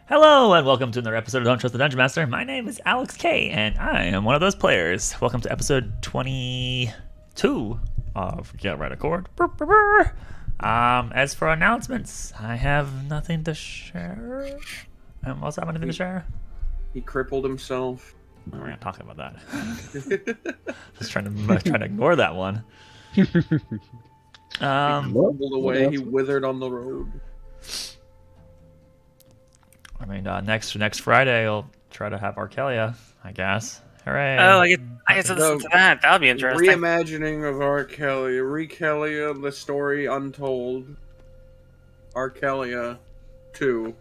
Hello and welcome to another episode of Don't Trust the Dungeon Master. My name is Alex K and I am one of those players. Welcome to episode 22 of Galewright Accord. As for announcements, I have nothing to share. Also have anything to share? He crippled himself. We're gonna talk about that. Just trying to ignore that one. He crumbled away. He withered on the road. I mean, next Friday I'll try to have Arkelya, I guess. Hooray! Oh, I get to listen to that. That'll be interesting. Reimagining of Arkelya, the story untold. Arkelya 2,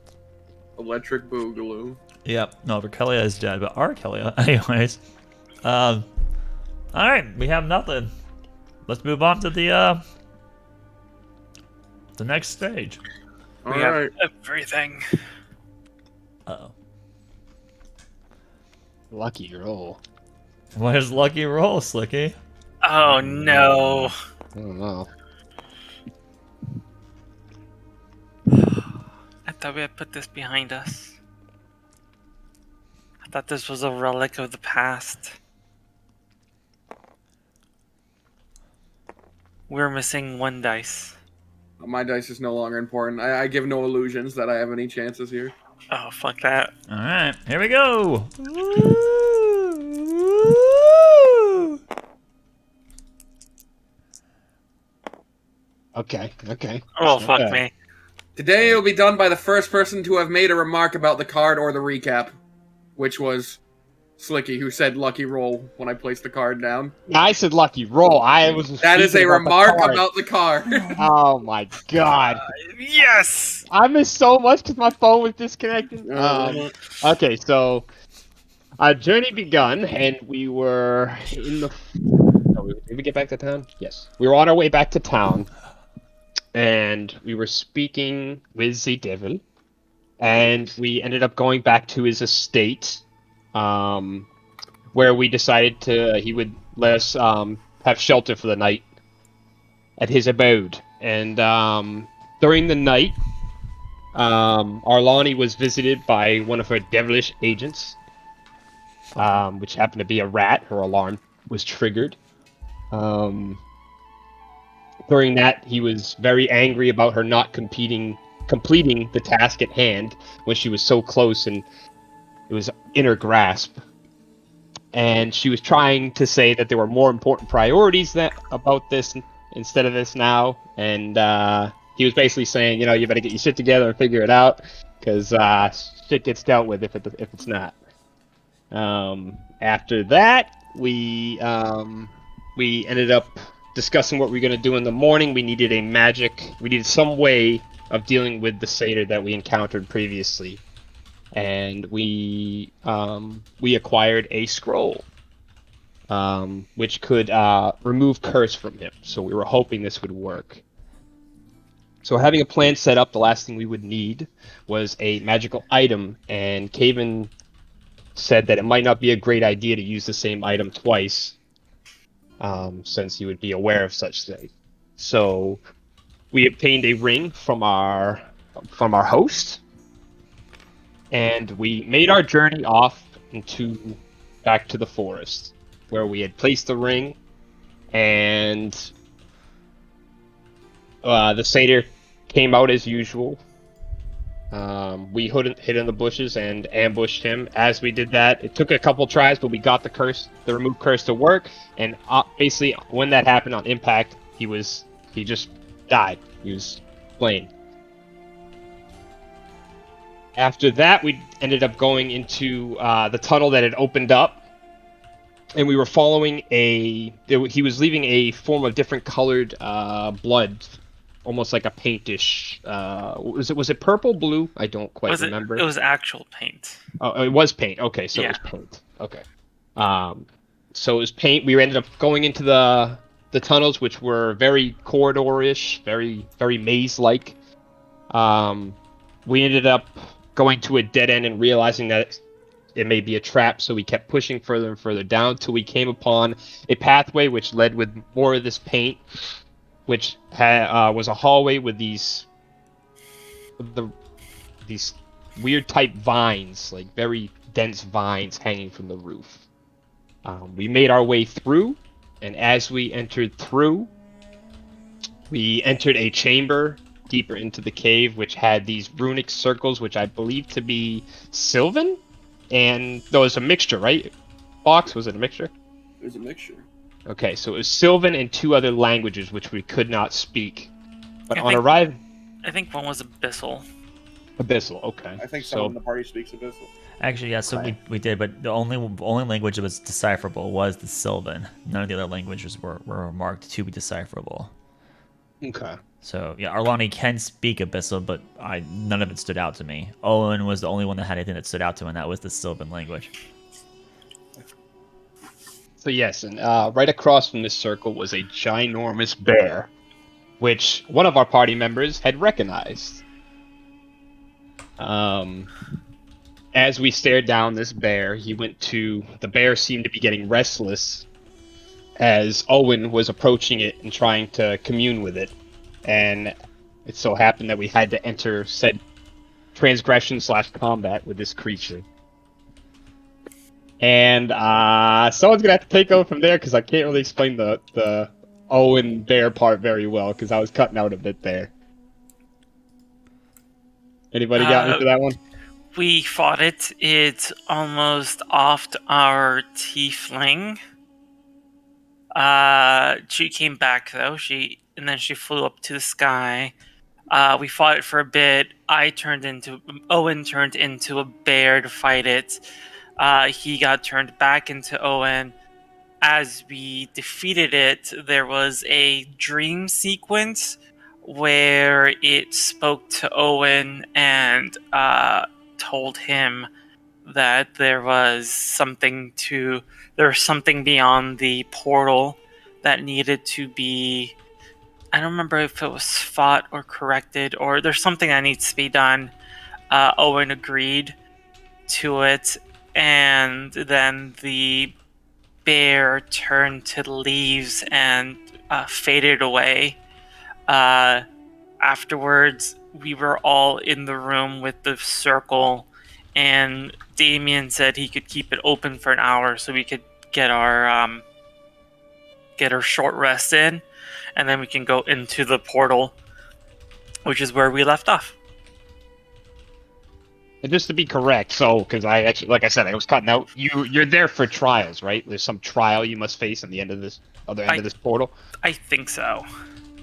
Electric Boogaloo. Yep. No, Arkelya is dead, but Arkelya, anyways. All right, we have nothing. Let's move on to the next stage. We have everything. Uh-oh. Lucky roll. What is lucky roll, Slicky? Oh no. I don't know. I thought we had put this behind us. I thought this was a relic of the past. We're missing one dice. My dice is no longer important. I give no illusions that I have any chances here. Oh, fuck that. All right, here we go. Okay. Oh, fuck me. Today it will be done by the first person to have made a remark about the card or the recap, which was Slicky, who said lucky roll when I placed the card down. I said lucky roll. I was. That is a remark about the card. Oh my god. Yes! I missed so much because my phone was disconnected. Okay, so our journey begun, and we were in the. Oh, did we get back to town? Yes, we were on our way back to town, and we were speaking with the devil, and we ended up going back to his estate, where we decided he would let us have shelter for the night at his abode, and during the night. Arlani was visited by one of her devilish agents, which happened to be a rat. Her alarm was triggered. During that, he was very angry about her not completing the task at hand when she was so close and it was in her grasp. And she was trying to say that there were more important priorities about this instead of this now, and he was basically saying, you better get your shit together and figure it out, because shit gets dealt with if it's not. After that, we ended up discussing what we were going to do in the morning. We needed some way of dealing with the satyr that we encountered previously, and we acquired a scroll, which could remove curse from him. So we were hoping this would work. So having a plan set up, the last thing we would need was a magical item, and Caven said that it might not be a great idea to use the same item twice, since he would be aware of such things. So we obtained a ring from our host, and we made our journey off back to the forest, where we had placed the ring, and the satyr came out as usual. We hid in the bushes and ambushed him. As we did that, it took a couple tries, but we got the removed curse to work. And basically, when that happened on impact, he just died. He was slain. After that, we ended up going into the tunnel that had opened up, and we were following he was leaving a form of different colored blood. Almost like a paintish. Was it purple, blue? I don't quite remember. It was actual paint. Oh, it was paint. Okay, so yeah. It was paint. Okay. So it was paint. We ended up going into the tunnels, which were very corridor-ish, very very maze-like. We ended up going to a dead end and realizing that it may be a trap, so we kept pushing further and further down till we came upon a pathway which led with more of this paint, which was a hallway with these weird type vines, like very dense vines hanging from the roof. We made our way through, and as we entered through, we entered a chamber deeper into the cave, which had these runic circles, which I believe to be Sylvan, and there was a mixture, right? Fox, was it a mixture? It was a mixture. Okay, so it was Sylvan and 2 other languages which we could not speak. But on I arrival, think one was Abyssal. Abyssal. Okay. I think someone in the party speaks Abyssal. Actually, yeah. So we did, but the only language that was decipherable was the Sylvan. None of the other languages were marked to be decipherable. Okay. So yeah, Arlani can speak Abyssal, but none of it stood out to me. Owen was the only one that had anything that stood out to him, and that was the Sylvan language. So yes, and right across from this circle was a ginormous bear, which one of our party members had recognized. As we stared down this bear, the bear seemed to be getting restless as Owen was approaching it and trying to commune with it. And it so happened that we had to enter said transgression/combat with this creature. And someone's gonna have to take over from there because I can't really explain the Owen bear part very well because I was cutting out a bit there. Anybody got into that one? We fought it. It almost offed our tiefling. She came back though. And then she flew up to the sky. We fought it for a bit. Owen turned into a bear to fight it. He got turned back into Owen. As we defeated it, there was a dream sequence where it spoke to Owen and told him that there was something beyond the portal that needed to be, I don't remember if it was fought or corrected, or there's something that needs to be done. Owen agreed to it, and then the bear turned to leaves and faded away. Afterwards, we were all in the room with the circle, and Damien said he could keep it open for an hour so we could get our short rest in, and then we can go into the portal, which is where we left off. And just to be correct, because I actually, like I said, I was cutting out. You're there for trials, right? There's some trial you must face at the end of this of this portal. I think so.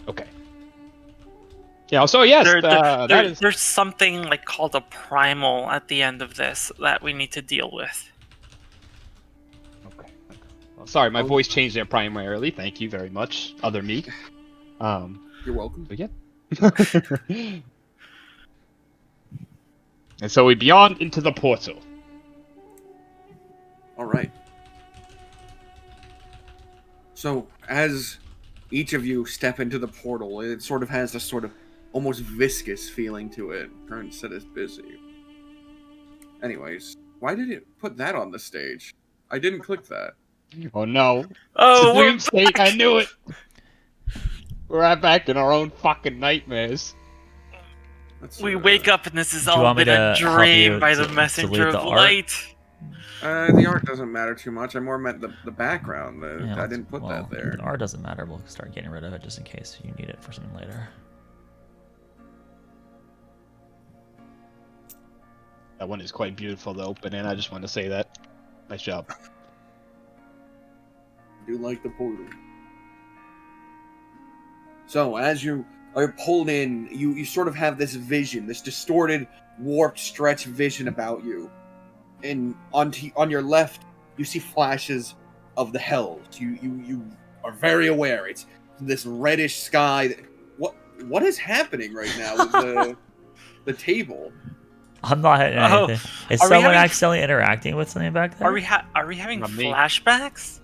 Okay. Yeah. So yes, there's something like called a primal at the end of this that we need to deal with. Okay. Well, sorry, my voice changed there primarily. Thank you very much, other me. You're welcome. So yeah. And so we beyond into the portal. All right. So as each of you step into the portal, it sort of has this sort of almost viscous feeling to it. Current set is busy. Anyways, why did it put that on the stage? I didn't click that. Oh no. Oh, Dream state, I knew it. We're right back in our own fucking nightmares. We wake up and this is you all want me been a to help dream you by to the messenger delete the of art? light. The art doesn't matter too much. I more meant the background. Yeah, I didn't put that there. The art doesn't matter. We'll start getting rid of it just in case you need it for something later. That one is quite beautiful though, but then I just want to say that. Nice job. I do like the portal. So as you are pulled in, you sort of have this vision, this distorted, warped, stretched vision about you. And on your left, you see flashes of the hells. You are very aware. It's this reddish sky. What is happening right now with the table? I'm not hitting anything. Is Are we someone having- actually interacting with something back there? Are we having Not me. flashbacks?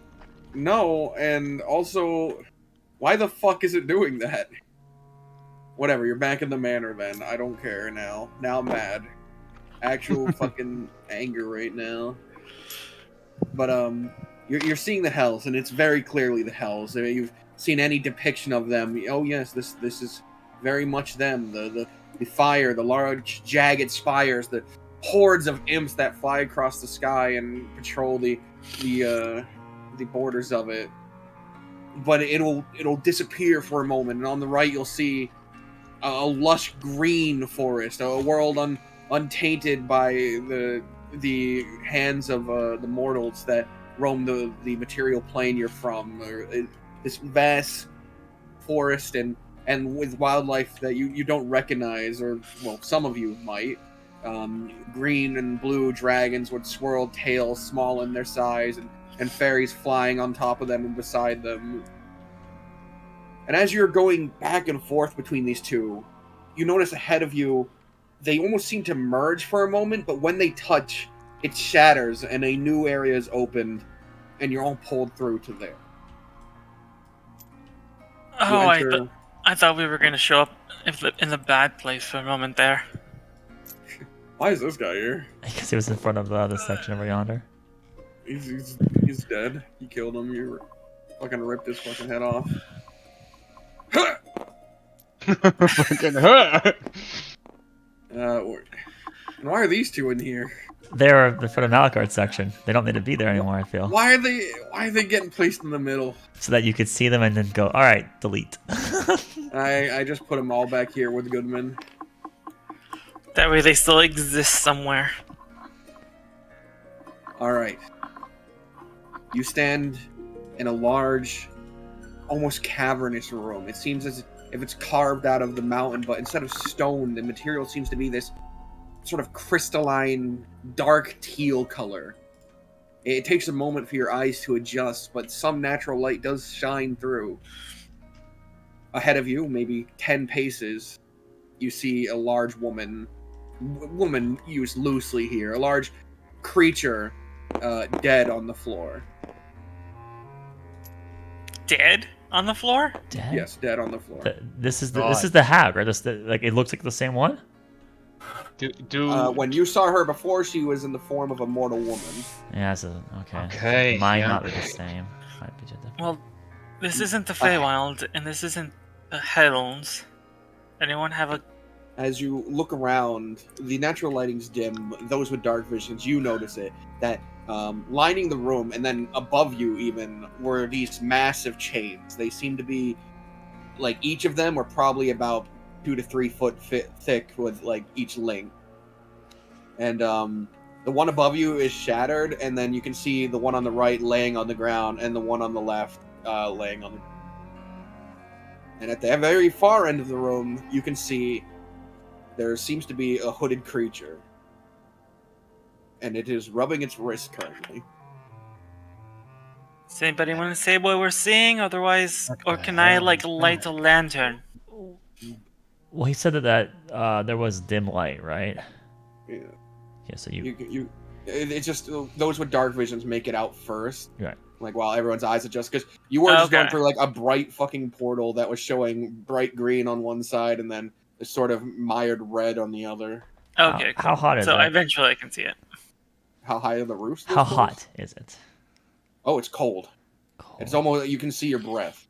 No, and also, why the fuck is it doing that? Whatever, you're back in the manor then. I don't care now. Now I'm mad. Actual fucking anger right now. But you're seeing the hells, and it's very clearly the hells. You've seen any depiction of them. Oh yes, this is very much them. The the fire, the large jagged spires, the hordes of imps that fly across the sky and patrol the borders of it. But it'll disappear for a moment, and on the right you'll see a lush green forest, a world untainted by the hands of the mortals that roam the material plane you're from. This vast forest and with wildlife that you don't recognize, or well, some of you might. Green and blue dragons with swirled tails, small in their size, and fairies flying on top of them and beside them. And as you're going back and forth between these two, you notice ahead of you, they almost seem to merge for a moment, but when they touch, it shatters and a new area is opened, and you're all pulled through to there. Oh, I thought we were going to show up in the bad place for a moment there. Why is this guy here? Because he was in front of the section over yonder. He's dead. You killed him. You fucking ripped his fucking head off. Fucking huh. Why are these two in here? They're for the Malachart section. They don't need to be there anymore, I feel. Why are they getting placed in the middle? So that you could see them and then go, all right, delete. I just put them all back here with Goodman. That way they still exist somewhere. All right. You stand in a large, almost cavernous room. It seems as if it's carved out of the mountain, but instead of stone, the material seems to be this sort of crystalline, dark teal color. It takes a moment for your eyes to adjust, but some natural light does shine through. Ahead of you, maybe 10 paces, you see a large woman used loosely here, a large creature dead on the floor. Dead on the floor? Dead? Yes, dead on the floor. This is the hag, right? Like it looks like the same one. When you saw her before, she was in the form of a mortal woman. Yeah, so okay. Okay, Might yeah. not be the same. Might be different. Well, this isn't the Feywild, and this isn't the Helms. Anyone have a... As you look around, the natural lighting's dim. Those with dark visions, you notice it. That lining the room, and then above you even, were these massive chains. They seem to be, like, each of them were probably about 2 to 3 foot thick with, like, each link. And the one above you is shattered, and then you can see the one on the right laying on the ground, and the one on the left laying on the ground. And at the very far end of the room, you can see there seems to be a hooded creature. And it is rubbing its wrist currently. Does anybody want to say what we're seeing? Otherwise, or can I, like, light a lantern? Well, he said that there was dim light, right? Yeah. Yeah. So it's just those with dark visions make it out first. Right. Like while everyone's eyes adjust, because you were just going through like a bright fucking portal that was showing bright green on one side and then a sort of mired red on the other. Okay. How hot is it? So eventually I can see it. How high are the roofs? How hot is it? Oh, it's cold. Cold. It's almost you can see your breath.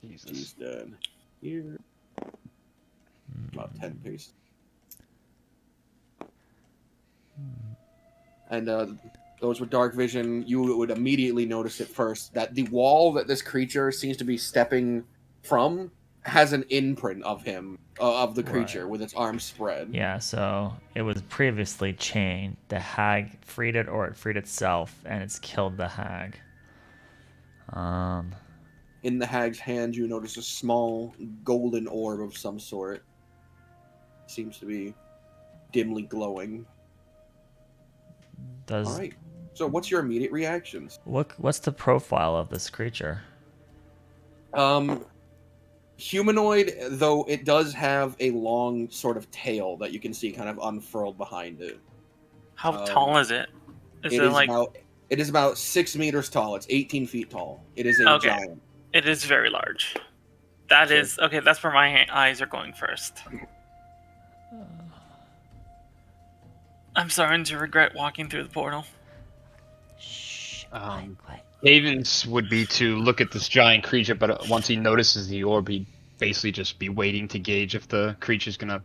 Jesus. He's dead. Here. About 10 paces. And those with dark vision, you would immediately notice it first that the wall that this creature seems to be stepping from has an imprint of him, of the creature, Right. with its arms spread. Yeah, so it was previously chained. The hag freed it, or it freed itself, and it's killed the hag. In the hag's hand, you notice a small golden orb of some sort. Seems to be dimly glowing. Does All right. So, what's your immediate reactions? what's the profile of this creature? Humanoid, though it does have a long sort of tail that you can see kind of unfurled behind it. How tall is it? Is it like... It is about 6 meters tall. It's 18 feet tall. It is a giant. It is very large. That is... Okay, that's where my eyes are going first. I'm starting to regret walking through the portal. Shh. Haven's would be to look at this giant creature, but once he notices the orb, he'd basically just be waiting to gauge if the creature's gonna.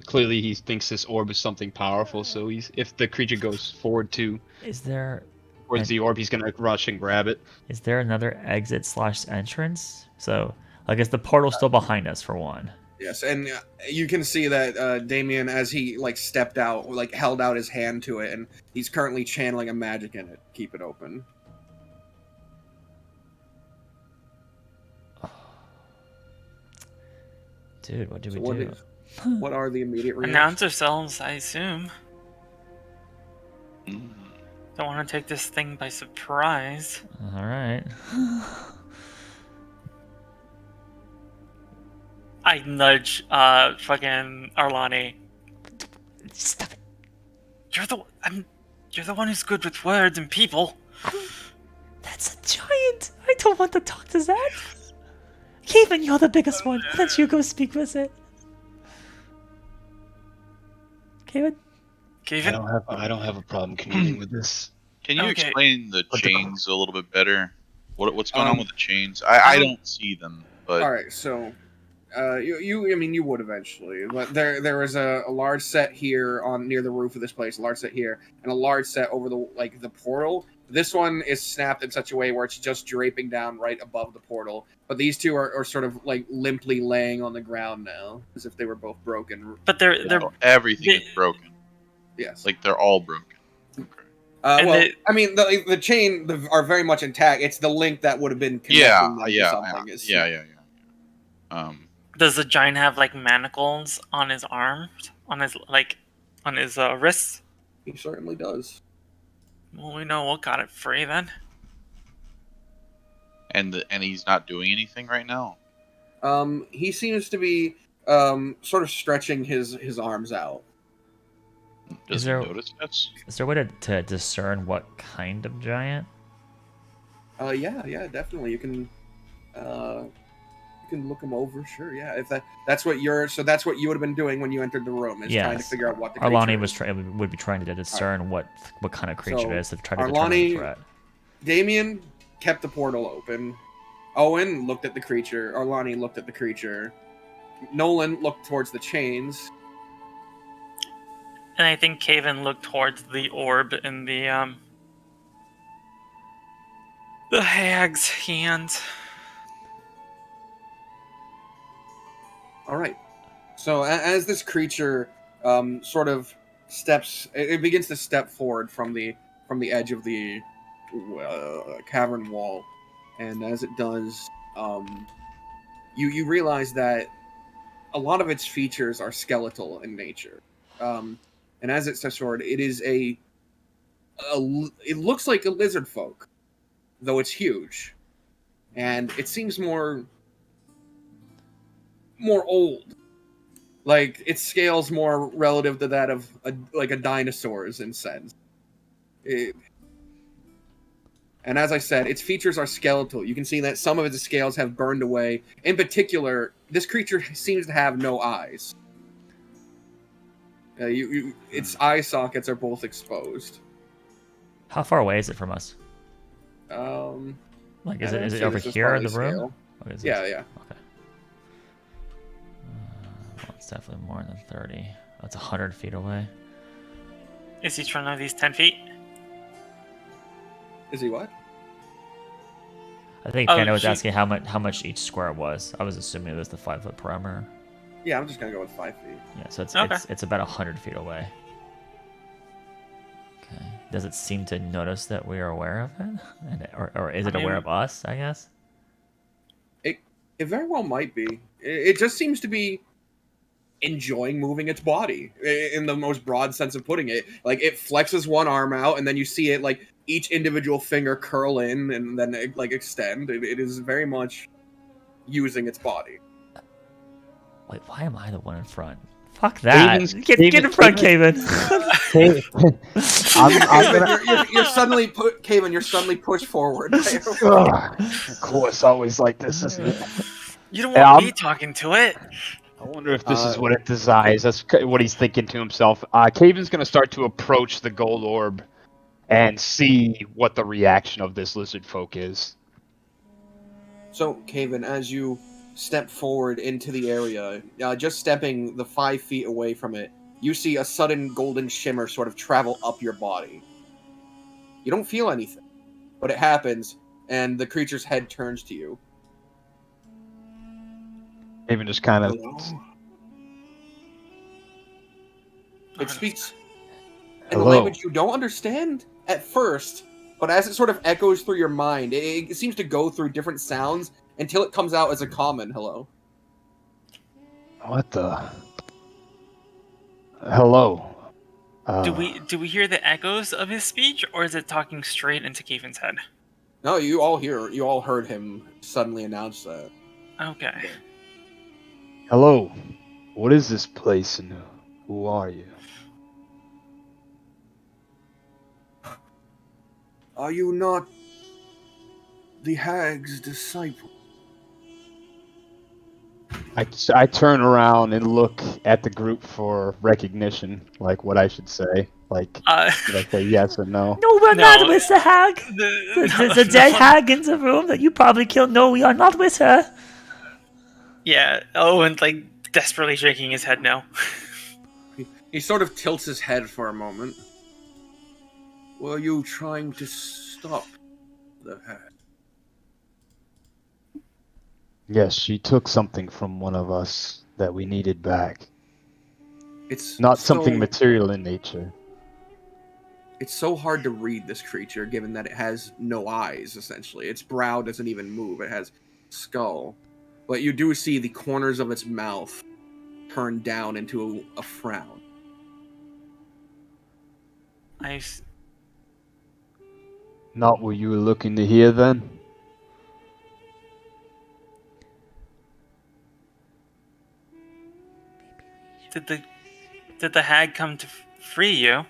Clearly, he thinks this orb is something powerful, so if the creature goes forward Is there towards the orb, he's gonna rush and grab it. another exit/entrance? So, like, is the portal still behind us for one? Yes, and you can see that Damien, as he like stepped out, like held out his hand to it, and he's currently channeling a magic in it. Keep it open. Dude, what do So we do? what are the immediate reactions? Announce ourselves, I assume. Don't want to take this thing by surprise. All right. I nudge fucking Arlani. Stop it. You're the one who's good with words and people. That's a giant. I don't want to talk to that. Kevin, you're the biggest one. Why don't you go speak with it? Kevin? Kevin? I don't have a problem commuting with this. Can you Okay. explain the chains a little bit better? What's going on with the chains? I don't see them, but All right, so you would eventually, but there is a large set here on near the roof of this place, a large set here, and a large set over the portal. This one is snapped in such a way where it's just draping down right above the portal, but these two are sort of like limply laying on the ground now, as if they were both broken. But they're everything is broken. Yes. Like they're all broken. Okay. And Well, they- I mean, the chain are very much intact. It's the link that would have been connecting them to something. Yeah. Does the giant have like manacles on his arms, on his wrists? He certainly does. Well, we know what got it free then. And he's not doing anything right now. He seems to be sort of stretching his arms out. Does he notice this? Is there a way to discern what kind of giant? Yeah, definitely. You can look him over. Sure, yeah. If that's what that's what you would have been doing when you entered the room, is trying to Yes. figure out what the Arlani creature is. would be trying to discern what kind of creature So, it is to try to determine the Arlani- threat. Damien kept the portal open. Owen looked at the creature. Arlani looked at the creature. Nolan looked towards the chains. And I think Kaven looked towards the orb in the hag's hand. All right. So as this creature sort of steps, it begins to step forward from the edge of the cavern wall, and as it does, you realize that a lot of its features are skeletal in nature. And as it steps forward, it is it looks like a lizard folk, though it's huge, and it seems more old. Like its scale's more relative to that of a dinosaur's in sense. And as I said, its features are skeletal. You can see that some of its scales have burned away. In particular, this creature seems to have no eyes. Its eye sockets are both exposed. How far away is it from us? I Like, is don't it see over this as here part in of the room? scale. Okay, so Yeah. Okay. Well, it's definitely more than 30. That's 100 feet away. Is each one of these 10 feet? Is he what? I think Oh, Panda was she- asking how much each square was. I was assuming it was the 5-foot perimeter. Yeah, I'm just gonna go with 5 feet. Yeah, so it's Okay. it's about 100 feet away. Okay. Does it seem to notice that we are aware of it, or is it aware mean- of us? I guess. It very well might be. It just seems to be enjoying moving its body in the most broad sense of putting it. Like it flexes one arm out, and then you see it like each individual finger curl in and then like extend. It is very much using its body. Wait, why am I the one in front? Fuck that! Get in front, Kaven. You're suddenly Kaven, you're suddenly pushed forward. Of course, always like this, isn't it? You don't Yeah, want me talking to it. I wonder if this is what it desires. That's what he's thinking to himself. Caven's going to start to approach the gold orb and see what the reaction of this lizard folk is. So, Kaven, as you step forward into the area, just stepping the 5 feet away from it, you see a sudden golden shimmer sort of travel up your body. You don't feel anything, but it happens, and the creature's head turns to you. Even just kind of. Hello? It speaks in a Hello. language you don't understand at first, but as it sort of echoes through your mind, it seems to go through different sounds until it comes out as a common hello. What the? Hello. Do we hear the echoes of his speech, or is it talking straight into Kaven's head? No, you all heard him suddenly announce that. Okay. Hello. What is this place and who are you? Are you not the hag's disciple? I turn around and look at the group for recognition, like what I should say. Like, should I say yes or no? No, we're No. not with the hag. There's a dead hag in the room that you probably killed. No, we are not with her. Yeah. Owen, like, desperately shaking his head no. He sort of tilts his head for a moment. Were you trying to stop the hag? Yes, she took something from one of us that we needed back. It's Not so- something material in nature. It's so hard to read this creature, given that it has no eyes, essentially. Its brow doesn't even move. It has skull. But you do see the corners of its mouth turn down into a frown. Not what you were looking to hear then? Did the hag come to free you?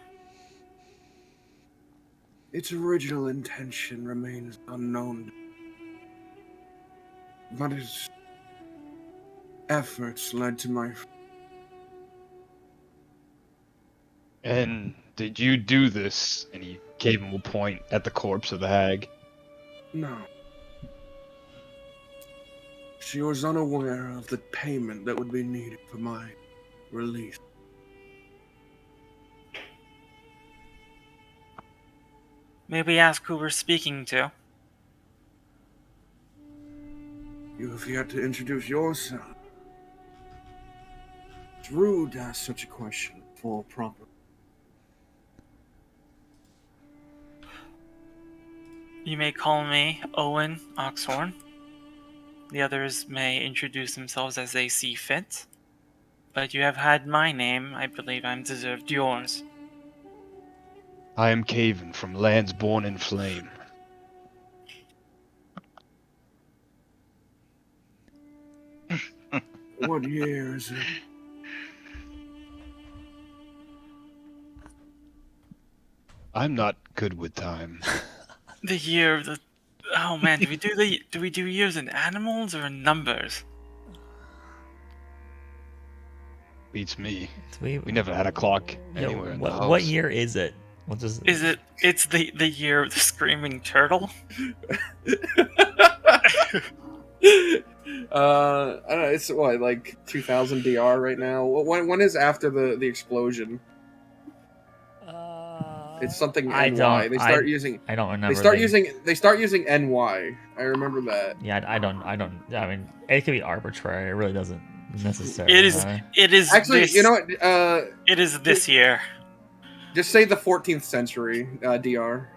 Its original intention remains unknown. But its efforts led to my... And did you do this? And he gave him a point at the corpse of the hag. No. She was unaware of the payment that would be needed for my release. Maybe ask who we're speaking to. You have yet to introduce yourself. It's rude to ask such a question for proper. You may call me Owen Oxhorn. The others may introduce themselves as they see fit. But you have had my name. I believe I'm deserved yours. I am Caven from lands born in flame. What year is it? I'm not good with time. The year of the... Oh man, do we do years in animals or in numbers? Beats me. We We never had a clock anywhere in the house. what year is it? We'll just... It's the year of the screaming turtle? I don't know, it's what, like 2000 DR right now? When is after the explosion? It's something NY. I don't- They start using I don't remember. they start using NY. I remember that. Yeah, I don't. I mean, it could be arbitrary. It really doesn't necessarily. It is. matter. It is. Actually, this, you know what? It is this year. Just say the 14th century DR.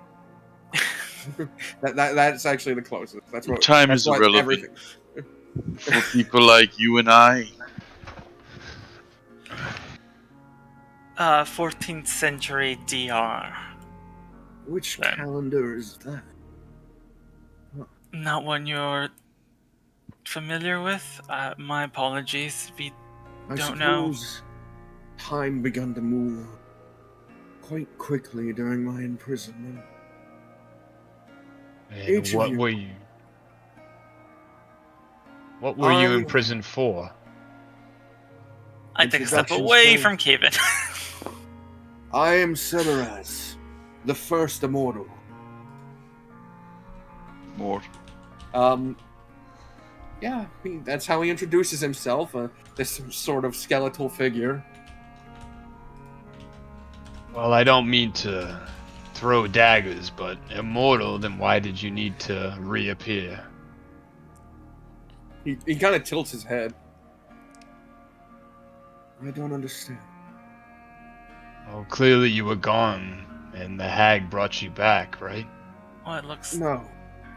That's actually the closest. That's what Time that's is what irrelevant everything- for people like you and I. 14th century DR. Which Then. calendar is that? Not one you're familiar with. My apologies. We I Don't know. suppose time began to move quite quickly during my imprisonment. And Each of what you. were you? What were you in Um, prison for? I take a step Introductions away first. from Caven. I am Severaz, the first immortal. More. Yeah, that's how he introduces himself, this sort of skeletal figure. Well, I don't mean to throw daggers, but Immortal, then why did you need to reappear? He kind of tilts his head. I don't understand. Well, clearly you were gone, and the hag brought you back, right? Well, it looks. No,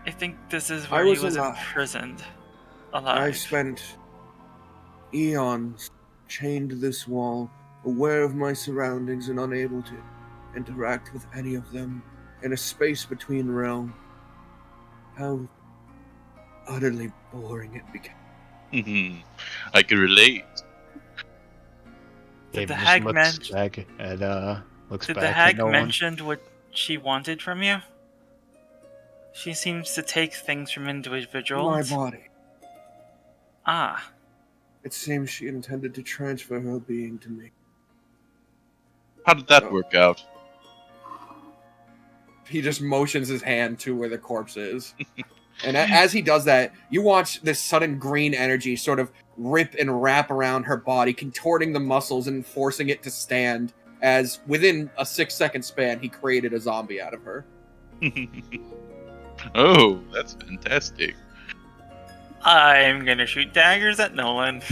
I think this is I where he was was alive. imprisoned. I Alive. spent eons chained to this wall, aware of my surroundings and unable to interact with any of them, in a space between realms. How utterly boring it became. I can relate. Did the Gabe hag just looks back at looks Did back the at hag no one. mention what she wanted from you? She seems to take things from My individuals. body. Ah, It seems she intended to transfer her being to me. How did that work out? He just motions his hand to where the corpse is. And as he does that, you watch this sudden green energy sort of rip and wrap around her body, contorting the muscles and forcing it to stand, as within a 6-second span, he created a zombie out of her. Oh, that's fantastic. I'm gonna shoot daggers at Nolan.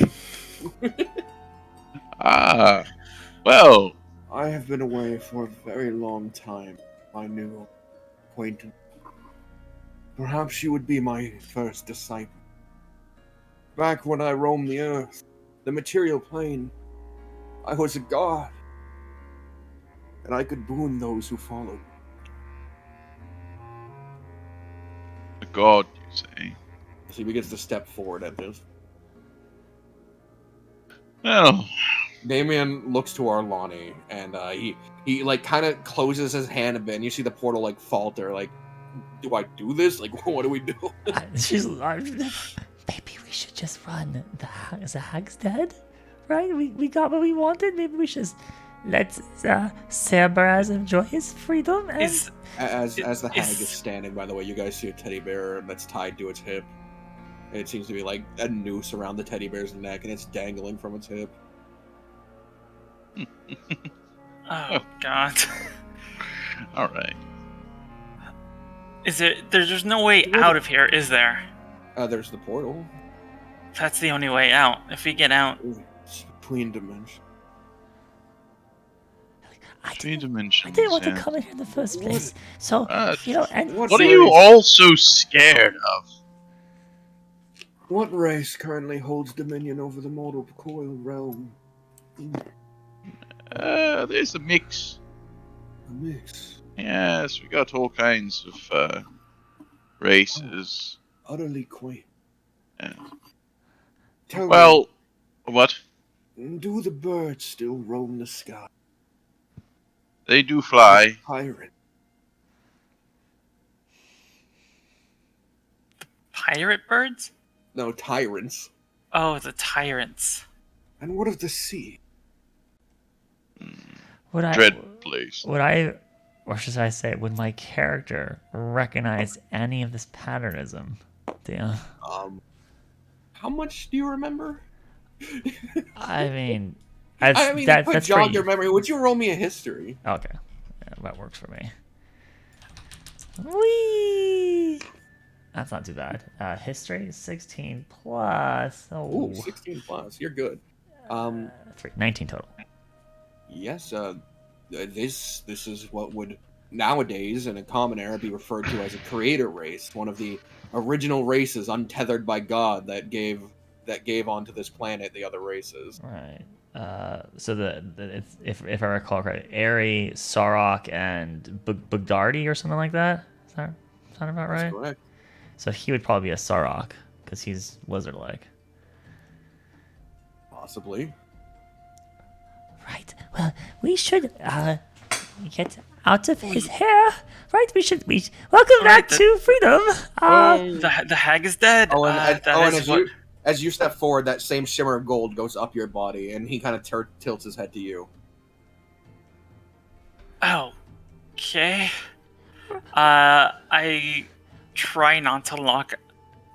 Ah, well, I have been away for a very long time, my new acquaintance. Perhaps you would be my first disciple. Back when I roamed the earth, the material plane, I was a god, and I could boon those who followed. a god, you say? So he begins to step forward at this. Well, Damien looks to Arlani, and he like kind of closes his hand a bit, and you see the portal like falter. Like, do I do this? Like, what do we do? She's maybe we should just run. The hag's dead, right? We got what we wanted. Maybe we should just let Cerberus enjoy his freedom. And... Is As the hag is- is standing, by the way, you guys see a teddy bear that's tied to its hip. And it seems to be like a noose around the teddy bear's neck, and it's dangling from its hip. oh god. all right. Is there's no way out of here, is there? There's the portal. That's the only way out. If we get out, It's between dimensions. Three I dimensions. didn't want to yeah. come in here in the first place. So, What? and What are you all so scared of? What race currently holds dominion over the mortal coil realm? There's a mix. A mix. Yes, we got all kinds of races. Utterly quaint. Yeah. Tell Well, what? me, do the birds still roam the sky? They do fly. Pirate. pirate birds? No, tyrants. Oh, the tyrants. And what of the sea? would I Dread place. or should I say, would my character recognize any of this patternism? Damn. How much do you remember? I mean, If I that's jog pretty. your memory, would you roll me a history? Okay, yeah, that works for me. Whee! That's not too bad. History 16 plus. Oh, Ooh, 16 plus. You're good. 19 total. Yes, this is what would nowadays in a common era be referred to as a creator race, one of the original races untethered by God that gave onto this planet the other races. Right. So it's, if I recall correctly, Airy, Sarok, and Bugdardi or something like that. Is that sound about right? That's correct. So he would probably be a Sarok because he's lizard-like. Possibly. Right. Well, we should get out of his hair. Right. We welcome back Alright, to freedom. The hag is dead. Oh, and That is as you step forward, that same shimmer of gold goes up your body, and he kind of tilts his head to you. Okay. I try not to look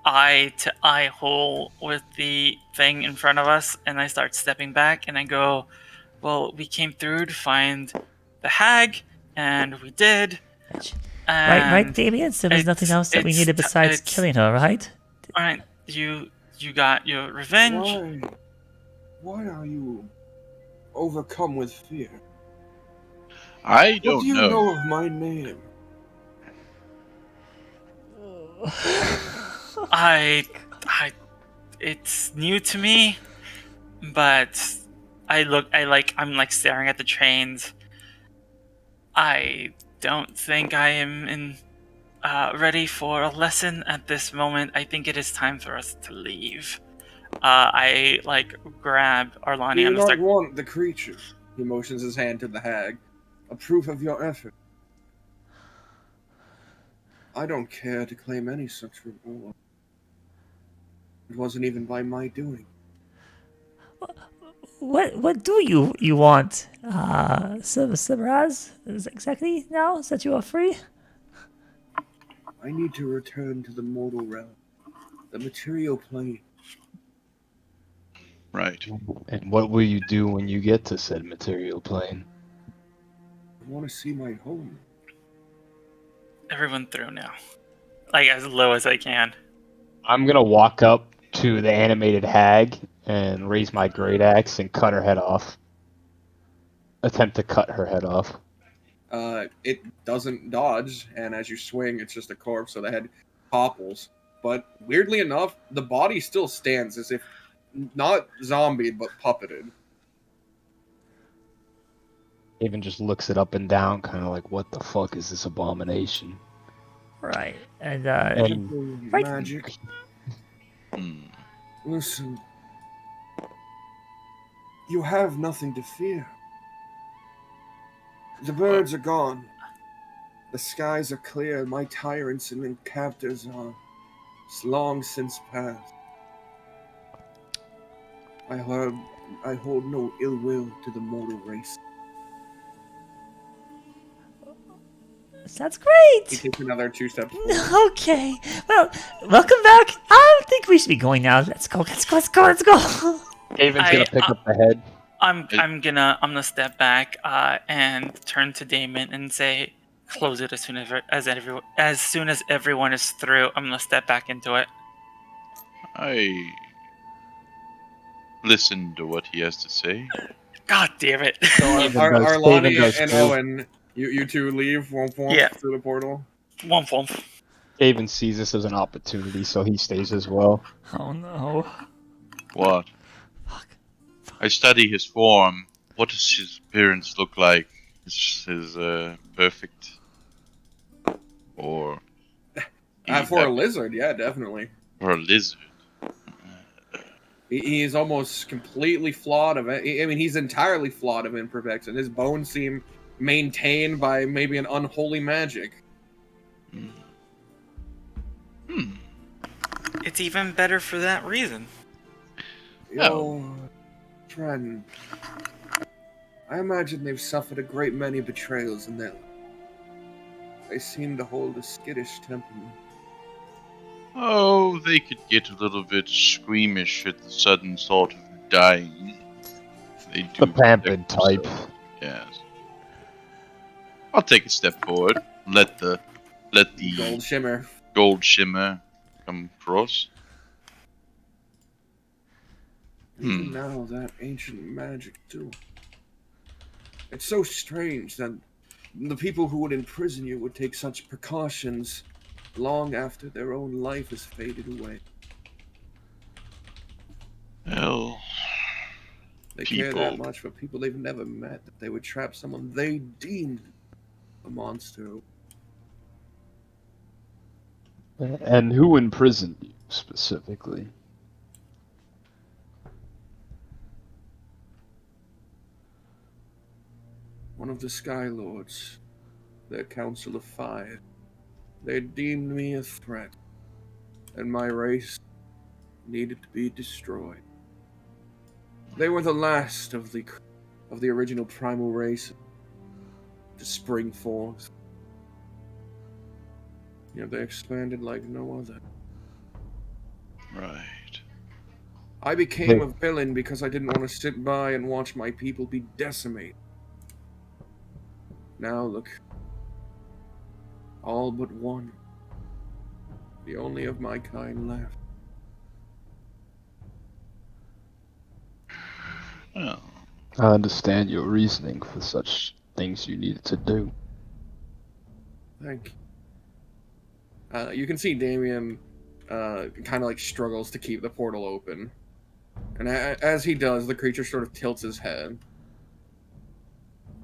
eye to eye hole with the thing in front of us, and I start stepping back, and I go, "Well, we came through to find the hag, and we did." Right, And Damien? There was nothing else that we needed besides killing her, right? Alright, you got your revenge. Why are you overcome with fear? I What don't do you know. know of my name? It's new to me, but I'm like staring at the trains. I don't think I am ready for a lesson at this moment. I think it is time for us to leave. I like grab Do Arlani you and not start. want the creature? He motions his hand to the hag. A proof of your effort. I don't care to claim any such reward. It wasn't even by my doing. What do you want? Sabraz? Is exactly now that you are free? I need to return to the mortal realm, the material plane. Right. And what will you do when you get to said material plane? I want to see my home. Everyone through now, like as low as I can. I'm gonna walk up to the animated hag and raise my great axe and cut her head off. Attempt to cut her head off. It doesn't dodge, and as you swing, it's just a corpse, so the head topples. But weirdly enough, the body still stands as if not zombied, but puppeted. Even just looks it up and down, kind of like, what the fuck is this abomination? Right. And right. Magic. Hmm. Listen, you have nothing to fear. The birds are gone. The skies are clear. My tyrants and captors are long since past. I hold no ill will to the mortal race. That's great. He takes another 2 steps forward. Okay. Well, welcome back. I don't think we should be going now. Let's go. Let's go. Haven's gonna pick up the head. I'm gonna step back and turn to Damon and say, close it as soon as everyone is through. I'm gonna step back into it. I listen to what he has to say. God damn it! Arlani does and too. Owen, you two leave womp Yeah. through the portal. Womp womp. Haven sees this as an opportunity, so he stays as well. Oh no. What? Fuck. I study his form. What does his appearance look like? Is his perfect? Or For a lizard, yeah, definitely. or a lizard? He is almost completely flawed of it. I mean, he's entirely flawed of imperfection. His bones seem maintained by maybe an unholy magic. It's even better for that reason. Your friend. I imagine they've suffered a great many betrayals in their life. They seem to hold a skittish temperament. Oh, they could get a little bit squeamish at the sudden thought of dying. They do. The pampered type. Yes. I'll take a step forward. Let the Gold shimmer. gold shimmer come across. Even now, that ancient magic too. It's so strange that the people who would imprison you would take such precautions long after their own life has faded away. Well, They care that much for people they've never met that they would trap someone they deemed a monster. And who imprisoned you specifically? One of the Sky Lords, their Council of Fire. They deemed me a threat, and my race needed to be destroyed. They were the last of the original primal race to spring forth. You know, they expanded like no other. Right. I became a villain because I didn't want to sit by and watch my people be decimated. Now look. All but one. The only of my kind left. Well, I understand your reasoning for such things you needed to do. Thank you. You can see Damien kind of like struggles to keep the portal open. And as he does, the creature sort of tilts his head.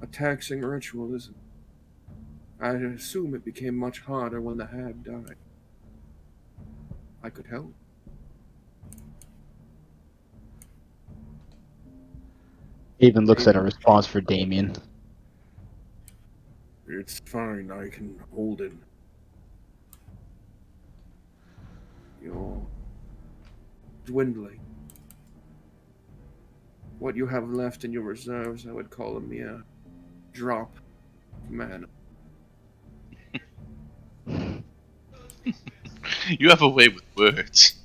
A taxing ritual, isn't it? I assume it became much harder when the hag died. I could help. Haven looks at a response for Damien. It's fine, I can hold it. You're dwindling. What you have left in your reserves, I would call a mere drop of mana. you have a way with words.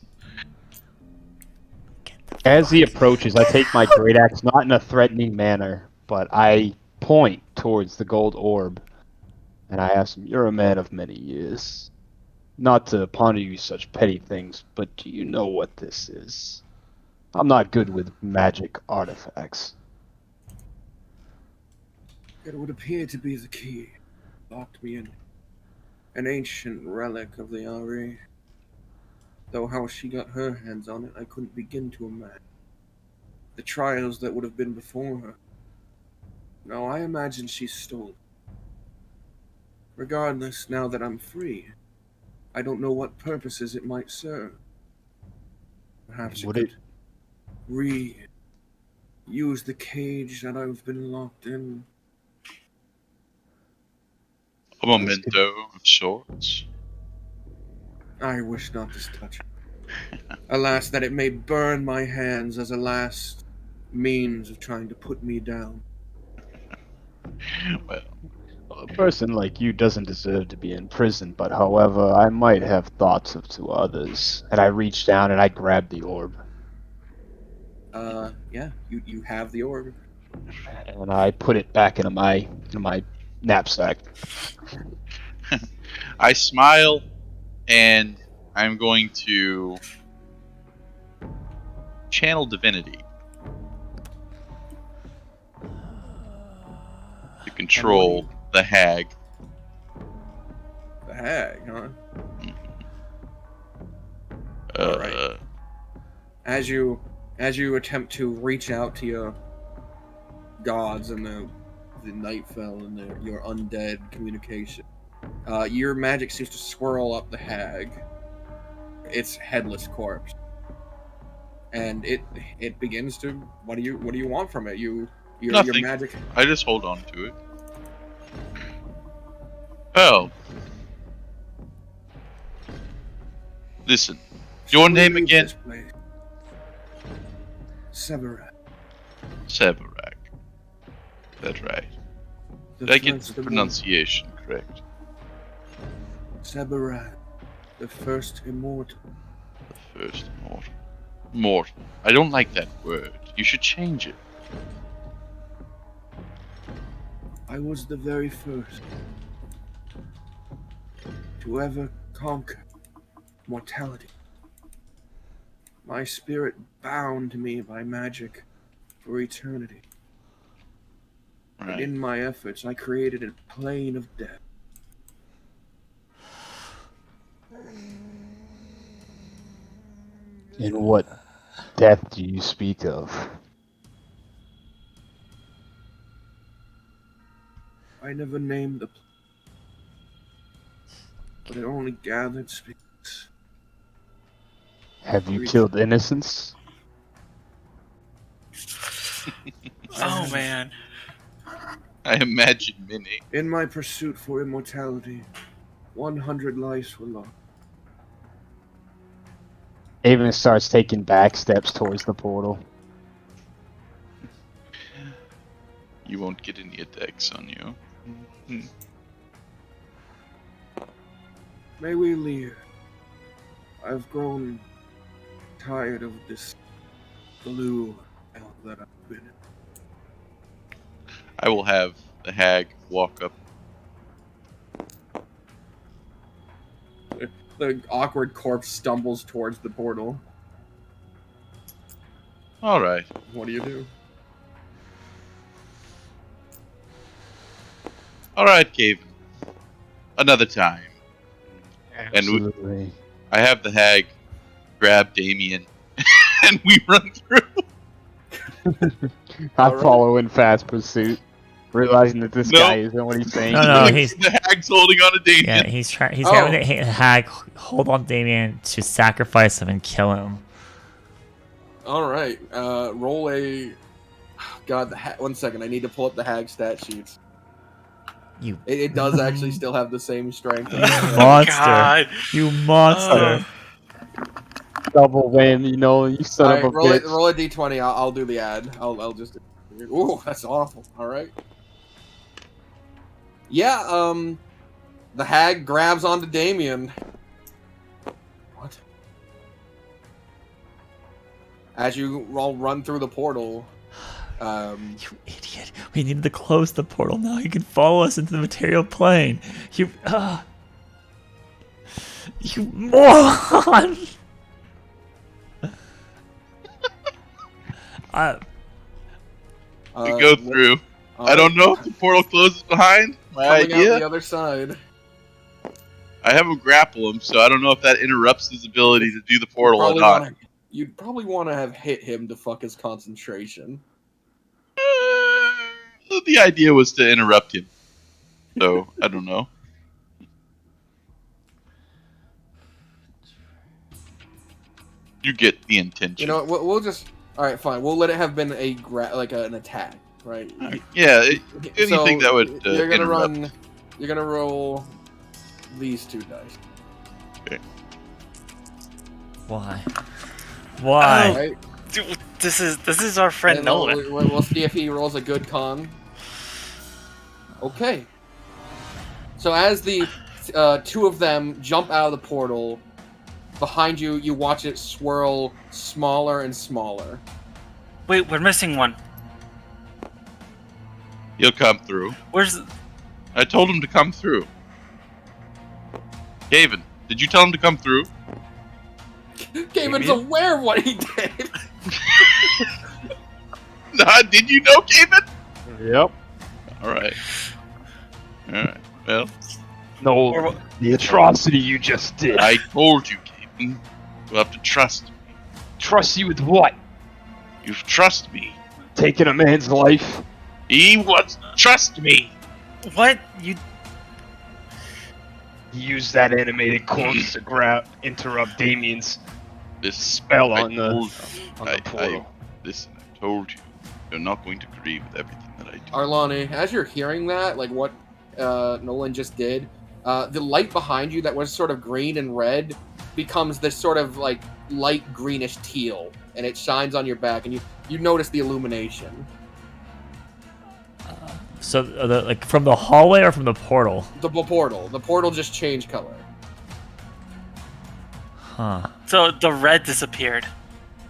As he approaches, I take my great axe not in a threatening manner, but I point towards the gold orb, and I ask him, "You're a man of many years. Not to ponder you such petty things, but do you know what this is? I'm not good with magic artifacts." It would appear to be the key. Locked me in. An ancient relic of the RA. Though how she got her hands on it, I couldn't begin to imagine. The trials that would have been before her. No, I imagine she stole it. Regardless, now that I'm free, I don't know what purposes it might serve. Perhaps it Would could it- use the cage that I've been locked in. A memento of sorts. I wish not to touch it. Alas, that it may burn my hands as a last means of trying to put me down. Well, A person like you doesn't deserve to be in prison, but however, I might have thoughts of to others. And I reach down and I grab the orb. Yeah, you have the orb. And I put it back into my knapsack. I smile, and I'm going to channel divinity to control the hag. The hag, huh? Alright. As you attempt to reach out to your gods and the Nightfell and your undead communication, your magic seems to swirl up the hag, its headless corpse, and it begins to. What do you want from it? Your Nothing. magic. I just hold on to it. Well, listen. Your name again? Severat. Severak. That's right. Did I get the pronunciation correct? Severat, the first immortal. The first immortal. Mortal. I don't like that word. You should change it. I was the very first to ever conquer mortality. My spirit bound me by magic for eternity. And Right. in my efforts, I created a plane of death. And what death do you speak of? I never named the place, but it only gathered speaks. Have you killed innocents? Oh man. I imagine many. In my pursuit for immortality, 100 lives were lost. Haven starts taking back steps towards the portal. You won't get any attacks on you. May we leave. I've grown tired of this blue hell that I've been in. I will have the hag walk up. The awkward corpse stumbles towards the portal. All right. What do you do? All right, Cave. Another time. Absolutely. I have the hag grab Damien, and we run through. I Alright. follow in fast pursuit, realizing that this No. guy isn't what he's saying. No, he is. he's The hag's holding on to Damien. yeah, he's trying. He's Oh. having the hag hold on Damien to sacrifice him and kill him. All right. Roll a. God, 1 second. I need to pull up the hag stat sheets. You It does actually still have the same strength. monster! God. You monster! Double whammy, Nolan, you son Alright, of a roll bitch. roll a d20. I'll do the ad. I'll just. Ooh, that's awful. All right. Yeah. The hag grabs onto Damien. What? As you all run through the portal. You idiot! We need to close the portal now. You can follow us into the material plane. You moron! We go through. I don't know if the portal closes behind. My Coming out idea. the other side. I have him grapple him, so I don't know if that interrupts his ability to do the portal or not. You'd probably want to have hit him to fuck his concentration. The idea was to interrupt him, so I don't know. You get the intention. You know, we'll just. All right, fine. We'll let it have been an attack, right? Yeah, anything So, that would you're gonna interrupt. run. You're gonna roll these 2 dice. Why? Why? Oh. Right? Dude, this is our friend And Nolan. we'll see if he rolls a good con. Okay. So as the 2 of them jump out of the portal, behind you, you watch it swirl smaller and smaller. Wait, we're missing one. He'll come through. Where's? I told him to come through. Gavin, did you tell him to come through? Gavin's aware of what he did. Nah, did you know, Gavin? Yep. Alright. Alright, well, No, the atrocity you just did. I told you, Gavin. You'll have to trust me. Trust you with what? You trust me. Taking a man's life? He was trust me. What you? Use that animated corpse to interrupt Damien's This spell I on the told- portal. Listen, I told you. You're not going to agree with everything that I do. Arlani, as you're hearing that, like what Nolan just did, the light behind you that was sort of green and red becomes this sort of like light greenish teal, and it shines on your back, and you notice the illumination. So, like from the hallway or from the portal? The portal just changed color. Huh. So the red disappeared.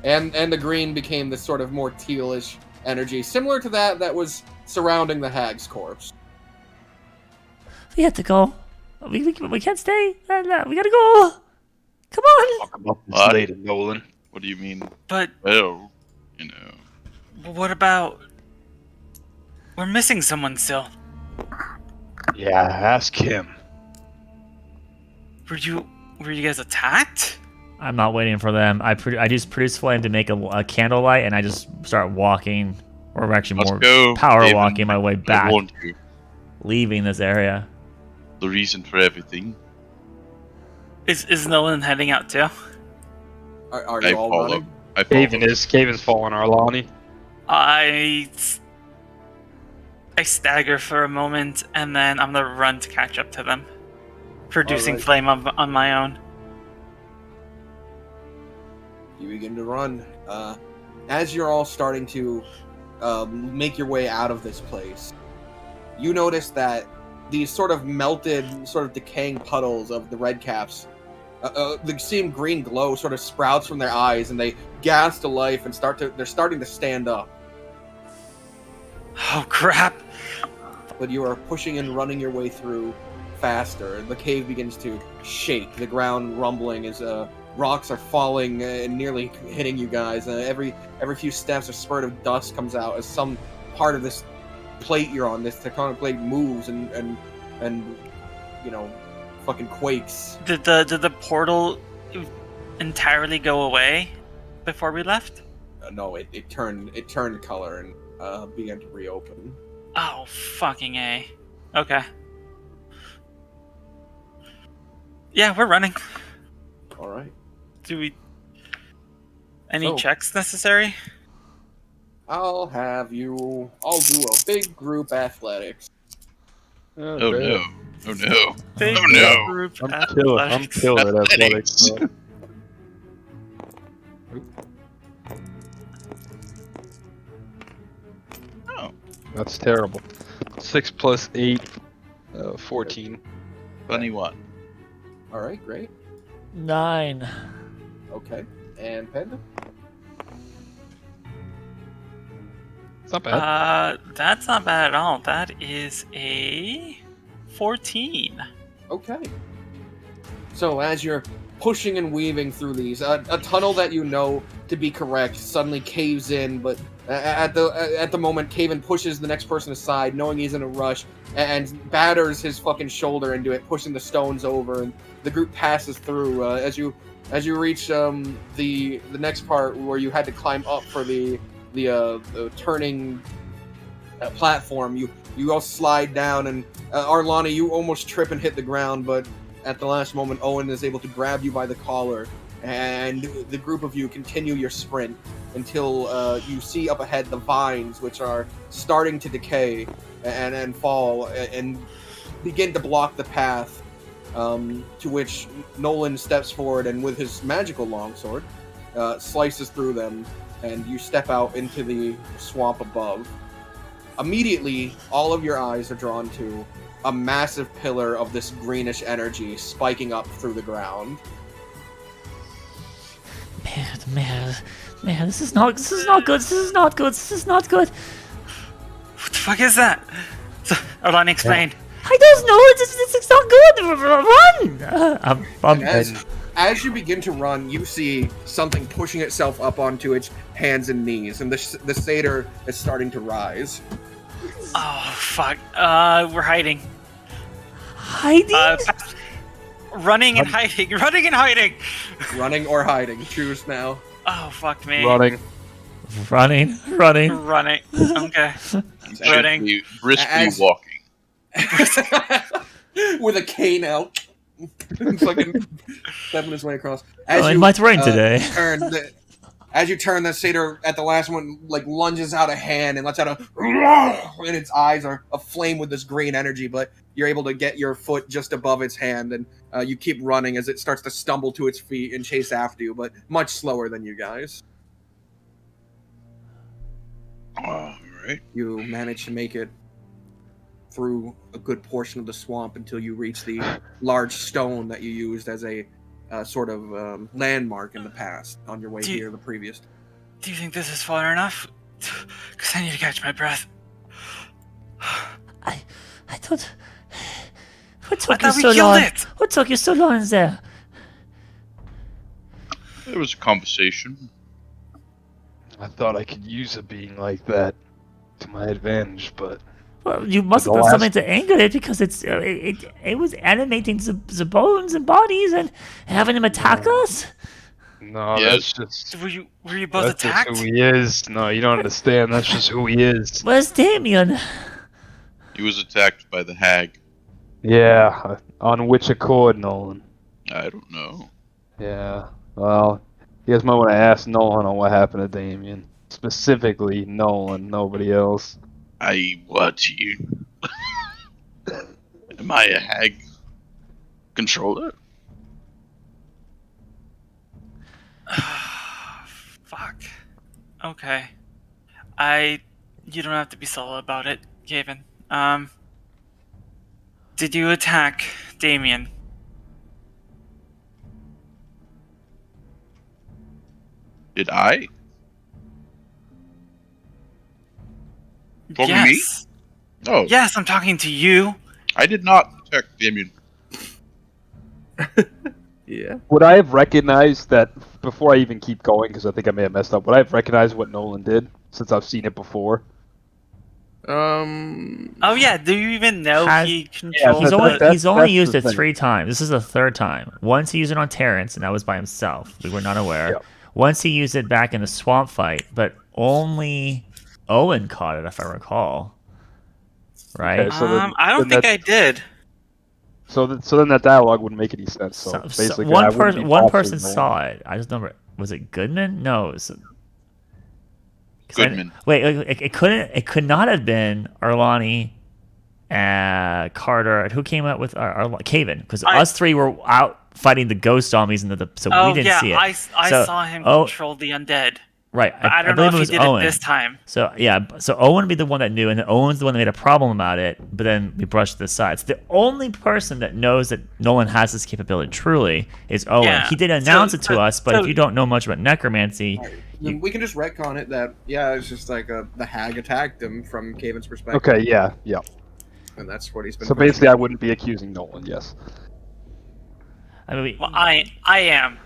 And the green became this sort of more tealish energy, similar to that was surrounding the hag's corpse. We have to go. We can't stay. No, we gotta go. Come on. Talk about this What? later, Nolan. What do you mean? But Well, you know. what about? We're missing someone still. Yeah, ask him. Were you guys attacked? I'm not waiting for them. I just produce flame to make a candlelight, and I just start walking, or actually Let's more go. power David. walking my way I back, warned you. leaving this area. The reason for everything. Is Nolan heading out too? Are I you all follow. running? I follow. Caven's falling, Arlani. I stagger for a moment, and then I'm gonna run to catch up to them, producing Alright. flame on my own. You begin to run. As you're all starting to make your way out of this place, you notice that these sort of melted, sort of decaying puddles of the red caps The same green glow sort of sprouts from their eyes, and they gasp to life and they're starting to stand up. Oh crap! But you are pushing and running your way through faster, and the cave begins to shake, the ground rumbling as rocks are falling and nearly hitting you guys. Every few steps, a spurt of dust comes out as some part of this plate you're on, this tectonic plate, moves and fucking quakes. Did the portal entirely go away before we left? No, it turned color and began to reopen. Oh, fucking A. Okay. Yeah, we're running. All right. Do we... Any checks necessary? I'll do a big group athletics. Oh no. Oh no. Big Oh no. group I'm athletics. killing at athletics. So. Oh. That's terrible. 6 plus 8, 14. Funny one. All right, great. 9. Okay, and Panda. It's not bad. That's not bad at all. That is a 14. Okay. So as you're pushing and weaving through these, a tunnel that you know to be correct suddenly caves in, but at the moment, Caven pushes the next person aside, knowing he's in a rush, and batters his fucking shoulder into it, pushing the stones over, and the group passes through. As you reach the next part where you had to climb up for the turning platform, you all slide down, and Arlani, you almost trip and hit the ground, but at the last moment, Owen is able to grab you by the collar, and the group of you continue your sprint until you see up ahead the vines, which are starting to decay and fall and begin to block the path, to which Nolan steps forward and with his magical longsword slices through them, and you step out into the swamp above. Immediately, all of your eyes are drawn to a massive pillar of this greenish energy spiking up through the ground. Man, this is not good. This is not good. What the fuck is that? Arlani, explain. I don't know. It's not good. Run! As you begin to run, you see something pushing itself up onto its hands and knees, and the satyr is starting to rise. Oh, fuck. We're hiding. Hiding? Running and hiding. Running and hiding. Running or hiding. Choose now. Oh, fuck me. Running. Running. Okay. Running. Briskly walking. With a cane out. Fucking stepping his way across. It might rain today. As you turn, the satyr at the last one lunges out a hand and lets out a and its eyes are aflame with this green energy, but you're able to get your foot just above its hand, and you keep running as it starts to stumble to its feet and chase after you, but much slower than you guys. All right. You manage to make it through a good portion of the swamp until you reach the large stone that you used as a sort of landmark in the past on your way here the previous. Do you think this is far enough? Because I need to catch my breath. I thought... What took you so long? What took you so long there? There was a conversation. I thought I could use a being like that to my advantage, but... Well, you must have done something to anger it, because it was animating the bones and bodies and having him attack us. No, yes. that's just... Were you both that's attacked? just who he is. No, you don't understand. That's just who he is. Where's Damien? He was attacked by the hag. Yeah, on which accord, Nolan? I don't know. Yeah, well, you guys might want to ask Nolan on what happened to Damien. Specifically, Nolan, nobody else. What you? Am I a hag controller? Fuck. Okay. You don't have to be solo about it, Gavin. Did you attack Damien? Did I? Talking to me? Yes. No, Yes, I'm talking to you. I did not detect Damien. Yeah. Would I have recognized that before I even keep going? Because I think I may have messed up. Would I have recognized what Nolan did since I've seen it before? Oh yeah, do you even know Has- he controls He's that- only that's- he's only that's used the it thing. 3 times. This is the 3rd time. Once he used it on Terrence, and that was by himself. We were not aware. Yep. Once he used it back in the swamp fight, but only Owen caught it, if I recall. Right? Okay, so then- I don't then think I did. So then that dialogue wouldn't make any sense. So, basically, I one wouldn't person be one falsely person known. saw it. I just remember. Was it Goodman? No. It was, 'cause Goodman. it could not have been Arlani, Carter. Who came out with Caven? Because us 3 were out fighting the ghost zombies, and so Oh we didn't yeah, see it. I So, saw him oh, control the undead. Right. But I don't know believe if it he was did Owen. it this time. So yeah, so Owen would be the one that knew, and then Owen's the one that made a problem about it. But then we brushed to the side. So the only person that knows that Nolan has this capability truly is Owen. Yeah. He did announce So- it to us, but so- if you don't know much about necromancy, Then we can just retcon it that it's just like the hag attacked him from Caven's perspective. Okay, yeah. And that's what he's been. So basically, I wouldn't be accusing Nolan. Yes. I mean, Well, I am.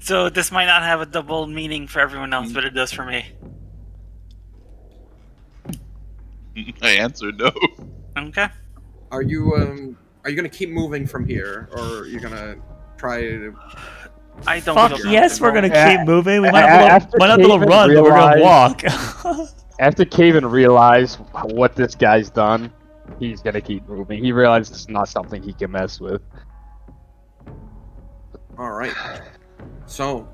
So this might not have a double meaning for everyone else, but it does for me. I answered no. Okay. Are you gonna keep moving from here, or are you gonna try to? I don't fuck feel yes, we're gonna Yeah, keep moving. We might after not be able to Caven run, but we're gonna walk. After Caven realized what this guy's done, he's gonna keep moving. He realized it's not something he can mess with. All right. So,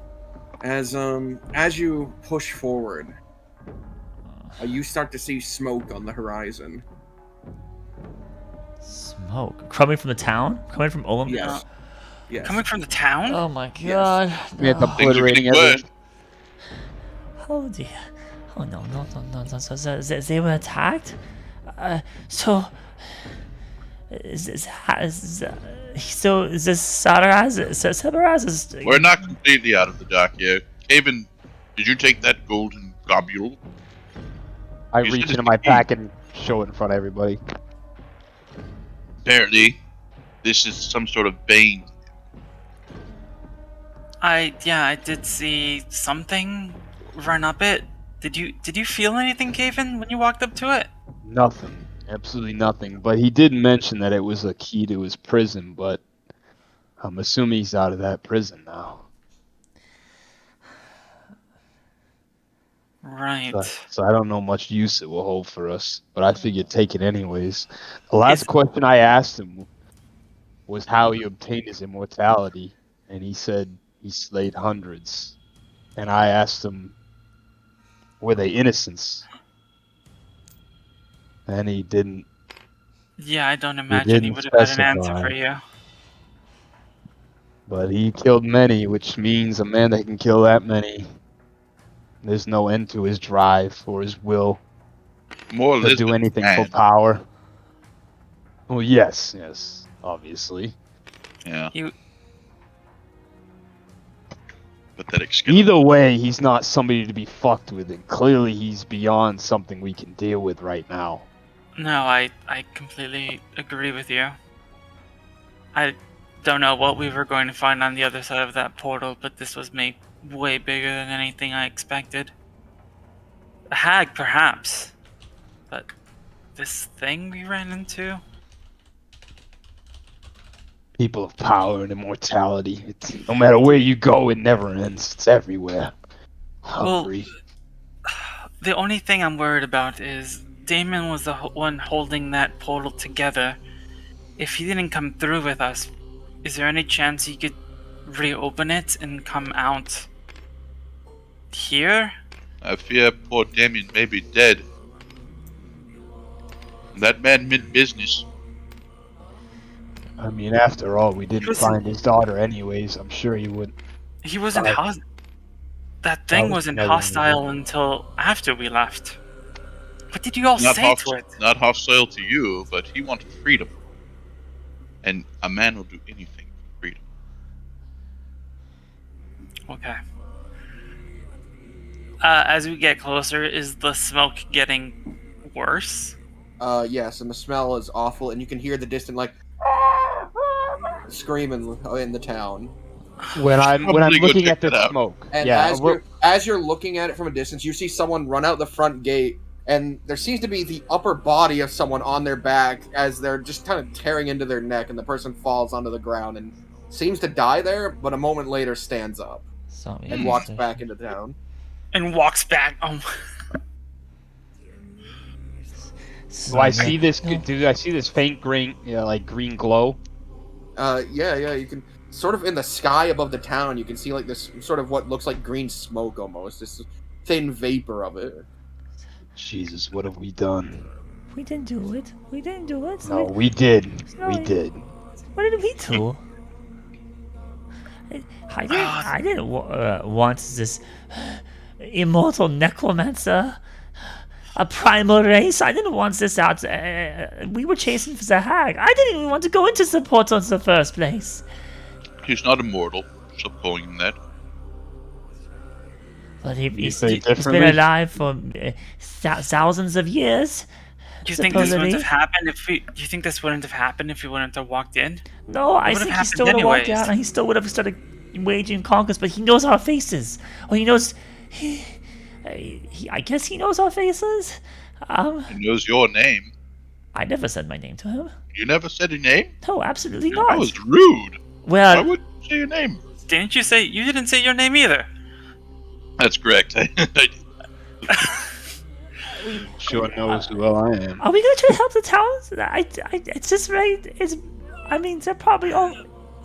as you push forward, you start to see smoke on the horizon. Smoke coming from the town, coming from Olam. Yes. Yes. Coming from the town? Oh my god. We had the Things are obliterating getting everything. worse. Oh dear. Oh no. Is anyone attacked? So is this Sabaraz is We're not completely out of the dark here. Caven, did you take that golden globule? I You reach said into it's my the key. pack and show it in front of everybody. Apparently, this is some sort of bane. I did see something run up it. Did you feel anything, Caven, when you walked up to it? Nothing. Absolutely nothing. But he did mention that it was a key to his prison, but I'm assuming he's out of that prison now. Right. So I don't know much use it will hold for us, but I figured take it anyways. The last question I asked him was how he obtained his immortality, and he said he slayed hundreds. And I asked him, were they innocents? And he didn't. Yeah, I don't imagine he didn't would have had an answer specify. for you. But he killed many, which means a man that can kill that many, there's no end to his drive or his will More or to less do anything man. for power. Well, yes, obviously. Yeah. You- Pathetic skill. Either way, he's not somebody to be fucked with, and clearly he's beyond something we can deal with right now. No, I completely agree with you. I don't know what we were going to find on the other side of that portal, but this was made way bigger than anything I expected. A hag, perhaps. But this thing we ran into? People of power and immortality. It's, no matter where you go, it never ends. It's everywhere. Hungry. The only thing I'm worried about is Damon was the one holding that portal together. If he didn't come through with us, is there any chance he could reopen it and come out here? I fear poor Damien may be dead. That man meant business. I mean, after all, we didn't Listen. find his daughter anyways. I'm sure he would. He wasn't Right. hostile. That thing was wasn't never hostile until after we left. What did you all say to it? Not hostile to you, but he wanted freedom. And a man will do anything for freedom. Okay. As we get closer, is the smoke getting worse? Yes, and the smell is awful, and you can hear the distant like screaming in the town. When I'm Probably go looking check at this that out. smoke, And yeah, as you're looking at it from a distance, you see someone run out the front gate, and there seems to be the upper body of someone on their back as they're just kind of tearing into their neck, and the person falls onto the ground and seems to die there, but a moment later stands up and walks back into town. And walks back. Oh, do I see this? Do I see this faint green, like green glow? Yeah, you can sort of in the sky above the town. You can see like this sort of what looks like green smoke almost. This thin vapor of it. Jesus, what have we done? We didn't do it. We didn't do it. No, we did. No, We did. What did we do? I didn't want this immortal necromancer, a primal race. I didn't want this out. We were chasing for the hag. I didn't even want to go into the portal in the first place. He's not immortal. Stop calling him that. But say he's been differently? alive for thousands of years. do you think this wouldn't Supposedly. have happened if we? Do you think this wouldn't have happened if we wouldn't have walked in? No, I would've think he happened still would have walked anyways. out and he still would have started waging conquest, but he knows our faces. Or he knows. I guess he knows our faces. He knows your name. I never said my name to him. You never said your name? No, absolutely That not. was rude. Why Well, would you say your name? Didn't you say you didn't say your name either? That's correct. Sure knows who well I am. are we gonna try to help the towns? It's just right. I mean, they're probably all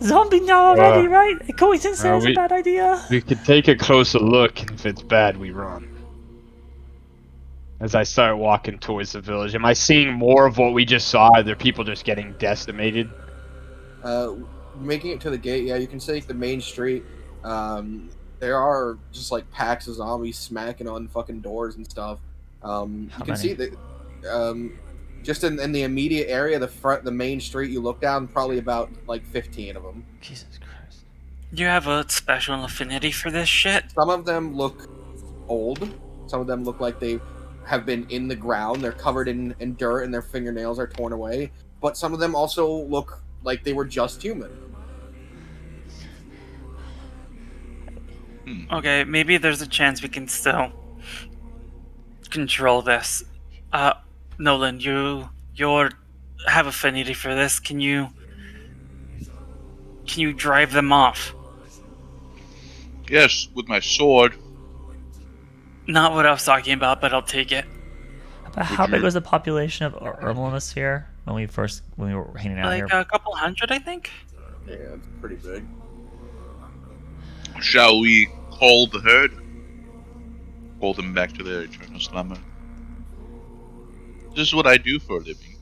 zombie now already, right? A coincidence is a we- bad idea. We could take a closer look, and if it's bad, we run. As I start walking towards the village, am I seeing more of what we just saw? Are there people just getting decimated? Making it to the gate, yeah, you can see the main street. There are just like packs of zombies smacking on fucking doors and stuff. You can many? see that just in the immediate area, the main street you look down, probably about like 15 of them. Jesus Christ. You have a special affinity for this shit. Some of them look old. Some of them look like they have been in the ground. They're covered in dirt and their fingernails are torn away. But some of them also look like they were just human. Okay, maybe there's a chance we can still control this. Nolan, you have affinity for this. Can you drive them off? Yes, with my sword. Not what I was talking about, but I'll take it. But how big was the population of Herbal in the sphere when we were hanging out Like here? a couple hundred, I think. Yeah, it's pretty big. Shall we call the herd? Call them back to their eternal slumber. This is what I do for a living.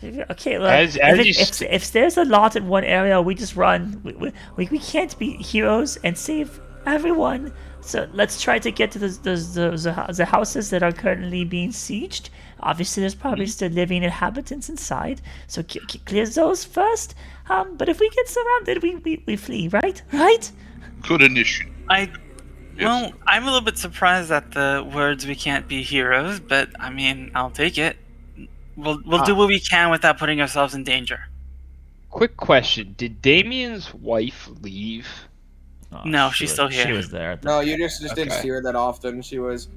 Okay, look, As you if there's a lot in one area, we just run. We can't be heroes and save everyone. So let's try to get to the houses that are currently being sieged. Obviously, there's probably still living inhabitants inside, so clear those first. But if we get surrounded, we flee, right? Right? Good initiative. Well, I'm a little bit surprised at the words "we can't be heroes," but I mean, I'll take it. We'll do what we can without putting ourselves in danger. Quick question: did Damien's wife leave? Oh, No, she's still here. She was there. At the No, you just didn't Okay. see her that often. She was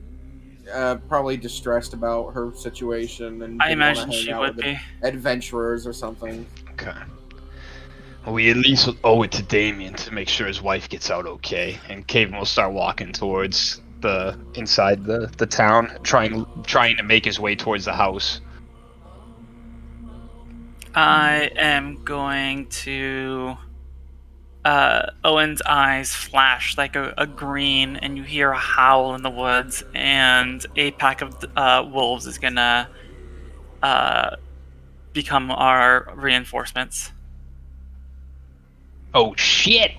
probably distressed about her situation and I didn't wanna imagine hang she out would with be. adventurers or something. Okay. Well, we at least owe it to Damien to make sure his wife gets out okay, and Caven will start walking towards inside the town, trying to make his way towards the house. I am going to. Owen's eyes flash like a green, and you hear a howl in the woods, and a pack of wolves is gonna become our reinforcements. Oh shit!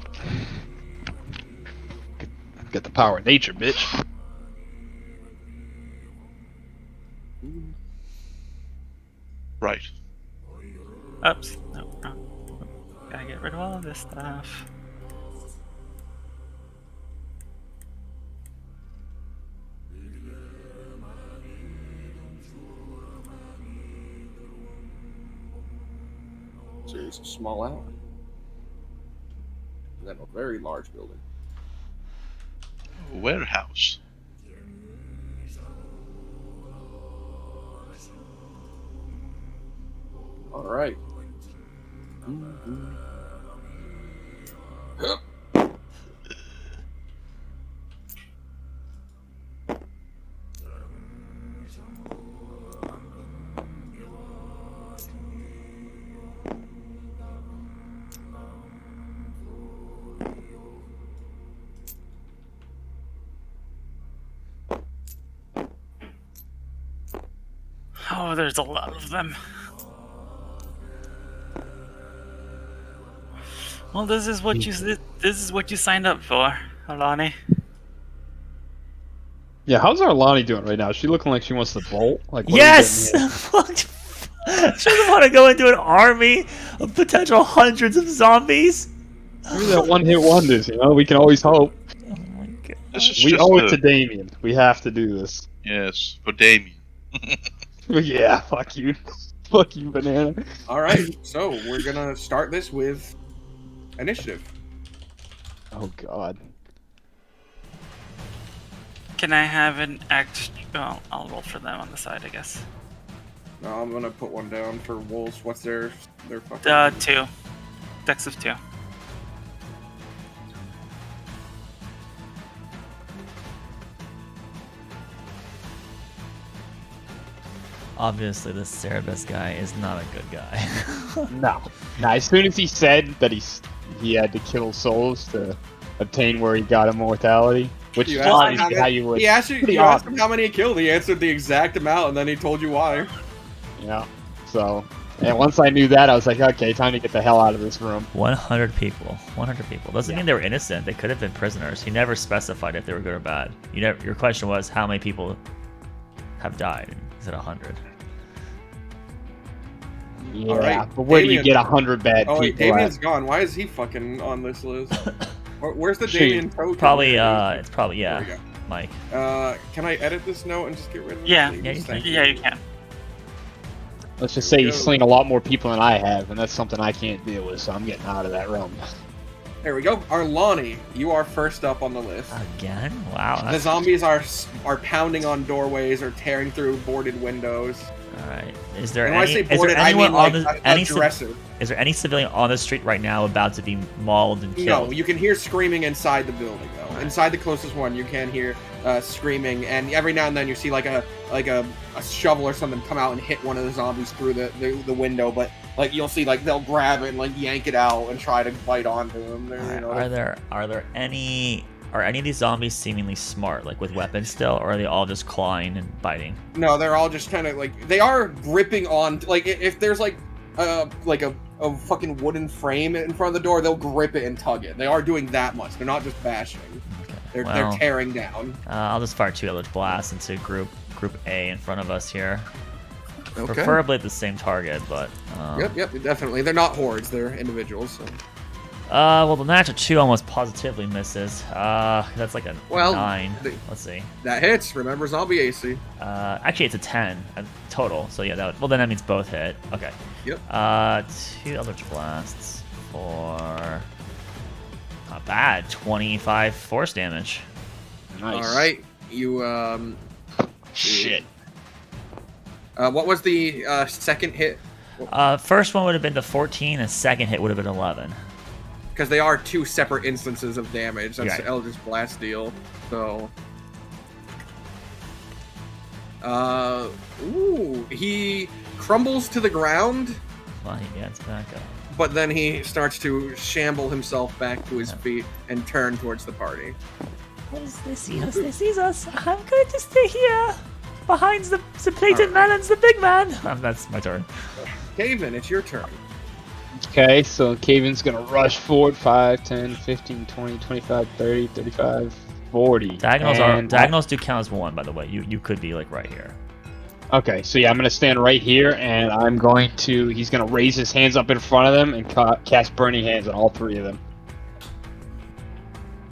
Get the power of nature, bitch. Right. Oops. No. Gotta get rid of all of this stuff. series of small alleys. And then a very large building. Warehouse. All right. Oh, there's a lot of them. Well, this is what you signed up for, Alani. Yeah, how's Arlani doing right now? Is she looking like she wants to bolt? Like, what Yes! are we getting here? She doesn't want to go into an army of potential hundreds of zombies. Maybe that one-hit wonders, you know? We can always hope. Oh my god. This is We just owe it the- to Damien. We have to do this. Yes, for Damien. Yeah, fuck you. Fuck you, banana. All right. So we're gonna start this with initiative. Oh god. Can I have an act? Well, I'll roll for them on the side, I guess. No, I'm gonna put one down for wolves. What's their fucking? 2. Dex of 2. Obviously, this Cerebus guy is not a good guy. No. Now, as soon as he said that he had to kill souls to obtain where he got immortality, which You is asked him obviously how you would. He asked you. Pretty You asked him obvious. how many he killed. He answered the exact amount, and then he told you why. Yeah. So, and once I knew that, I was like, okay, time to get the hell out of this room. 100 people. 100 people. Doesn't Yeah. mean they were innocent. They could have been prisoners. He never specified if they were good or bad. Your question was how many people have died. He said 100. Yeah, Alright, but where do you Damien- get 100 bad Oh wait, people? Damien's gone. Why is he fucking on this list? Where's the Shoot. Damien token? Probably, it's probably, There we yeah, go. Mike. Can I edit this note and just get rid of it? Yeah. please? Yeah, you Thank can. Yeah, you can. Let's just say There we he's go. slain a lot more people than I have, and that's something I can't deal with, so I'm getting out of that room. There we go. Arlani, you are first up on the list. Again? Wow. The That's, zombies are pounding on doorways or tearing through boarded windows. all right. Is there And when I any? say Is there boarded, I anyone mean like on the? a Any? dresser. Is there any civilian on the street right now about to be mauled and killed? No, you can hear screaming inside the building though. Right. Inside the closest one, you can hear screaming, and every now and then you see like a shovel or something come out and hit one of the zombies through the window. But like you'll see like they'll grab it and like yank it out and try to bite onto them. Are there any? Are any of these zombies seemingly smart, like with weapons still, or are they all just clawing and biting? No, they're all just kind of like they are gripping on. Like if there's like a fucking wooden frame in front of the door, they'll grip it and tug it. They are doing that much. They're not just bashing. Okay. They're Well, tearing down. I'll just fire 2 eldritch blasts into group A in front of us here. Preferably at the same target, but. Yep, definitely. They're not hordes. They're individuals. So. Well, the natural 2 almost positively misses. That's like a Well, 9. the- Let's see. That hits. Remember zombie AC. Actually, it's a 10 total. So yeah, well then that means both hit. Okay. Yep. 2 eldritch blasts for not bad. 25 force damage. Nice. All right, you Shit. What was the second hit? First one would have been the 14, and second hit would have been 11. Because they are 2 separate instances of damage. That's Right. the Eldritch Blast deal. So. He crumbles to the ground, Well, he gets back up. but then he starts to shamble himself back to his feet and turn towards the party. They see us. They see us. I'm going to stay here, behind the plated man and the big man. That's my turn. Caven, it's your turn. Okay, so Kaven's gonna rush forward 5, 10, 15, 20, 25, 30, 35, 40. Diagonals do count as 1, by the way. You could be like right here. Okay, so yeah, I'm gonna stand right here, and I'm going to. He's gonna raise his hands up in front of them and cast Burning Hands on all 3 of them.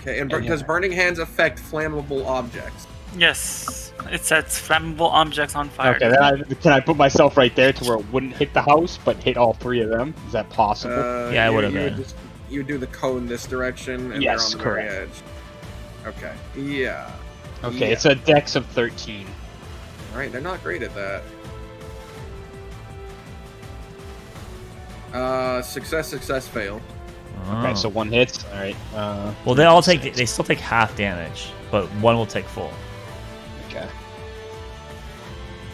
Okay, and And does Burning Hands affect flammable objects? Yes, it sets flammable objects on fire. Okay, then can I put myself right there to where it wouldn't hit the house, but hit all three of them? Is that possible? Yeah, it you- would've you would been. You do the cone this direction, and Yes, they're on the very correct. edge. Okay. Yeah. Okay, Yeah. it's a dex of 13. All right, they're not great at that. Success, fail. Okay, so one hits. All right. Well, they still take half damage, but one will take full. Okay.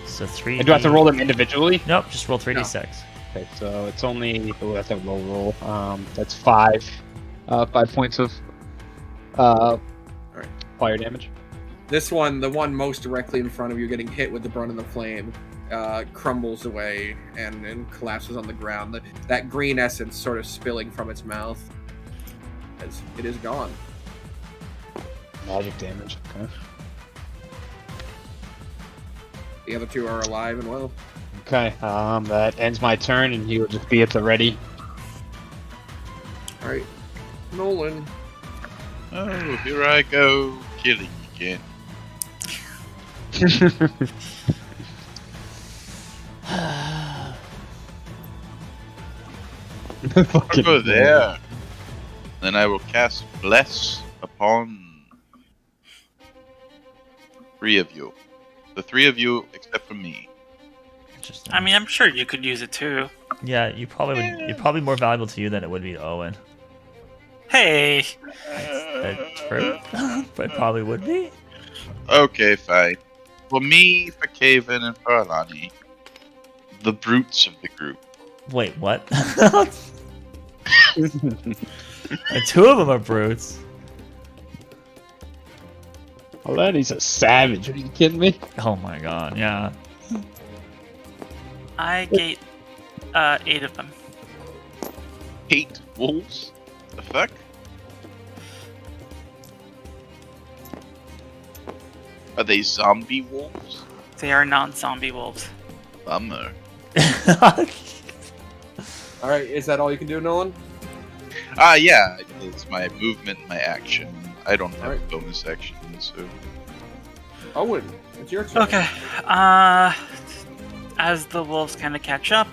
So 3. And do I have to roll them individually? Nope, just roll 3d6. Okay, so it's only that's a low roll. That's 5 points of fire damage. This one, the one most directly in front of you, getting hit with the brunt of the flame, crumbles away and collapses on the ground. That green essence sort of spilling from its mouth as it is gone. Magic damage. Okay. The other two are alive and well. Okay. That ends my turn, and he will just be at the ready. All right, Nolan. Oh, here I go, killing again. I'll go there. Then I will cast Bless upon 3 of you. The 3 of you except for me. Interesting. I mean, I'm sure you could use it too. Yeah, you probably would. It'd probably be more valuable to you than it would be to Owen. Hey, That's true, but it probably would be. Okay, fine. For me, for Kaven, and for Alani, the brutes of the group. Wait, what? And 2 of them are brutes. Oh, that he's a savage. Are you kidding me? Oh my god, yeah. I get 8 of them. Hate wolves? The fuck? Are they zombie wolves? They are non-zombie wolves. Bummer. All right, is that all you can do, Nolan? Yeah, it's my movement, my action. I don't have Alright. bonus action, so... Owen, it's your turn. Okay. As the wolves kind of catch up,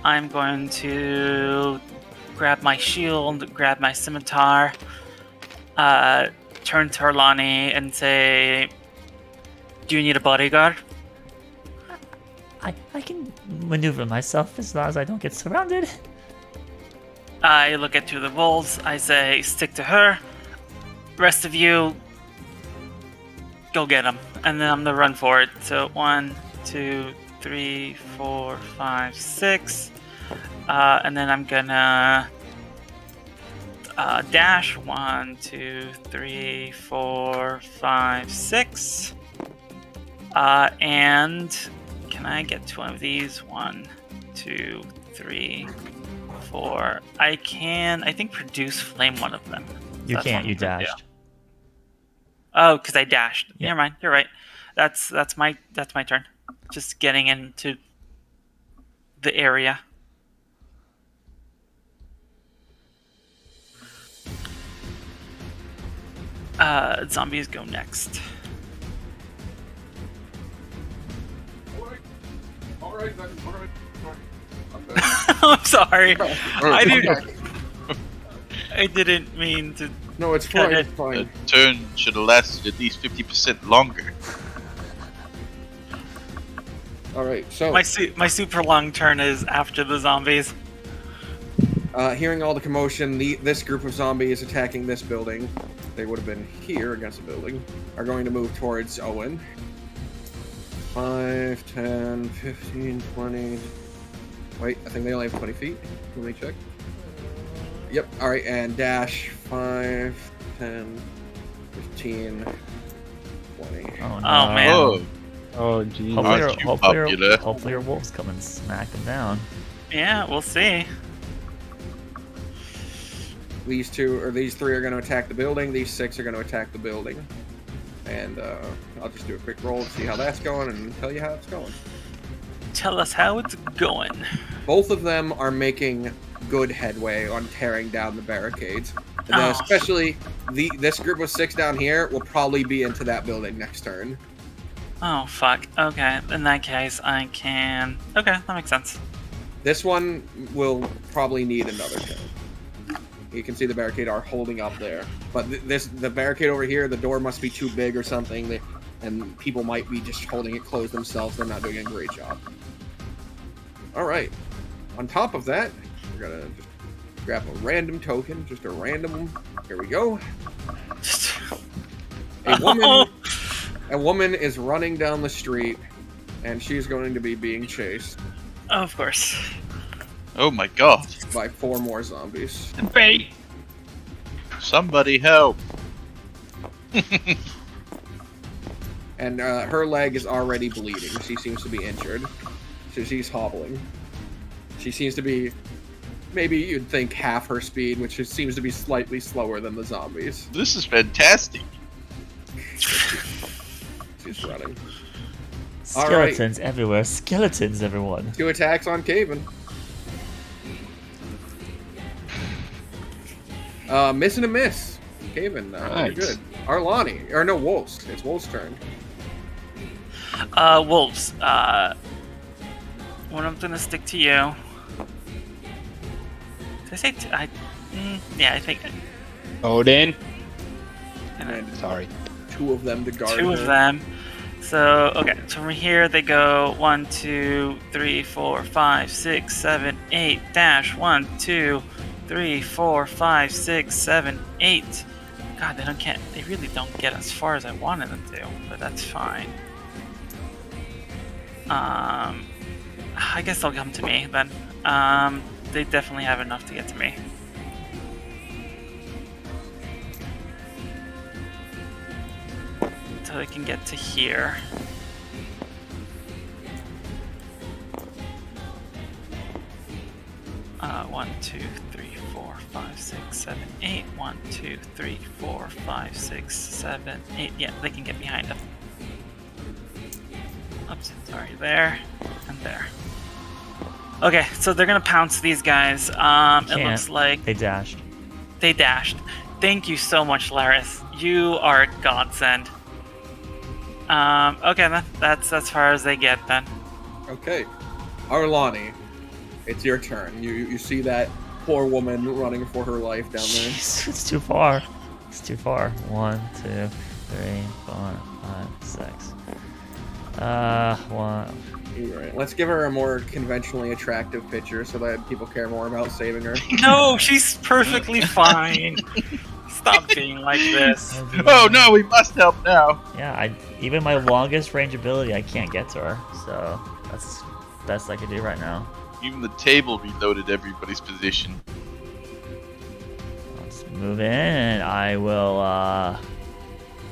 I'm going to grab my shield, grab my scimitar, turn to Arlani and say, "Do you need a bodyguard?" I can maneuver myself as long as I don't get surrounded. I look at 2 of the wolves. I say, "Stick to her. Rest of you, go get them." And then I'm gonna run for it. So 1, 2, 3, 4, 5, 6. And then I'm gonna dash 1, 2, 3, 4, 5, 6. And can I get 2 of these? 1, 2, 3, 4. I think produce flame one of them. You That's can't. what You I'm gonna do. dashed. Oh, because I dashed. Yeah. Never mind. You're right. That's my turn. Just getting into the area. Zombies go next. All right, then. I'm sorry. Okay. I didn't mean to. No, it's fine. It's The fine. turn should have lasted at least 50% longer. All right. So, My super long turn is after the zombies. hearing all the commotion, this group of zombies attacking this building, they would have been here against the building, are going to move towards Owen. 5, 10, 15, 20. Wait, I think they only have 20 feet. Let me check. Yep. All right, and dash 5, 10, 15, 20. Oh, no. Oh, man. Oh, Oh, geez. Hopefully, Aren't your, you hopefully, your, popular? hopefully your wolves come and smack them down. Yeah, we'll see. These 3 are going to attack the building. These 6 are going to attack the building. And I'll just do a quick roll to see how that's going and tell you how it's going. Tell us how it's going. Both of them are making good headway on tearing down the barricades. And then Oh. especially this group of 6 down here will probably be into that building next turn. Oh, fuck. Okay, in that case, I can... Okay, that makes sense. This one will probably need another turn. You can see the barricade are holding up there. But the barricade over here, the door must be too big or something, and people might be just holding it closed themselves. They're not doing a great job. Alright. On top of that, we're gonna just grab a random token, just a random... Here we go. A woman is running down the street, and she's going to be being chased Oh, of course. Oh my god. by 4 more zombies. Bait. Somebody help. And her leg is already bleeding. She seems to be injured. So she's hobbling. She seems to be, maybe you'd think half her speed, which seems to be slightly slower than the zombies. This is fantastic. She's running. Skeletons everywhere. Skeletons, everyone. 2 attacks on Caven. Miss and a miss. Caven, Nice. you're good. Arlani, or no, Wolf's. It's Wolf's turn. Wolves. One of them gonna stick to you. Did I say yeah, I think. Odin. And Sorry. 2 of them to guard 2 her. of them. So, okay, so from here they go 1, 2, 3, 4, 5, 6, 7, 8, dash 1, 2, 3, 4, 5, 6, 7, 8. God, they really don't get as far as I wanted them to, but that's fine. I guess they'll come to me then. They definitely have enough to get to me. So they can get to here. One, 2, 3, 4, 5, 6, 7, 8. 1, 2, 3, 4, 5, 6, 7, 8. Yeah, they can get behind them. Oops, sorry, there and there. Okay, so they're gonna pounce these guys. It looks like They dashed. they dashed. Thank you so much, Laris. You are a godsend. Okay, then that's as far as they get then. Okay. Arlani, it's your turn. You see that poor woman running for her life down there. Jeez, it's too far. It's too far. 1, 2, 3, 4, 5, 6. 1. Alright, let's give her a more conventionally attractive picture so that people care more about saving her. No, she's perfectly fine. Stop being like this. Oh no, we must help now. Yeah, even my longest range ability, I can't get to her. So that's best I can do right now. Even the table reloaded everybody's position. Let's move in, and I will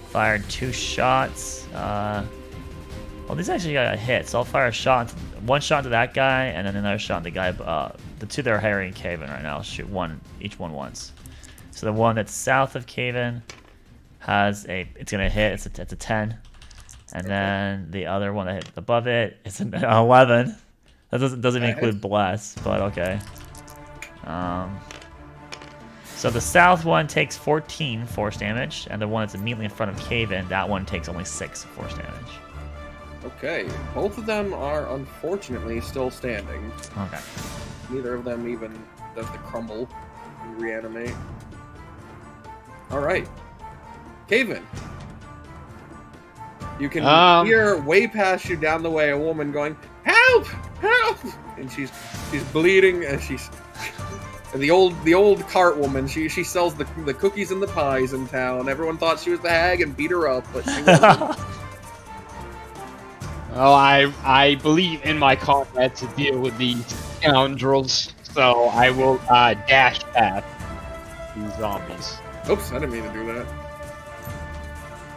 fire 2 shots. Well, these actually got hit, so I'll fire a shot, 1 shot to that guy, and then another shot to the guy. The 2 that are harrying Caven right now. I'll shoot each one once. So the one that's south of Caven it's gonna hit. It's a 10, and then the other one that hit above it is an 11. That doesn't even include bless, but okay. So the south one takes 14 force damage, and the one that's immediately in front of Caven, that one takes only 6 force damage. Okay, both of them are unfortunately still standing. Okay. Neither of them even does the crumble and reanimate. Alright. Caven. You can hear way past you down the way a woman going, "Help! Help!" And she's bleeding, and and the old cart woman, she sells the cookies and the pies in town. Everyone thought she was the hag and beat her up, but she wasn't. Well, I believe in my combat to deal with these scoundrels, so I will dash past these zombies. Oops, I didn't mean to do that.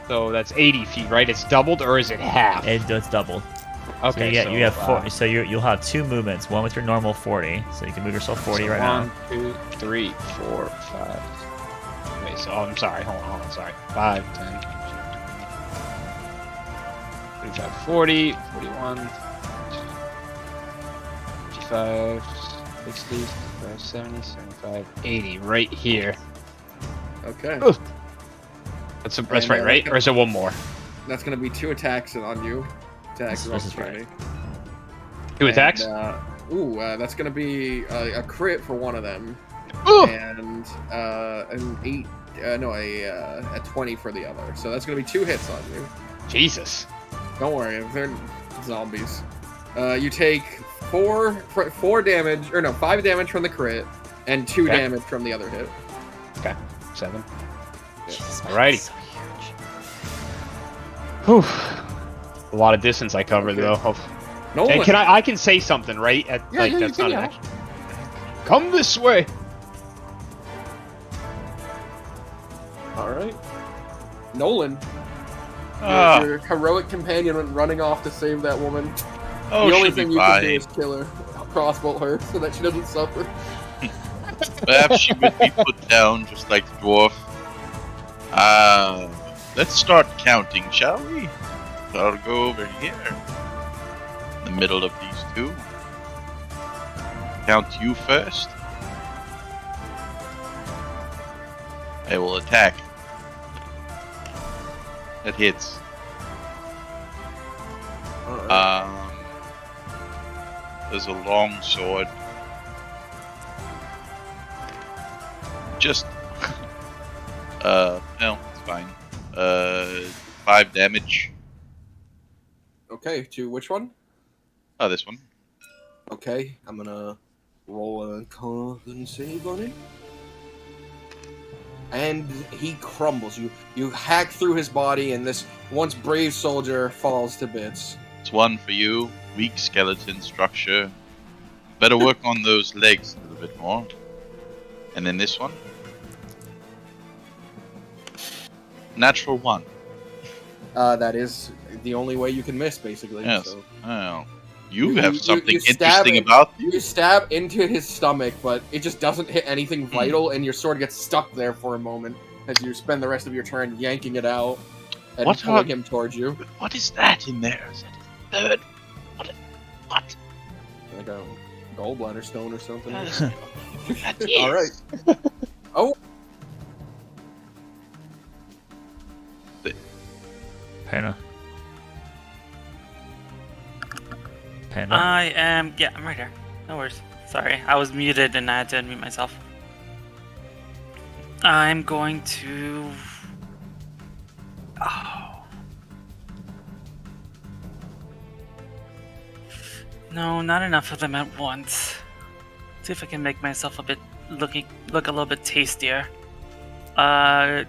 So that's 80 feet, right? It's doubled, or is it half? It's doubled. Okay, So you have 40. So you'll have 2 movements. One with your normal 40, so you can move yourself 40 right now. 1, 2, 3, 4, 5. Wait, so I'm sorry. Hold on. Sorry. 5, 10, 35, 40, 41, 55, 60, 65, 70, 75, 80. Right here. Okay. Ugh. That's And, right? Or is it one more? That's going to be 2 attacks on you. Attacks. This is right. 2 attacks? That's going to be a crit for one of them. Ooh! And a 20 for the other. So that's going to be 2 hits on you. Jesus. Don't worry, they're zombies. You take 5 damage from the crit, and 2 Okay. damage from the other hit. Okay. 7. Jesus, Alrighty. so huge. Whew. A lot of distance I covered, Okay. though. Nolan, And I can say something, right? That's not an action. Come this way! all right. Nolan, Ah. your heroic companion went running off to save that woman. Oh, the only she'll thing be you can do fine. is kill her, crossbolt her, so that she doesn't suffer. Perhaps she would be put down just like the dwarf. Let's start counting, shall we? I'll go over here. In the middle of these 2. Count you first. I will attack. That hits. All right. There's a long sword. Just no, it's fine. 5 damage. Okay, to which one? Oh, this one. Okay, I'm gonna roll a con save on it. And he crumbles. You hack through his body, and this once brave soldier falls to bits. It's 1 for you. Weak skeleton structure. Better work on those legs a little bit more. And then this one. Natural 1. That is the only way you can miss, basically. Yes. So. Oh. You You- have you- something you stab interesting it. about you. You stab into his stomach, but it just doesn't hit anything vital, and your sword gets stuck there for a moment as you spend the rest of your turn yanking it out and What pulling are- him towards you. What is that in there? Is that a bird? What? Like a gallbladder stone or something. That is. All right. Oh, Pena. Pena. I'm right here. No worries. Sorry, I was muted and I had to unmute myself. I'm going to. Oh. No, not enough of them at once. See if I can make myself look a little bit tastier. Gonna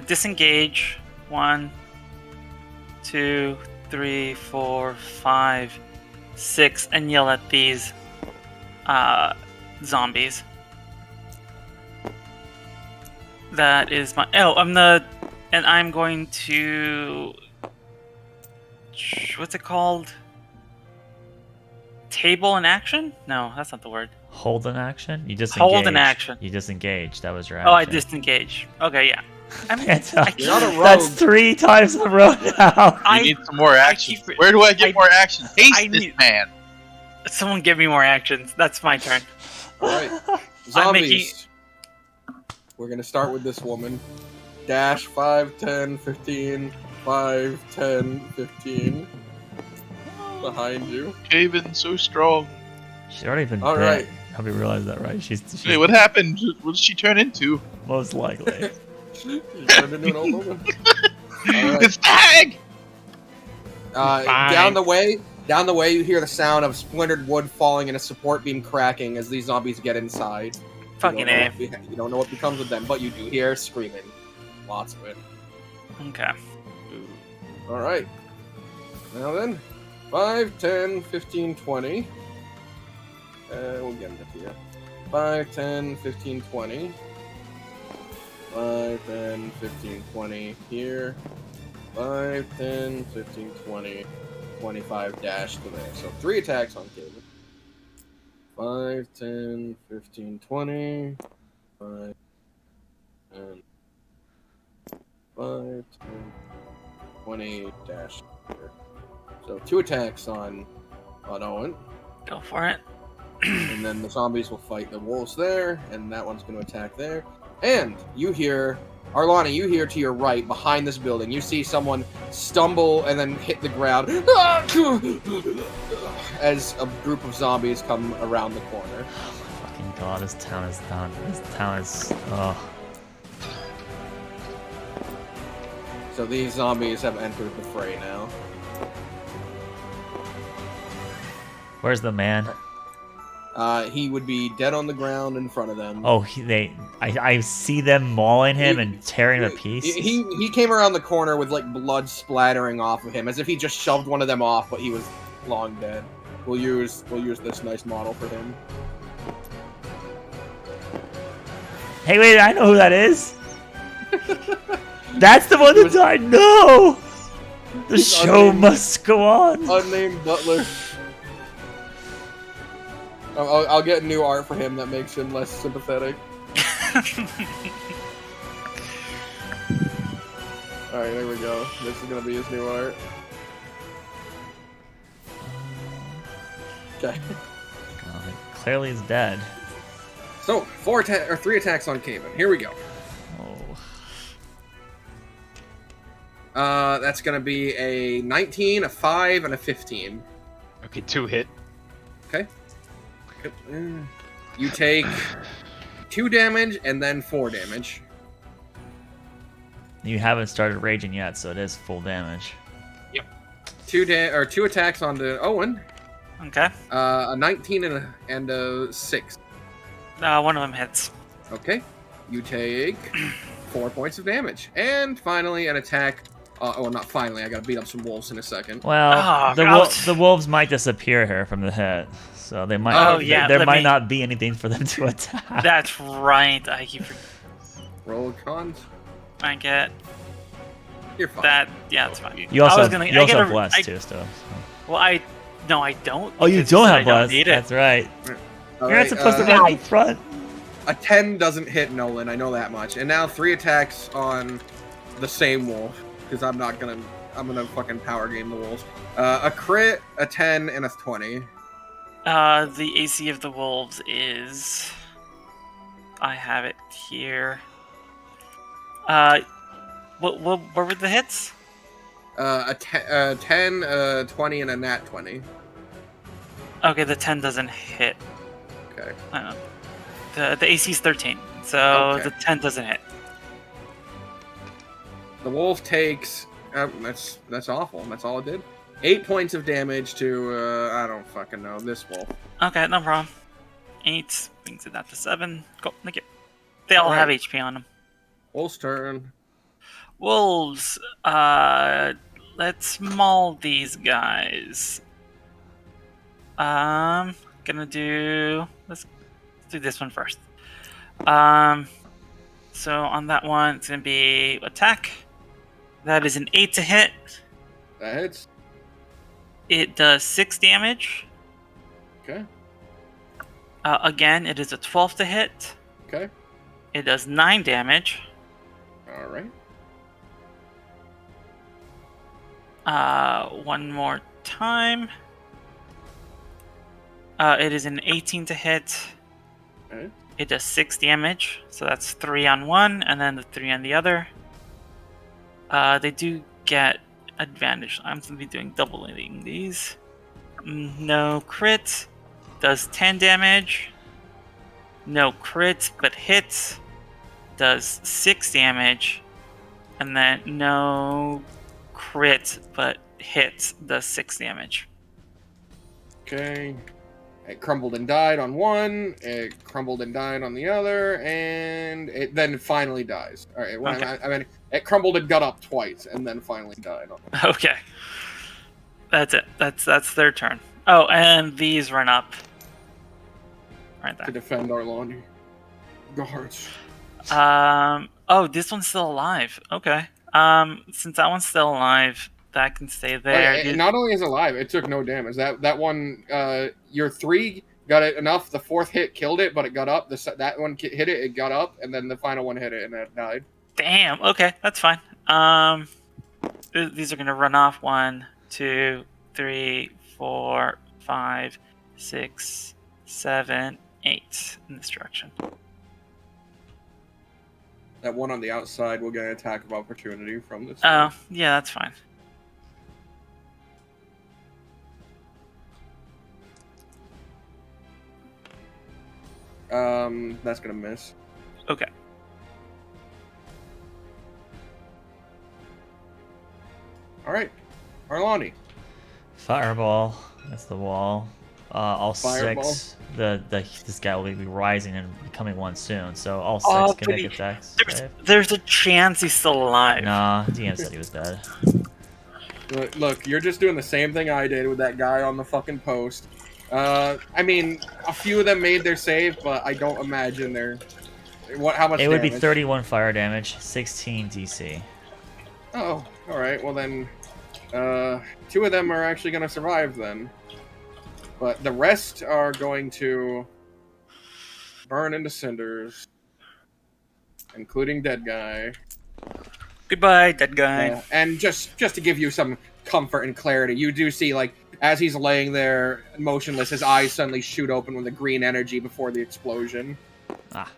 disengage. 1, 2, 3, 4, 5, 6, and yell at these zombies. That is my. And I'm going to. What's it called? Table in action? No, that's not the word. Hold an action? You disengage. Hold an action. You disengage. That was your action. Oh, I disengage. Okay, yeah. Penta. you're not a rogue. That's 3 times in a row now. You need some more action. keep it- Where do I get more action? Haste I this need- man. Someone give me more actions. That's my turn. all right. I'm making- Zombies. We're gonna start with this woman. Dash 5, 10, 15, 5, 10, 15. Behind you. Caven so strong. She's already been All bit. right. Have you realized that, right? She's Hey, what happened? What did she turn into? most likely. You turned into an old woman. All right. It's Tag! Fine. Down the way, you hear the sound of splintered wood falling and a support beam cracking as these zombies get inside. Fucking A. You don't know what becomes of them, but you do hear screaming. Lots of it. Okay. All right. Now then, 5, 10, 15, 20. We'll get into here. 5, 10, 15, 20. 5, 10, 15, 20 here. 5, 10, 15, 20. 25 dash to there. So 3 attacks on Caleb. 5, 10, 15, 20. 5, 10, 5, 10, 20 dash here. So 2 attacks on Owen. Go for it. And then the zombies will fight the wolves there, and that one's going to attack there. And you hear, Arlani, you hear to your right, behind this building, you see someone stumble and then hit the ground as a group of zombies come around the corner. Fucking god, this town is done. This town is. Oh. So these zombies have entered the fray now. Where's the man? He would be dead on the ground in front of them. Oh, I see them mauling him and tearing him to pieces. He came around the corner with like blood splattering off of him, as if he just shoved one of them off, but he was long dead. We'll use this nice model for him. Hey, wait! I know who that is. That's the one that died. No, the show must go on. Unnamed butler. I'll get new art for him that makes him less sympathetic. Alright, there we go. This is gonna be his new art. Okay. Clearly he's dead. So, 3 attacks on Cayman. Here we go. Oh. That's gonna be a 19, a 5, and a 15. Okay, 2 hit. Okay. You take 2 damage and then 4 damage. You haven't started raging yet, so it is full damage. Yep. 2 attacks on the Owen. Okay. A 19 and a 6. One of them hits. Okay. You take 4 points of damage. And finally, an attack. Oh, not finally. I gotta beat up some wolves in a second. Well, Oh, the wolves might disappear here from the hit, so they might. Oh, yeah, there let might me- not be anything for them to attack. That's right. I keep. Roll cons. I get You're fine. that. Yeah, it's fine. You also, I was gonna, you I also get have a- bless I- too, so. Well, no, I don't. Oh, you because don't said have I bless. need it. That's right. All You're right, not supposed to uh, run in front. A 10 doesn't hit Nolan. I know that much. And now 3 attacks on the same wolf, because I'm gonna fucking power game the wolves. A crit, a 10, and a 20. The AC of the wolves is. I have it here. What were the hits? A 10, 20, and a nat 20. Okay, the 10 doesn't hit. Okay. The AC is 13, so Okay. the 10 doesn't hit. The wolf takes. That's awful. That's all it did. 8 points of damage to. I don't fucking know. This wolf. Okay, no problem. 8 brings it down to 7. Go, thank you. They all have Alright. HP on them. Wolf's turn. Wolves, let's maul these guys. Let's do this one first. So on that one, it's gonna be attack. That is an 8 to hit. That hits. It does 6 damage. Okay. Again, it is a 12 to hit. Okay. It does 9 damage. All right. One more time. It is an 18 to hit. Okay. It does 6 damage, so that's 3 on one, and then the 3 on the other. They do get advantage. I'm going to be doing doubling these. No crit. Does 10 damage. No crit, but hits. Does 6 damage. And then no crit, but hits. Does 6 damage. Okay. It crumbled and died on one. It crumbled and died on the other, and it then finally dies. All right. Well, Okay. I mean, it crumbled and got up twice, and then finally died. Okay. That's it. That's their turn. Oh, and these run up. Right To there. defend our laundry. Guards. Oh, this one's still alive. Okay. Since that one's still alive, that can stay there. It not only is it alive, it took no damage. That one, your 3 got it enough. The 4th hit killed it, but it got up. That one hit it, it got up, and then the final one hit it, and it died. Damn. Okay, that's fine. These are gonna run off. 1, 2, 3, 4, 5, 6, 7, 8 in this direction. That one on the outside will get an attack of opportunity from this. Oh, yeah, that's fine. That's gonna miss. Okay. All right, Arlani. Fireball. That's the wall. All Fireball. 6. This guy will be rising and becoming one soon. So all 6 Oh, can but make attacks. There's a chance he's still alive. Nah, DM said he was dead. Look, you're just doing the same thing I did with that guy on the fucking post. I mean, a few of them made their save, but I don't imagine they're. How much? It would be damage? 31 fire damage, 16 DC. Oh, all right. Well then, 2 of them are actually gonna survive then, but the rest are going to burn into cinders, including dead guy. Goodbye, dead guy. And just to give you some comfort and clarity, you do see, like, as he's laying there motionless, his eyes suddenly shoot open with the green energy before the explosion. Ah.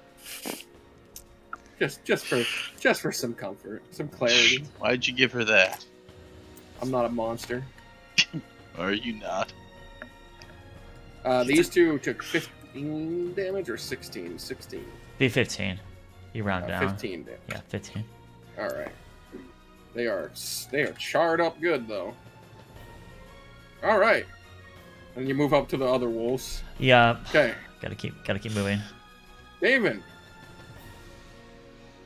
Just for some comfort, some clarity. Why'd you give her that? I'm not a monster. Are you not? These 2 took 15 damage or 16? 16. Be 15. You round down. 15 damage. Yeah, 15. All right. They are charred up good though. All right. And you move up to the other wolves. Yeah. Okay, Gotta keep moving. David.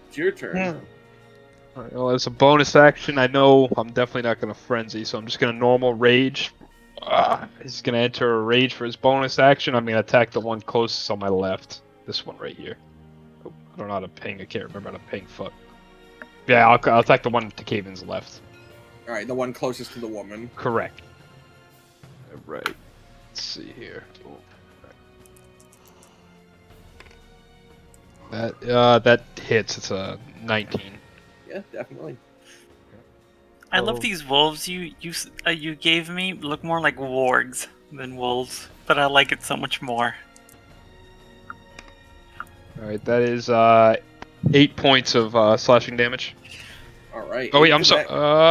It's your turn. Alright, well, as a bonus action, I know I'm definitely not going to frenzy, so I'm just going to normal rage. He's going to enter a rage for his bonus action. I'm going to attack the one closest on my left. This one right here. Oh, I don't know how to ping. I can't remember how to ping. Fuck. Yeah, I'll attack the one to Kaven's left. All right, the one closest to the woman. Correct. Right. Let's see here. That hits. It's a 19. Yeah, definitely. I love these wolves you gave me. Look more like wargs than wolves, but I like it so much more. All right, that is 8 points of slashing damage. All right. Oh wait, I'm sorry.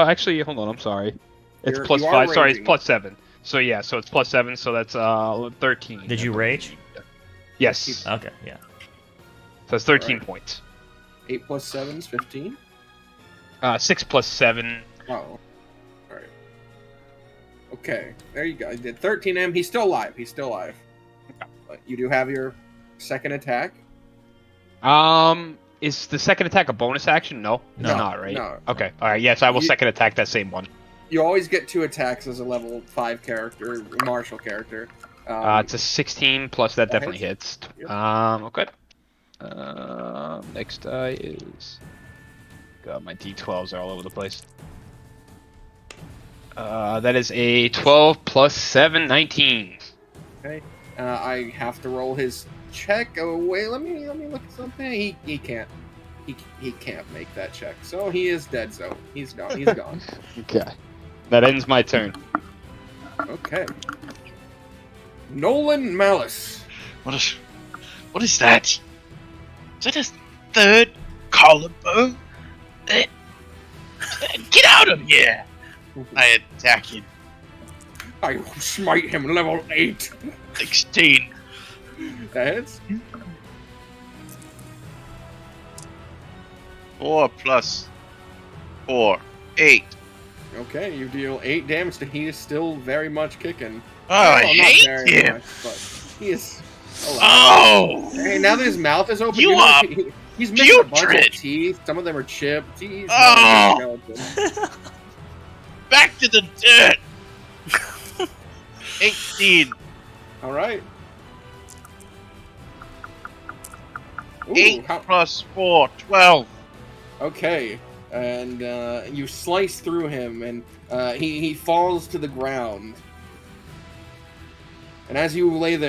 Actually, hold on. I'm sorry. It's You plus are 5. Sorry, it's raging. plus 7. So yeah, so it's plus 7. So that's 13. Did you rage? Yes. Okay, yeah. So that's 13 Alright. points. 8 plus 7 is 15. 6 plus 7. Oh. All right. Okay, there you go. I did 13M. He's still alive. But you do have your second attack. Is the second attack a bonus action? No, it's No. not, right? No. Okay. All right. Yes, I will You- second attack that same one. You always get 2 attacks as a level 5 character, martial character. It's a 16 plus that that definitely hits. Yep. Okay. Next die is. God, my D12s are all over the place. That is a 12 plus 7, 19. I have to roll his check. Oh wait, let me look at something. He can't. He can't make that check. So he is dead. So he's gone. He's gone. Okay. That ends my turn. Okay. Nolan Malice. What is that? Is that a third collarbone? Get out of here! I attack him. I will smite him level 8. 16. That hits. 4 plus 4. 8. Okay, you deal 8 damage to he is still very much kicking. Oh, I Well, not hate very him! much, but he is alive. Oh! Hey, now that his mouth is open, You are he's missing a bunch putrid. of teeth. Some of them are chipped. He's Oh. not a skeleton. Back to the dirt! 18. All right. Ooh, 8 plus 4. 12. okay, and you slice through him, and he falls to the ground. And as he lays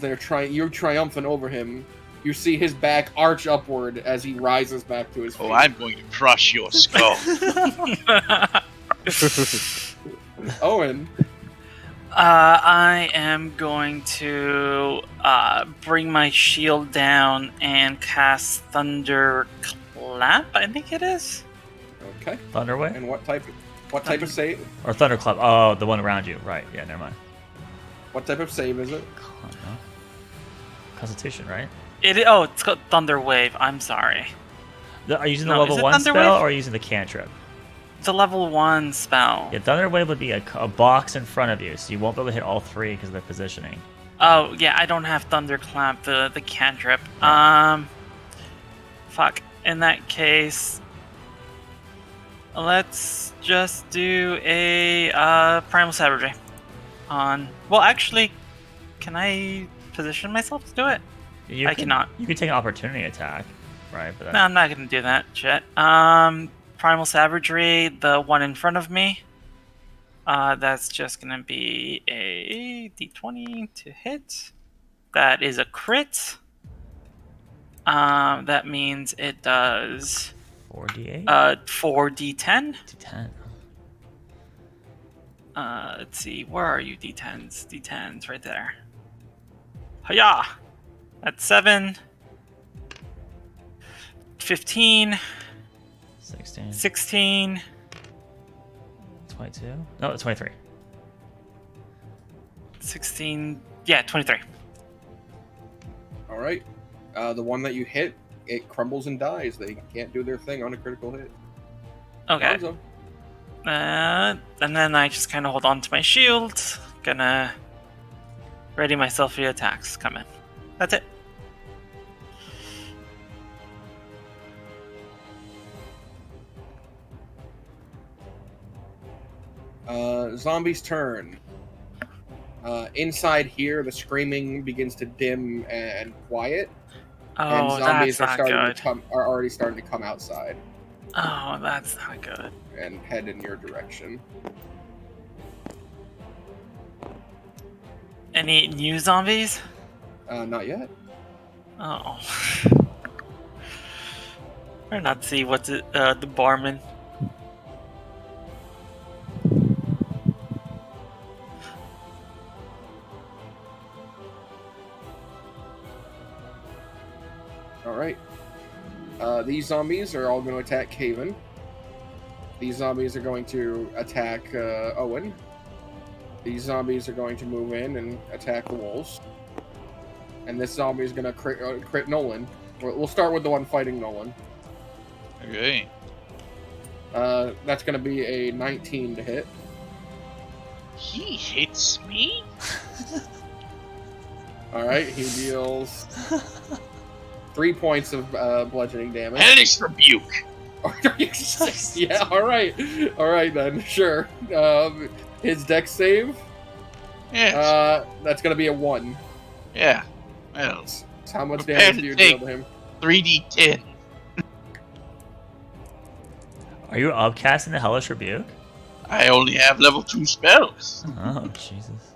there, you're triumphant over him. You see his back arch upward as he rises back to his feet. Oh, I'm going to crush your skull. Owen. I am going to bring my shield down and cast Thunder Thunderclap, I think it is. Okay. Thunderwave? And what type of save? Or Thunderclap. Oh, the one around you. Right. Yeah, never mind. What type of save is it? Constitution, right? It's called Thunderwave. I'm sorry. Are you using the No, level is it 1 Thunderwave? spell, or are you using the cantrip? It's a level 1 spell. Yeah, Thunderwave would be a box in front of you, so you won't be able to hit all 3 because of their positioning. Oh, yeah, I don't have Thunderclap, the cantrip. Fuck. In that case, let's just do a Primal Savagery on... Well, actually, can I position myself to do it? I cannot. You could take an opportunity attack, right? But No, I'm not going to do that shit. Primal Savagery, the one in front of me. That's just going to be a d20 to hit. That is a crit. That means it does 4d8? 4d10. D10. Let's see, where are you, d10s? D10s, right there. Hiya! That's 7. 15. 16. 16. 22? No, it's 23. 16. Yeah, 23. All right. The one that you hit, it crumbles and dies. They can't do their thing on a critical hit. Okay. Gonzo. And then I just kind of hold on to my shield. Gonna ready myself for the attacks coming. That's it. Zombie's turn. Inside here, the screaming begins to dim and quiet, and Oh, zombies that's not good. are already starting to come outside Oh, that's not good. and head in your direction. Any new zombies? Not yet. Oh. Or not see what's it, the barman. All right. These zombies are all going to attack Caven. These zombies are going to attack Owen. These zombies are going to move in and attack the wolves. And this zombie is going to crit Nolan. We'll start with the one fighting Nolan. Okay. That's going to be a 19 to hit. He hits me? All right, he deals 3 points of bludgeoning damage. Hellish rebuke. Yeah, all right then, sure. His dex save. Yes. That's going to be a 1. Yeah. Well, So how much Prepare damage to do you take- deal to him? 3d10. Are you upcasting the Hellish Rebuke? I only have level 2 spells. Oh, Jesus.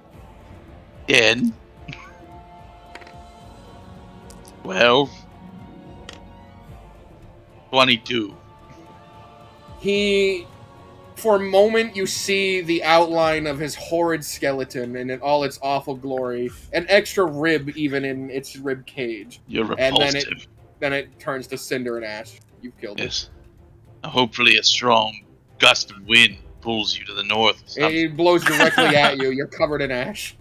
10. 12. 22. He, for a moment, you see the outline of his horrid skeleton and in all its awful glory, an extra rib even in its rib cage. You're And then repulsive. Then it turns to cinder and ash. You've killed it. Yes. Hopefully a strong gust of wind pulls you to the north. Or something. It blows directly at you. You're covered in ash.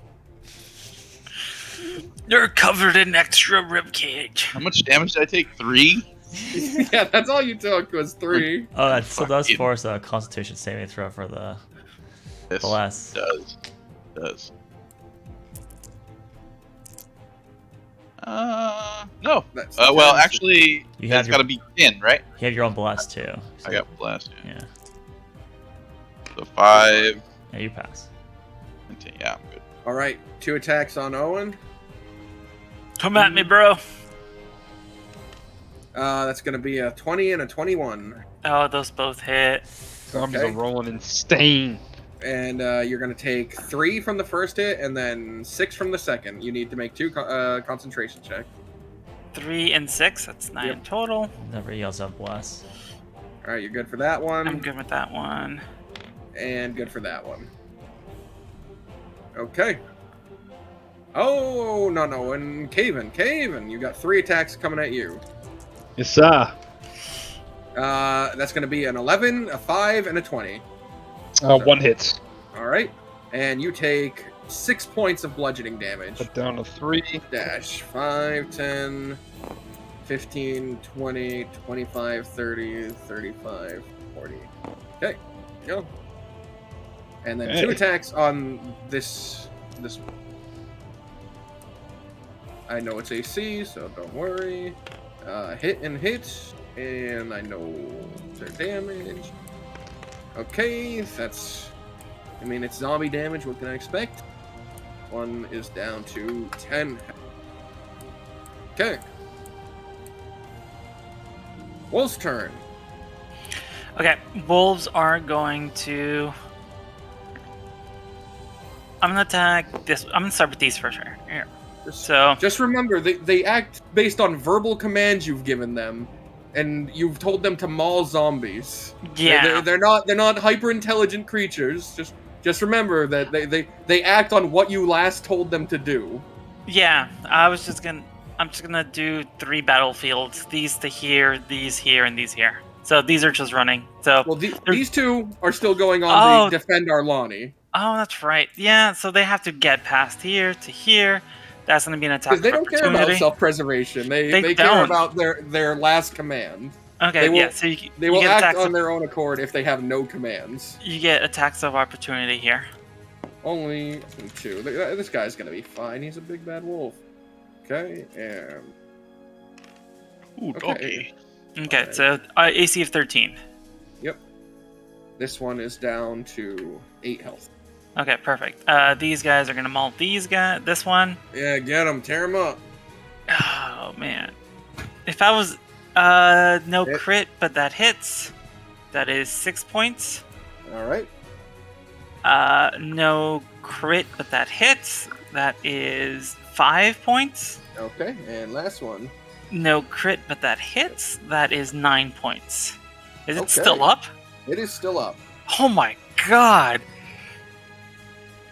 You're covered in extra ribcage. How much damage did I take? 3? Yeah, that's all you took was 3. Oh, that still does Fuck you. force a Constitution saving throw for the Yes, bless. does. No. That's Well, 10. actually, You have it's your- got to be 10, right? You have your own bless too. I got blast. Yeah. Yeah. So 5. Yeah, you pass. 10, yeah, I'm good. All right, 2 attacks on Owen. Come at me, bro. That's going to be a 20 and a 21. Oh, those both hit. Zombies Okay. are rolling in stain. And you're going to take 3 from the first hit and then 6 from the second. You need to make 2 concentration check. 3 and 6. That's 9 Yep. total. Never yells out bless. All right, you're good for that one. I'm good with that one. And good for that one. Okay. Oh, no, and Caven, you got 3 attacks coming at you. Yes, sir. That's going to be an 11, a 5, and a 20. One hits. All right. And you take 6 points of bludgeoning damage. Put down to 3. Dash 5, 10, 15, 20, 25, 30, 35, 40. Okay, go. And then 2 attacks on this. I know it's AC, so don't worry. Hit and hit, and I know their damage. Okay, that's. I mean, it's zombie damage. What can I expect? One is down to 10. Okay. Wolf's turn. Okay, wolves are going to. I'm gonna attack this. I'm gonna start with these for sure. Here. So Just remember, they act based on verbal commands you've given them, and you've told them to maul zombies. yeah, They're not hyper intelligent creatures. Just remember that they act on what you last told them to do. yeah. I'm just gonna do 3 battlefields. These to here, these here, and these here. So these are just running. So Well, these 2 are still going on to defend Arlani. oh, that's right. Yeah. So they have to get past here to here. That's gonna be an attack. Because they of don't care about opportunity. self-preservation. They care don't. about their last command. Okay. They will- yeah. So They you will get act attacks on their own accord if they have no commands. You get attacks of opportunity here. Only 2. This guy's gonna be fine. He's a big bad wolf. Okay, and Ooh, Okay. doggy. Okay. Alright. So AC of 13. this one is down to 8 health. Okay. Perfect. These guys are gonna maul these guys. This one. Yeah, get him, tear him up. Oh man. If I was no Hit. crit, but that hits. That is 6 points. All right. No crit, but that hits. That is 5 points. Okay, and last one. No crit, but that hits. That is 9 points. Is it Okay. still up? It is still up. Oh my god!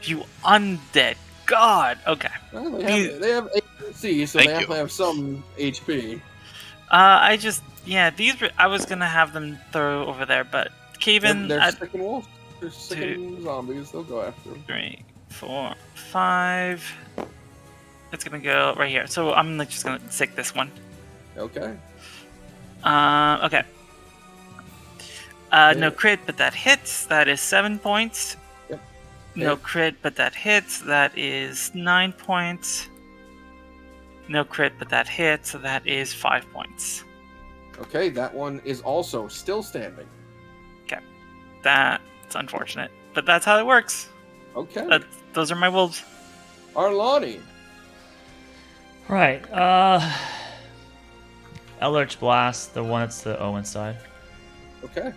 You undead god. Okay. Well, they have AC, so Thank they have you. to have some HP. These were, I was gonna have them throw over there, but Caven, They're sticking wolves. They're sticking zombies. They'll go after them. 3, 4, 5. It's gonna go right here. So I'm just gonna stick this one. Okay. Okay. No crit, but that hits. That is 7 points. Yep. No Okay. crit, but that hits. That is 9 points. No crit, but that hits. So that is 5 points. Okay, that one is also still standing. That's unfortunate, but that's how it works. Okay. Those are my wolves. Arlani. Right. Eldritch Blast, the one that's the Owen side. Okay.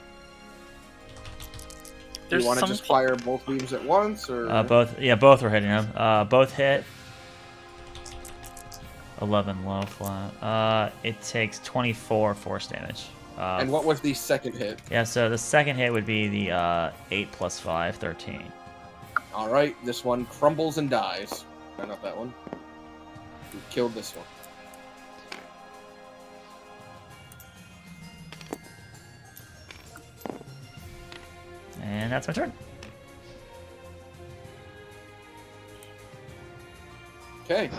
Do There's you want to some- just fire both beams at once, or Both are hitting him. Both hit. 11 low flat. It takes 24 force damage. And what was the second hit? Yeah, so the second hit would be the 8 plus 5, 13. All right, this one crumbles and dies. No, not that one. You killed this one. And that's my turn. Okay.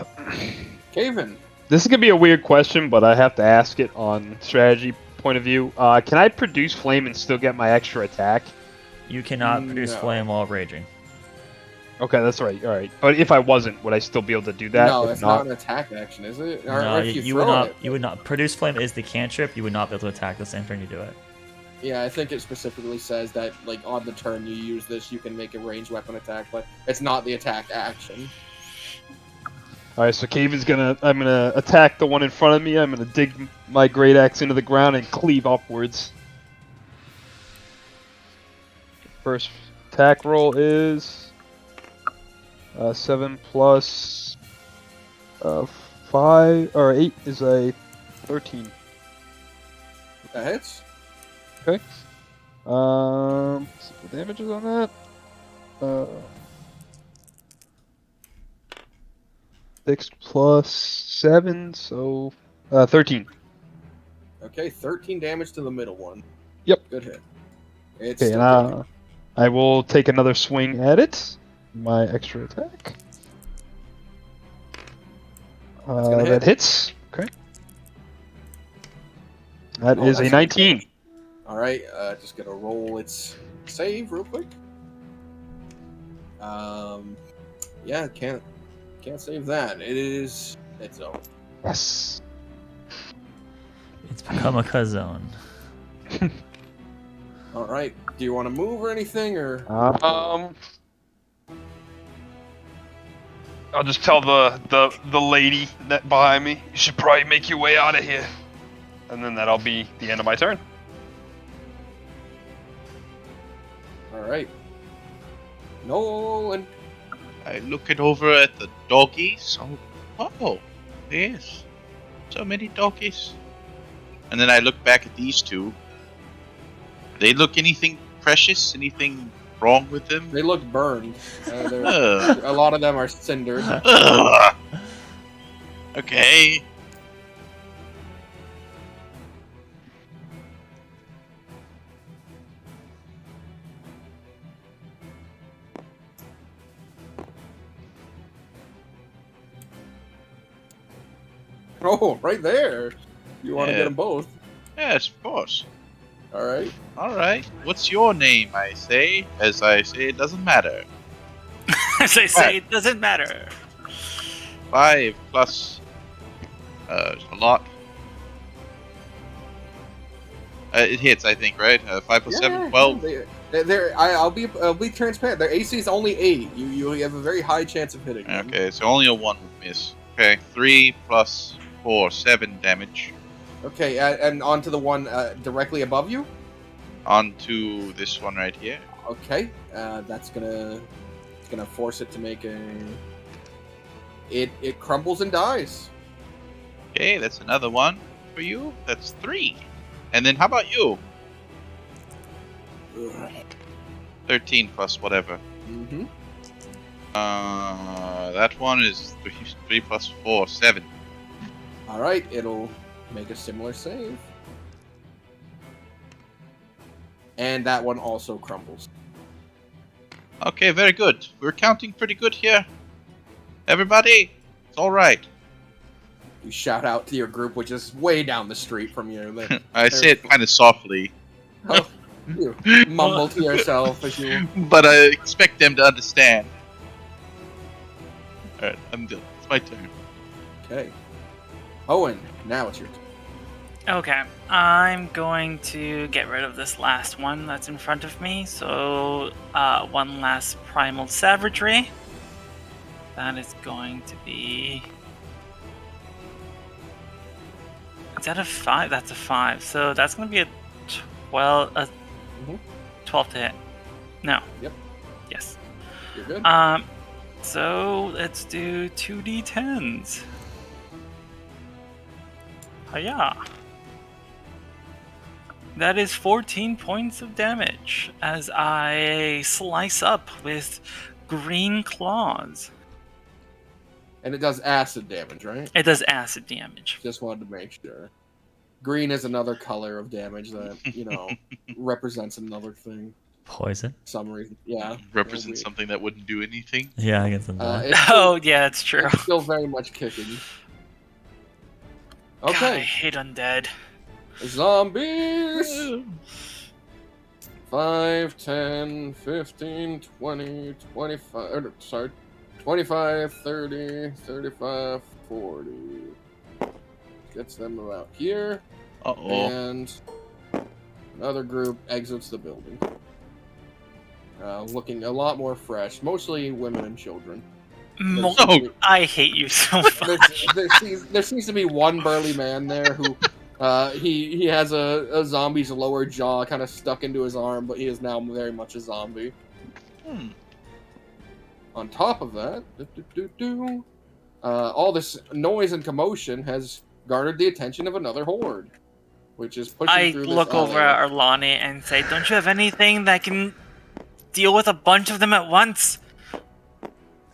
Caven. This is gonna be a weird question, but I have to ask it on strategy point of view. Can I produce flame and still get my extra attack? You cannot produce No. flame while raging. Okay, that's right. All right, but if I wasn't, would I still be able to do that? No, If it's not an attack action, is it? Or No, if you would throw not. it. You would not. Produce flame is the cantrip. You would not be able to attack the same turn you do it. Yeah, I think it specifically says that, like, on the turn you use this, you can make a ranged weapon attack, but it's not the attack action. All right, so Caven's I'm gonna attack the one in front of me. I'm gonna dig my great axe into the ground and cleave upwards. First attack roll is 7 plus 5 or 8 is a 13. That hits. Okay. Some damages on that. 6 plus 7, so 13. Okay, 13 damage to the middle one. Yep. Good hit. It's Okay, still and kicking. I will take another swing at it. My extra attack. gonna hit. That hits. Okay. That Oh, is a that's 19. All right, just gonna roll its save real quick. Yeah, can't save that. It's own. Yes. It's become a Kazone. All right. Do you want to move or anything, or? I'll just tell the lady that behind me, you should probably make your way out of here. And then that'll be the end of my turn. All right. Nolan. I look it over at the doggies. Oh, yes. So many doggies. And then I look back at these two. They look anything precious? Anything wrong with them? They look burned. Ugh. A lot of them are cindered. Ugh. Okay. Oh, right there. You want to Yeah. get them both? Yes, of course. All right. Alright. What's your name, I say? As I say, it doesn't matter. As I say, it doesn't matter. 5 plus... a lot. It hits, I think, right? 5 plus 7, 12. I'll be transparent. Their AC is only 8. You have a very high chance of hitting them. Okay, so only a 1 would miss. Okay, 3 plus 4, 7 damage. Okay, and onto the one directly above you. Onto this one right here. Okay, that's gonna force it to make a. It crumbles and dies. Okay, that's another one for you. That's 3. And then how about you? 13 plus whatever. Mm-hmm. That one is 3 plus 4, 7. All right, it'll make a similar save. And that one also crumbles. Okay, very good. We're counting pretty good here. Everybody, it's alright. You shout out to your group, which is way down the street from you. I say it kind of softly, Oh, you mumble to yourself as you. but I expect them to understand. Alright, I'm done. It's my turn. Okay. Owen, now it's your turn. Okay, I'm going to get rid of this last one that's in front of me. So, one last primal savagery. That is going to be. Is that a 5? That's a 5. So that's going to be a 12. Mhm. 12 to hit. No. Yep. Yes. You're good. So let's do 2d10s. Hiya. That is 14 points of damage as I slice up with green claws. And it does acid damage, right? It does acid damage. Just wanted to make sure. Green is another color of damage that, represents another thing. Poison? For some reason. Yeah. Represent Weird. something that wouldn't do anything. Yeah, I guess I'm It's Oh, yeah, that's true. it's still very much kicking. God, I Okay. hate undead. Zombies! 5, 10, 15, 20, 25, 25, 30, 35, 40. Gets them about here. Uh-oh. And another group exits the building. Looking a lot more fresh. Mostly women and children. Oh. I hate you so There, much. there seems to be one burly man there who he has a zombie's lower jaw kind of stuck into his arm, but he is now very much a zombie. On top of that, all this noise and commotion has garnered the attention of another horde, which is pushing I through this look over alley. at Arlani and say, "Don't you have anything that can deal with a bunch of them at once?"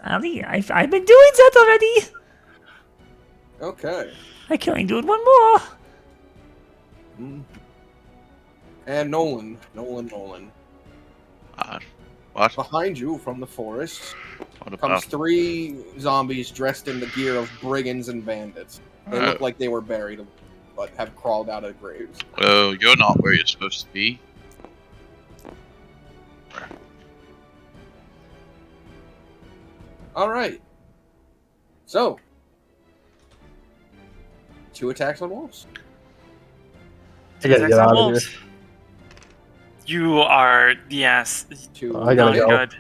Ali, I've been doing that already. Okay. I can only do it one more. And Nolan. What? Behind you from the forest What comes about? 3 zombies dressed in the gear of brigands and bandits. They look like they were buried, but have crawled out of graves. Oh, you're not where you're supposed to be. Alright. So, 2 attacks on wolves. I gotta get out of here. Wolves. You are, yes, 2. I gotta not go. good.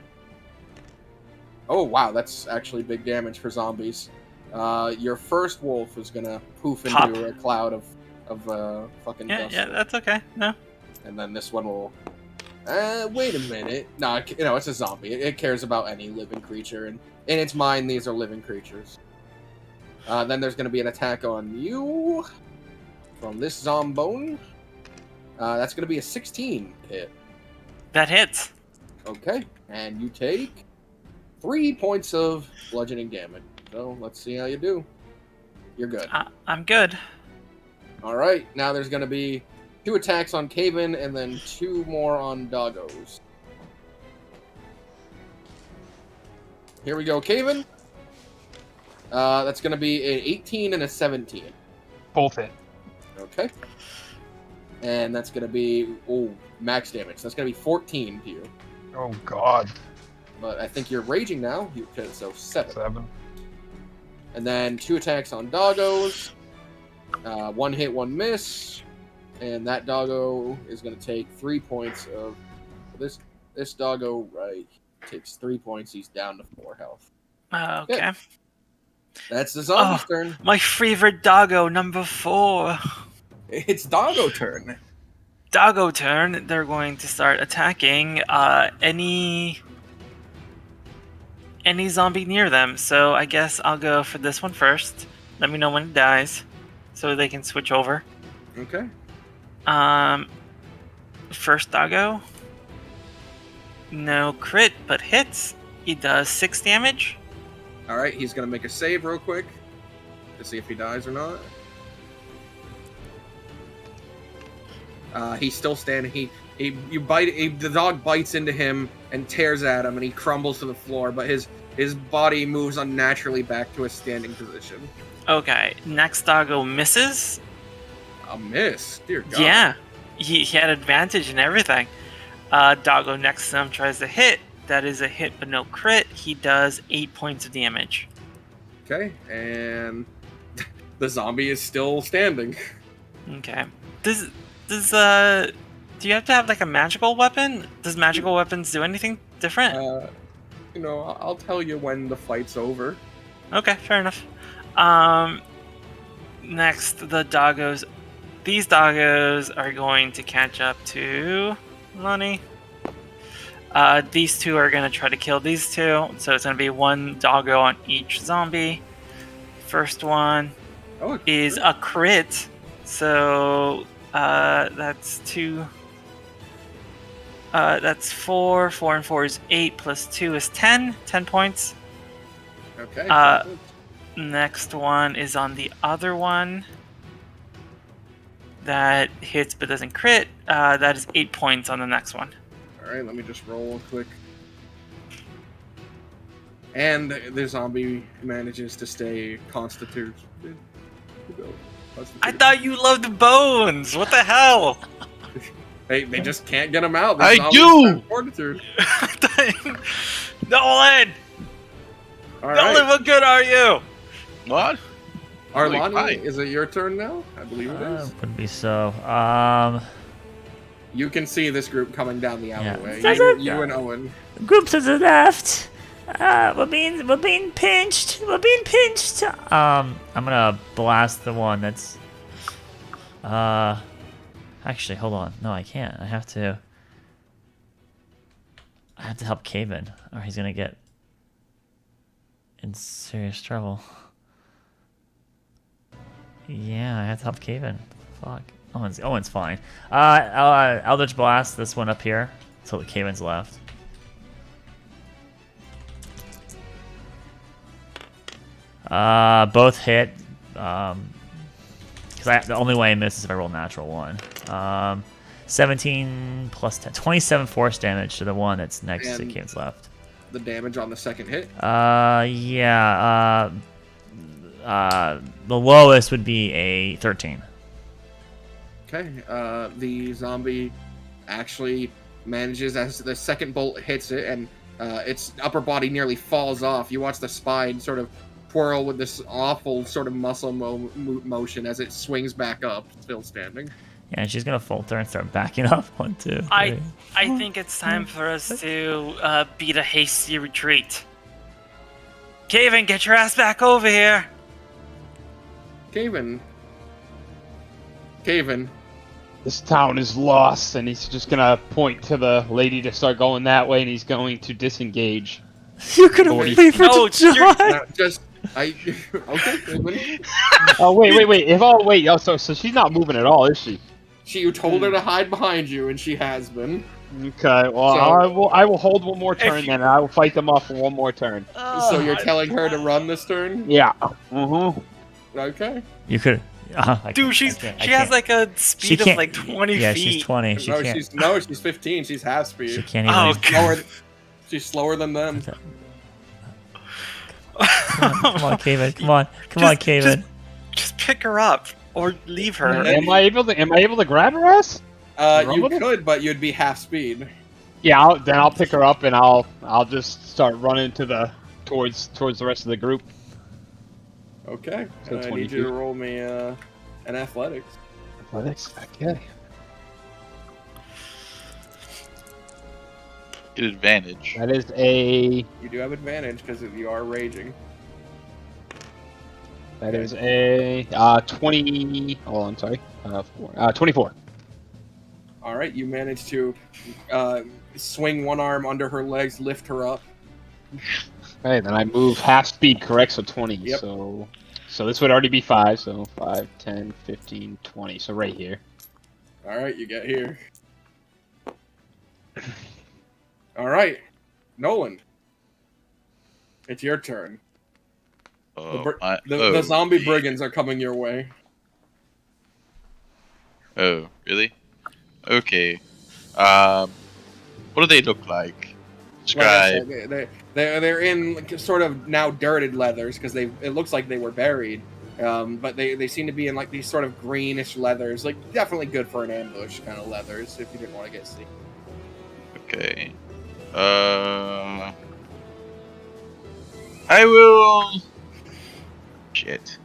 Oh, wow, that's actually big damage for zombies. Your first wolf is gonna poof Pop. into a cloud of fucking Yeah, dust. yeah, that's okay. No. And then this one will... wait a minute. No, it's a zombie. It cares about any living creature, and in its mind, these are living creatures. Then there's gonna be an attack on you from this zombone. That's gonna be a 16 hit. That hits. Okay, and you take 3 points of bludgeoning damage. So let's see how you do. You're good. I'm good. All right, now there's gonna be 2 attacks on Caven and then 2 more on Doggos. Here we go, Caven. That's gonna be an 18 and a 17. Both hit. Okay. And that's gonna be max damage. That's gonna be 14 to you. Oh God. But I think you're raging now. So 7. 7. And then 2 attacks on Doggos. 1 hit, 1 miss. And that Doggo is going to take 3 points of... This Doggo, right, takes 3 points. He's down to 4 health. Okay. Good. That's the zombie's Oh. turn. My favorite doggo, number 4. It's Doggo turn. Doggo turn. They're going to start attacking any zombie near them. So I guess I'll go for this one first. Let me know when it dies, so they can switch over. Okay. First Doggo. No crit, but hits. He does 6 damage. Alright, he's going to make a save real quick to see if he dies or not. He's still standing. The dog bites into him and tears at him, and he crumbles to the floor. But his body moves unnaturally back to a standing position. Okay, next Doggo misses. A miss, dear God. Yeah, he had advantage and everything. Doggo next to him tries to hit. That is a hit, but no crit. He does 8 points of damage. Okay, and the zombie is still standing. Okay. Do you have to have like a magical weapon? Does magical weapons do anything different? I'll tell you when the fight's over. Okay, fair enough. Next, the Doggos. These Doggos are going to catch up to Lonnie. These 2 are going to try to kill these 2. So it's going to be 1 Doggo on each zombie. First one is a crit. So that's 2. That's 4. 4 and 4 is 8 plus 2 is 10. 10 points. Okay. Next one is on the other one. That hits but doesn't crit. That is 8 points on the next one. Alright, let me just roll quick. And the zombie manages to stay constituted. I thought you loved bones. What the hell? They just can't get him out. I do! Fortitude. Nolan! All Nolan, right. what good are you? What? Arlani, Hi. is it your turn now? I believe it is. Would be so. You can see this group coming down the alleyway. Yeah. You and Owen. Group to the left. We're being pinched. We're being pinched. I'm gonna blast the one that's. Actually, hold on. No, I can't. I have to help Caven, or he's gonna get in serious trouble. Yeah, I have to help Caven. Fuck. Owen's fine. Eldritch Blast, this one up here. So the Caven's left. Both hit. Because the only way I miss is if I roll natural 1. 17 plus 10. 27 force damage to the one that's next to And Kane's left. The damage on the second hit. Yeah. The lowest would be a 13. Okay. The zombie actually manages, as the second bolt hits it, and its upper body nearly falls off. You watch the spine sort of twirl with this awful sort of muscle motion as it swings back up, still standing. Yeah, and she's gonna falter and start backing up. 1, 2, 3. I think it's time for us to beat a hasty retreat. Caven, get your ass back over here. Caven. This town is lost, and he's just gonna point to the lady to start going that way, and he's going to disengage. You're gonna leave her No, to die. Okay, Caven. Oh wait. Oh, so she's not moving at all, is she? You told her to hide behind you, and she has been. Okay. Well, So- I will hold one more turn, then, and I will fight them off for one more turn. So you're telling her to run this turn? Yeah. Mm-hmm. Okay. You could. Dude, she has like a speed of like 20 Yeah, feet. she's 20. She can't. She's 15. She's half speed. She can't even. Oh, reach- She's slower than them. Come on, Caven. Come on, Caven. Just pick her up or leave her. Am I able to grab her ass? You could, but you'd be half speed. Yeah. Then I'll pick her up, and I'll just start running towards the rest of the group. Okay. So I 20 need you to feet. roll me an athletics. Athletics. Okay. Get advantage. That is a. You do have advantage because you are raging. That is a 20. Oh, I'm sorry. 24. All right, you manage to swing one arm under her legs, lift her up. Okay, then I move half speed, correct? So 20. Yep. So this would already be 5. So 5, 10, 15, 20. So right here. All right, you get here. All right, Nolan. It's your turn. The zombie brigands are coming your way. Oh, really? Okay. What do they look like? Like I Describe. said, they're in sort of now dirted leathers because it looks like they were buried, but they seem to be in like these sort of greenish leathers, like definitely good for an ambush kind of leathers if you didn't want to get seen. Okay. I will. Shit.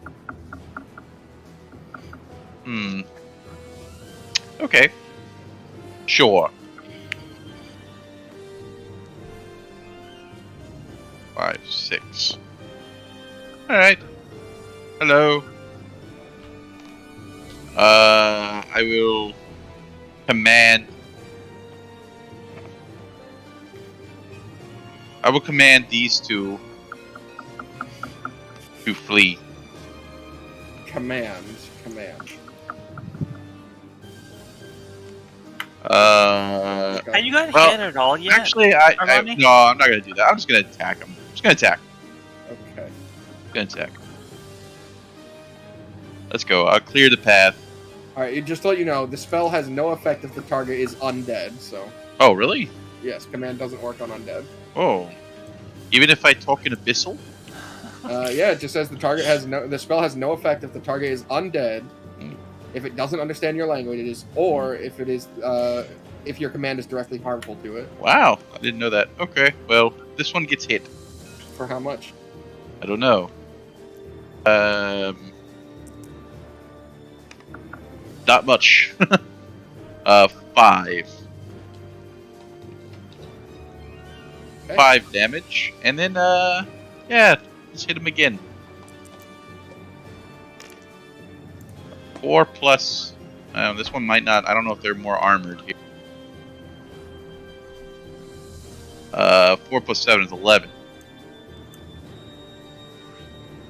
Okay. Sure. 5, 6. Alright. Hello. I will command. I will command these two to flee. Command. Are you gonna hit at all yet? Actually, Armani? no, I'm not gonna do that. I'm just gonna attack him. Okay. Gonna attack. Let's go. I'll clear the path. All right. Just to let you know, the spell has no effect if the target is undead. So Oh, really? yes, command doesn't work on undead. Oh. Even if I talk in Abyssal? Yeah, it just says the spell has no effect if the target is undead, if it doesn't understand your languages, or if it is if your command is directly harmful to it. Wow, I didn't know that. Okay, well, this one gets hit. For how much? I don't know. Not much. 5. Okay. 5 damage, and then yeah, let's hit him again. 4 plus. This one might not. I don't know if they're more armored here. 4 plus 7 is 11.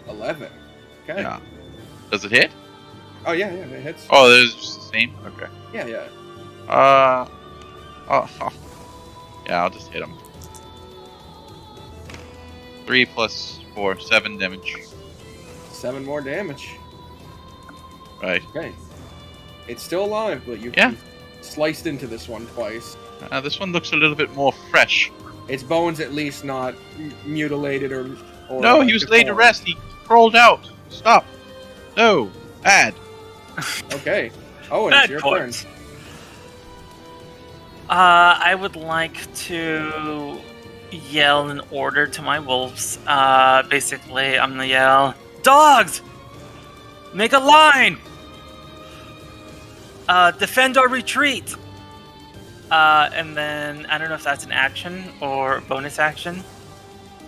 11. Okay. Yeah. Does it hit? Oh yeah, it hits. Oh, there's just the same. Okay. Yeah. Yeah, I'll just hit him. 3 plus 4, 7 damage. 7 more damage. Right. Okay. It's still alive, but you've sliced into this one twice. This one looks a little bit more fresh. Its bones at least not mutilated or No, he was laid to deformed. rest. He crawled out. Stop. No. Bad. Okay. Oh, and Bad it's your points. turn. I would like to yell an order to my wolves. Basically, I'm gonna yell, "Dogs! Make a line! Defend or retreat!" And then, I don't know if that's an action or bonus action.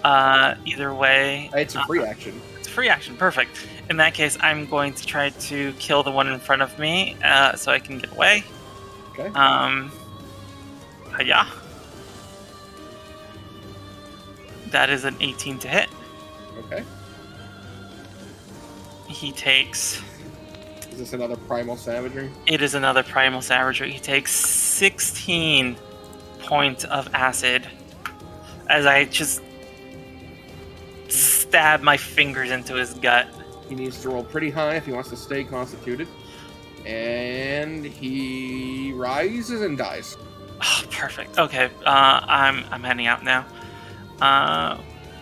Either way... It's a free action. It's a free action, perfect. In that case, I'm going to try to kill the one in front of me, so I can get away. Okay. Yeah. That is an 18 to hit. Okay. He takes... Is this another primal savagery? It is another primal savagery. He takes 16 points of acid as I just stab my fingers into his gut. He needs to roll pretty high if he wants to stay constituted. And he rises and dies. Oh, perfect. Okay, I'm heading out now.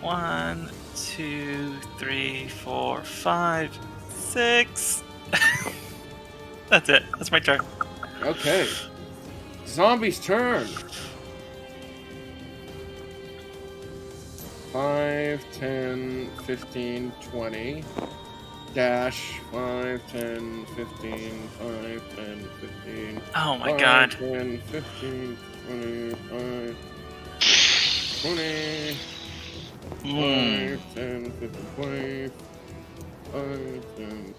1, 2, 3, 4, 5, 6. That's it. That's my turn. Okay. Zombie's turn. 5, 10, 15, 20. Dash 5, 10, 15, 5, 10, 15. Oh my 5, god. 10, 15, 25, 20. 5, 10, 15, 20. 5, 10.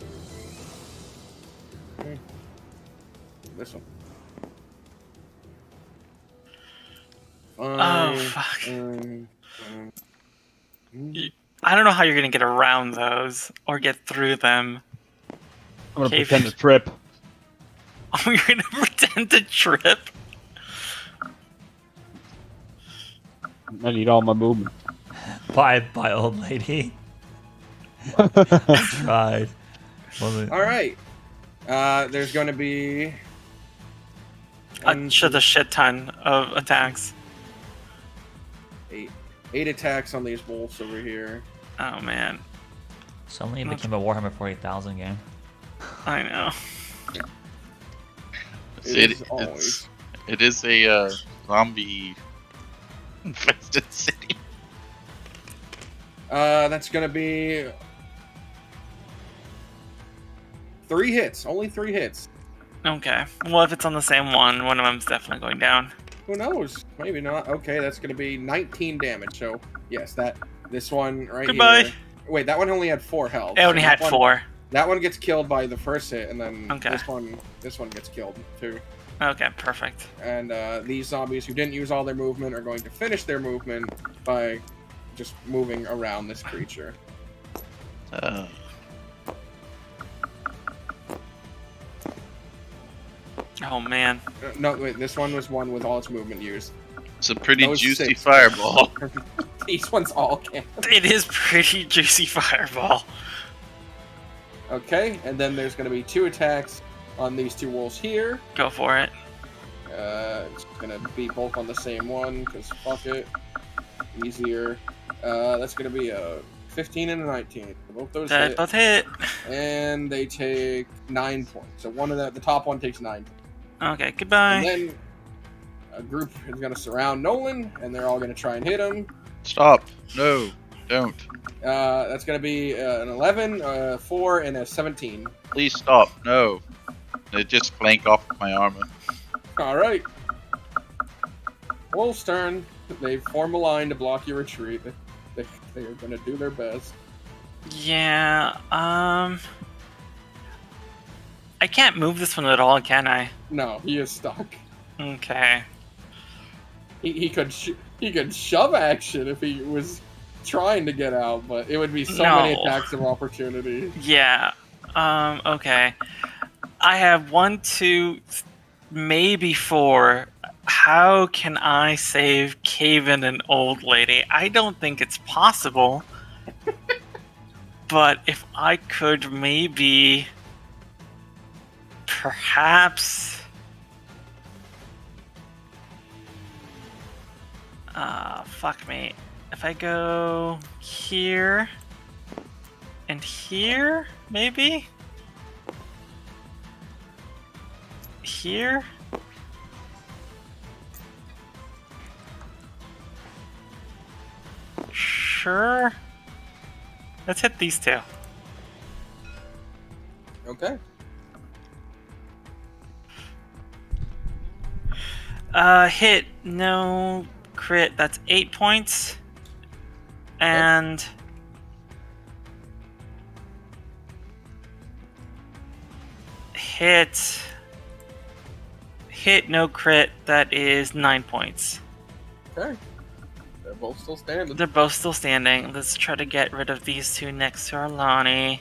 Okay. This one. Oh, 5, fuck. 10, I don't know how you're gonna get around those or get through them. I'm gonna Cave. pretend to trip. Oh, you're gonna pretend to trip? I need all my movement. Bye, old lady. I tried. All right. There's going to be Just a shit ton of attacks. 8 attacks on these wolves over here. Oh man, Suddenly it became a Warhammer 40,000 game. I know. It is a zombie infested city. That's going to be 3 hits. Only 3 hits. Okay. Well, if it's on the same one of them's definitely going down. Who knows? Maybe not. Okay, that's going to be 19 damage. So, yes, this one right Goodbye. here. Wait, that one only had 4 health. It only So had that one- 4. That one gets killed by the first hit, and then Okay. this one gets killed too. Okay, perfect. And these zombies who didn't use all their movement are going to finish their movement by just moving around this creature. Oh man. No, wait, this one was one with all its movement used. It's a pretty Those juicy 6. fireball. These ones all can. It is pretty juicy fireball. Okay, and then there's going to be 2 attacks on these 2 wolves here. Go for it. It's going to be both on the same one, because fuck it. Easier. That's going to be a 15 and a 19. Both those That hit. both hit. And they take 9 points. So one of the top one takes 9 points. Okay, goodbye. And then a group is going to surround Nolan, and they're all going to try and hit him. Stop. No. Don't. That's going to be an 11, a 4, and a 17. Please stop. No. They just flank off my armor. All right. Wolf's turn. They form a line to block your retreat. They are going to do their best. Yeah, I can't move this one at all, can I? No, he is stuck. Okay. He could shove action if he was trying to get out, but it would be so many No. attacks of opportunity. Yeah. Okay. I have 1, 2, maybe 4. How can I save Caven and Old Lady? I don't think it's possible. But if I could maybe Perhaps. Fuck me. If I go here and here, maybe? Here? Sure. Let's hit these two. Okay. Hit, no crit, that's 8 points. And hit, no crit, that is 9 points. Okay. They're both still standing. They're both still standing. Let's try to get rid of these two next to Arlani.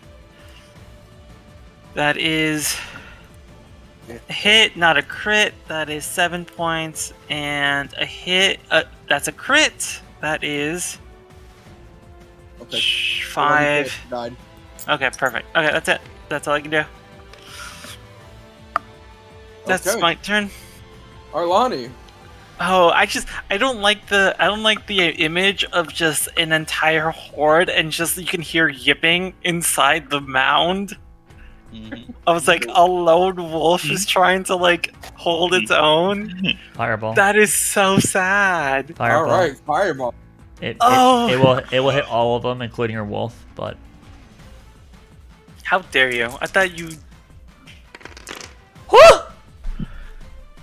That is a hit, not a crit. That is 7 points. And a hit, that's a crit. That is Okay. 5. Died. Okay, perfect. Okay, that's it. That's all I can do. That's Okay. my turn. Arlani. Oh, I don't like the image of just an entire horde and just you can hear yipping inside the mound. I was like, a lone wolf is trying to like hold its own. Fireball. That is so sad. Fireball. All right, fireball. It Oh. will hit all of them, including your wolf. But How dare you? I thought you.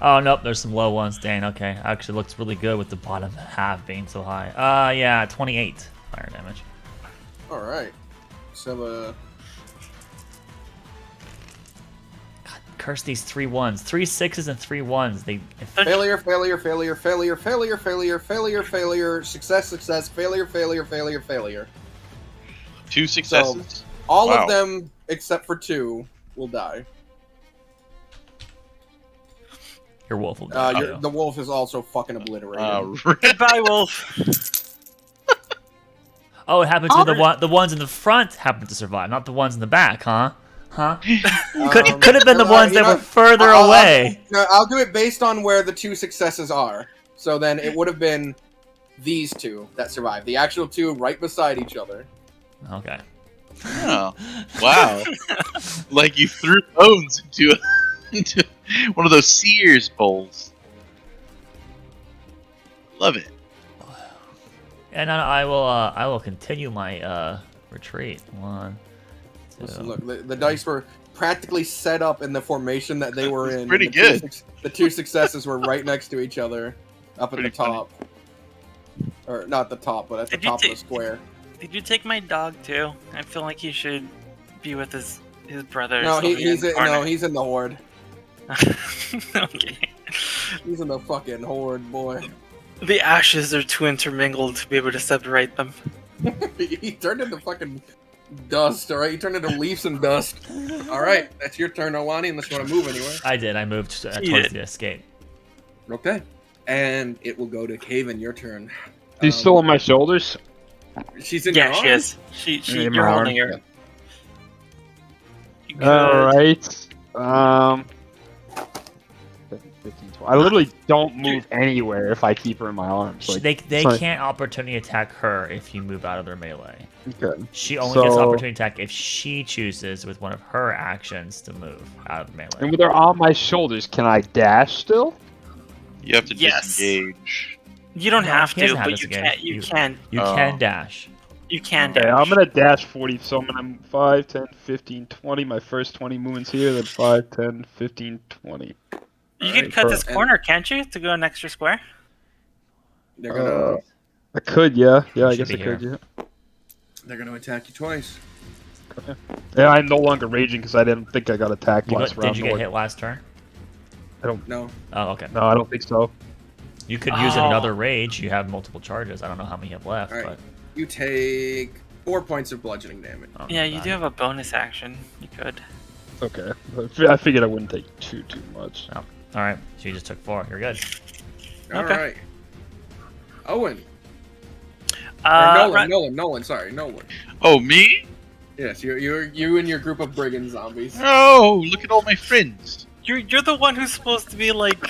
oh nope, there's some low ones. Dang. Okay, actually looks really good with the bottom half being so high. Yeah, 28 fire damage. All right. So Curse these 3 1s, 3 6s and 3 1s. failure, failure, failure, failure, failure, failure, failure, failure, success, success, failure, failure, failure, failure. 2 successes. All Wow. of them except for 2 will die. Your wolf will die. The wolf is also fucking obliterated. Goodbye, wolf. Oh, it happens to the ones in the front happen to survive, not the ones in the back, huh? Could have been the ones that were further away. I'll do it based on where the 2 successes are. So then it would have been these 2 that survived. The actual 2 right beside each other. Okay. Oh, wow. Like you threw bones into one of those Sears bowls. Love it. And I will continue my retreat. 1, 2. Listen, look, the dice were practically set up in the formation that they were in. Pretty The good. The 2 successes were right next to each other, up at the Pretty funny. top. Or not the top, but at the Did you top of the take- square. Did you take my dog too? I feel like he should be with his brother. No, so he's in the corner. he's in the horde. Okay. He's in the fucking horde, boy. The ashes are too intermingled to be able to separate them. He turned into fucking dust, alright? He turned into leaves and dust. Alright, that's your turn, Alani, unless you want to move anywhere. I did. I moved towards did. the escape. Okay. And it will go to Caven, your turn. She's still on my shoulders. She's in Yeah, your she arms? is. In You're my holding arms, her. Good. Alright. 15, 12. I literally don't move anywhere if I keep her in my arms. Like, They so- can't opportunity attack her if you move out of their melee. Okay. She only gets So- opportunity attack if she chooses with one of her actions to move out of the melee. And with her on my shoulders, can I dash still? You have to Yes. disengage. You don't No, have he to, doesn't have but this you again. can. You Oh. can dash. You can. Okay, dash. I'm gonna dash 40, so I'm gonna 5, 10, 15, 20. My first 20 movements here, then 5, 10, 15, 20. You can Alright, cut this perfect. corner, can't you, to go an extra square? They're gonna I could, yeah. Yeah, I Should guess I be could, here. yeah. they're gonna attack you twice. Yeah, I'm no longer raging because I didn't think I got attacked Did last round. you get hit last turn? No. Oh, okay. No, I don't think so. You could use Oh. another rage. You have multiple charges. I don't know how many you have left, Alright. but You take 4 points of bludgeoning damage. oh, Yeah, you not- do have a bonus action. You could. Okay. I figured I wouldn't take too much. All right, so you just took 4. You're good. Alright. Owen. Or Right- Nolan, sorry, Nolan. Oh, me? Yes, you and your group of brigand zombies. Oh, look at all my friends. You're the one who's supposed to be like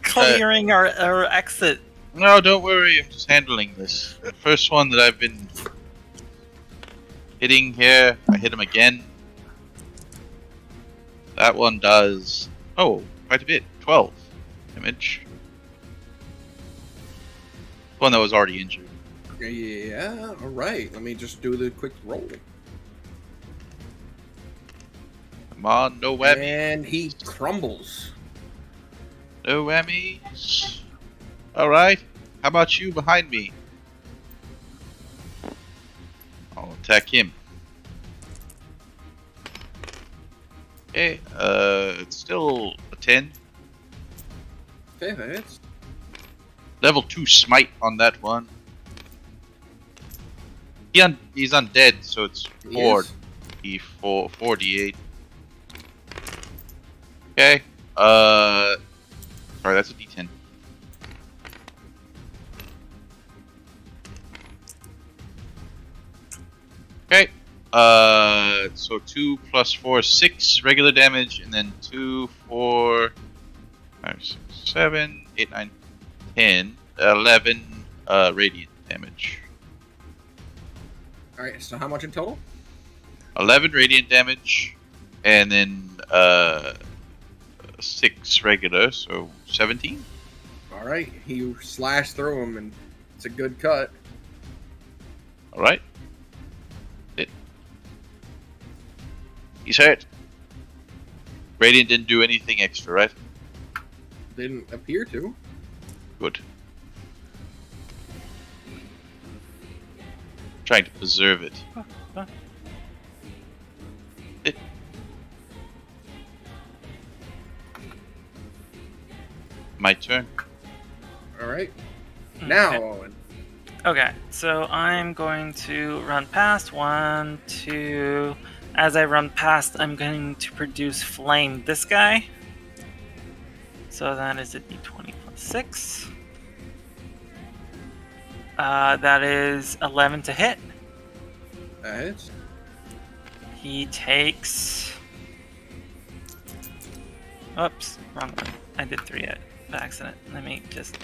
clearing our exit. No, don't worry. I'm just handling this. The first one that I've been hitting here, I hit him again. That one does quite a bit. 12 damage. One that was already injured. Yeah, alright. Let me just do the quick roll. Come on, no whammies. And he crumbles. No whammies. Alright. How about you behind me? I'll attack him. Okay, it's still a 10. Okay, that hits. Level 2 smite on that one. He's undead, so it's 4d8. Okay. Sorry, that's a d10. Okay. So 2 plus 4 is 6 regular damage, and then 2, 4, 5, 6, 7, 8, 9, 10, 11 radiant damage. Alright, so how much in total? 11 radiant damage, and then 6 regular, so 17. Alright, you slash through him, and it's a good cut. Alright. He's hurt. Radiant didn't do anything extra, right? Didn't appear to. Good. Trying to preserve it. My turn. Alright. Now, Owen. Okay, so I'm going to run past 1, 2. As I run past, I'm going to produce flame this guy. So that is a d20 plus 6. That is 11 to hit. That hits. He takes... Oops, wrong one. I did 3 by accident. Let me just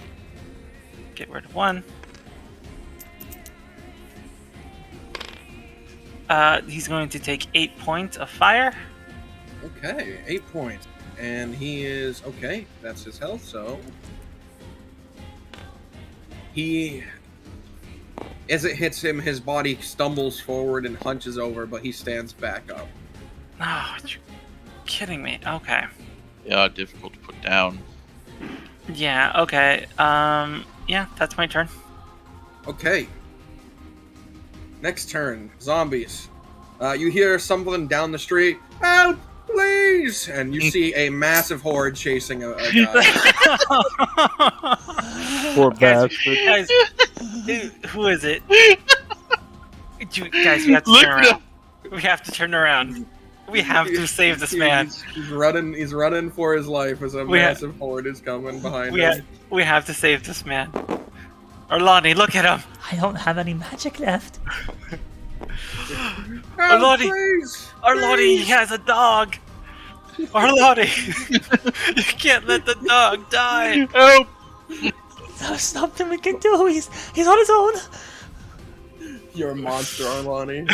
get rid of 1. He's going to take 8 points of fire. Okay, 8 points. And he is... Okay, that's his health, so... He... As it hits him, his body stumbles forward and hunches over, but he stands back up. Oh, you're kidding me. Okay. Yeah, difficult to put down. Yeah, okay. Yeah, that's my turn. Okay. Next turn, zombies. You hear something down the street. Help, please! And you see a massive horde chasing a guy. Poor Guys, bastard. guys, who is it? Guys, we have to turn around. We have to turn around. We have to save this man. He's running for his life as a massive horde is coming behind him. We have to save this man. Arlani, look at him. I don't have any magic left. Arlani, he has a dog. Arlani, you can't let the dog die. Help! There's nothing we can do. He's on his own. You're a monster, Arlani.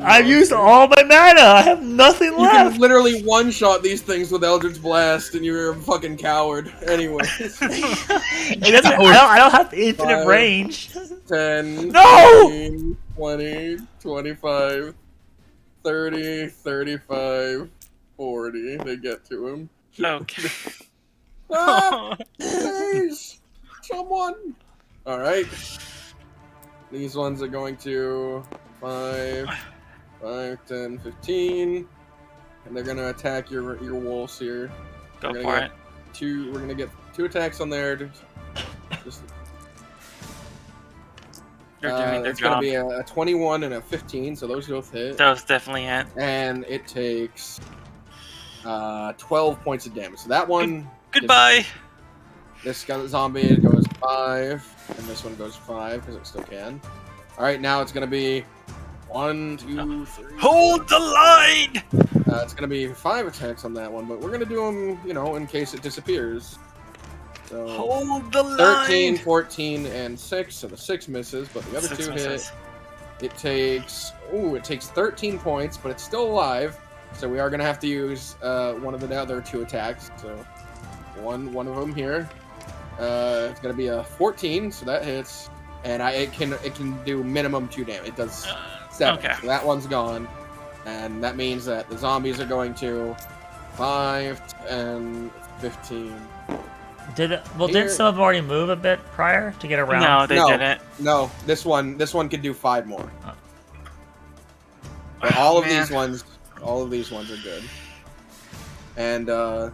I've used all my mana. I have nothing You left. can literally one-shot these things with Eldritch Blast, and you're a fucking coward. Anyway. I don't have infinite 5, range. 10, No! 15, 20, 25, 30, 35, 40. They get to him. Okay. Ah, please! Someone! Alright. These ones are going to 5, 10, 15. And they're going to attack your wolves here. Go for it. We're going to get 2 attacks on there. They're doing their it's going job. to be a 21 and a 15, so those both hit. Those definitely hit. And it takes 12 points of damage. So that one... Goodbye! This zombie it goes 5, and this one goes 5, because it still can. Alright, now it's going to be 1, 2, 3. Hold the line! It's gonna be 5 attacks on that one, but we're gonna do them, in case it disappears. So Hold the 13, line! 14, and 6. So the 6 misses, but the other 6 2 misses. hit. It takes 13 points, but it's still alive. So we are gonna have to use one of the other 2 attacks. So one of them here. It's gonna be a 14, so that hits, and it can do minimum 2 damage. It does 7. okay. So that one's gone, and that means that the zombies are going to 5, 10, 15. Did Here- some of them already move a bit prior to get around? No, they No. didn't. No, this one could do 5 more. Oh. But all of Man. these ones are good. And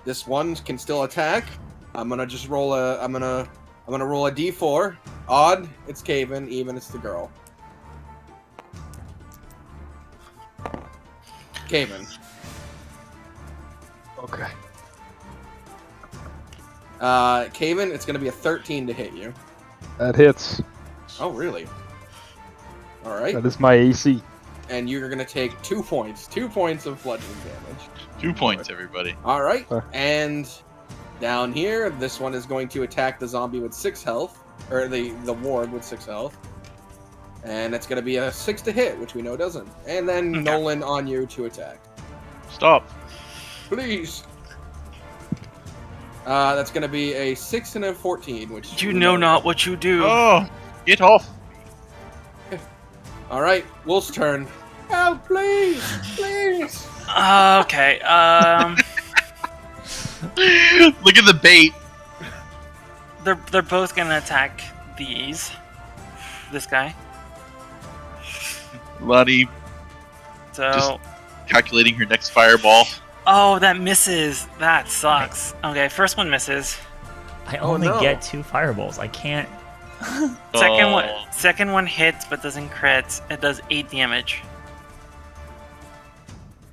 this one can still attack. I'm gonna just roll I'm gonna roll a D4. Odd, it's Caven. Even, it's the girl. Caven. Okay. Caven, it's gonna be a 13 to hit you. That hits. Oh, really? All right. That is my AC. And you're gonna take 2 points. 2 points of bludgeoning damage. 2 points, everybody. All right. Huh. And down here, this one is going to attack the zombie with 6 health, or the ward with 6 health. And it's gonna be a 6 to hit, which we know doesn't. And then Okay. Nolan on you to attack. Stop. Please. That's gonna be a 6 and a 14, which You we know not what you do. Oh, get off. All right, Wolf's turn. Help, please, please. Okay. Look at the bait. They're both gonna attack these. This guy. Lottie So. Just- calculating her next fireball. Oh, that misses. That sucks. Okay, first one misses. I Oh, only no. get 2 fireballs. I can't. Second one hits but doesn't crit. It does 8 damage.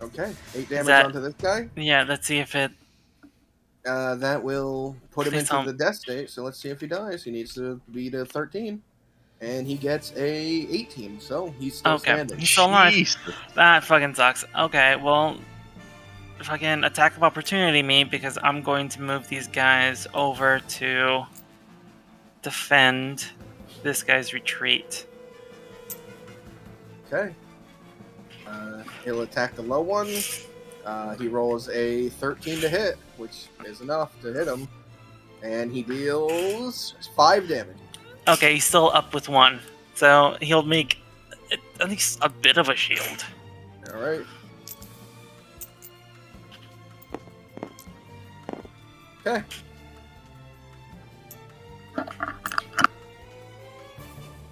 Okay, 8 damage that- onto this guy. Yeah, let's see if it. That will put him Please into don't. the death state. So let's see if he dies. He needs to beat a 13, and he gets a 18. So he's still Okay, standing. he's still alive. Jeez. That fucking sucks. Okay, well, fucking attack of opportunity me because I'm going to move these guys over to defend this guy's retreat. Okay. He'll attack the low one. He rolls a 13 to hit, which is enough to hit him, and he deals 5 damage. Okay, he's still up with 1, so he'll make at least a bit of a shield. All right. Okay.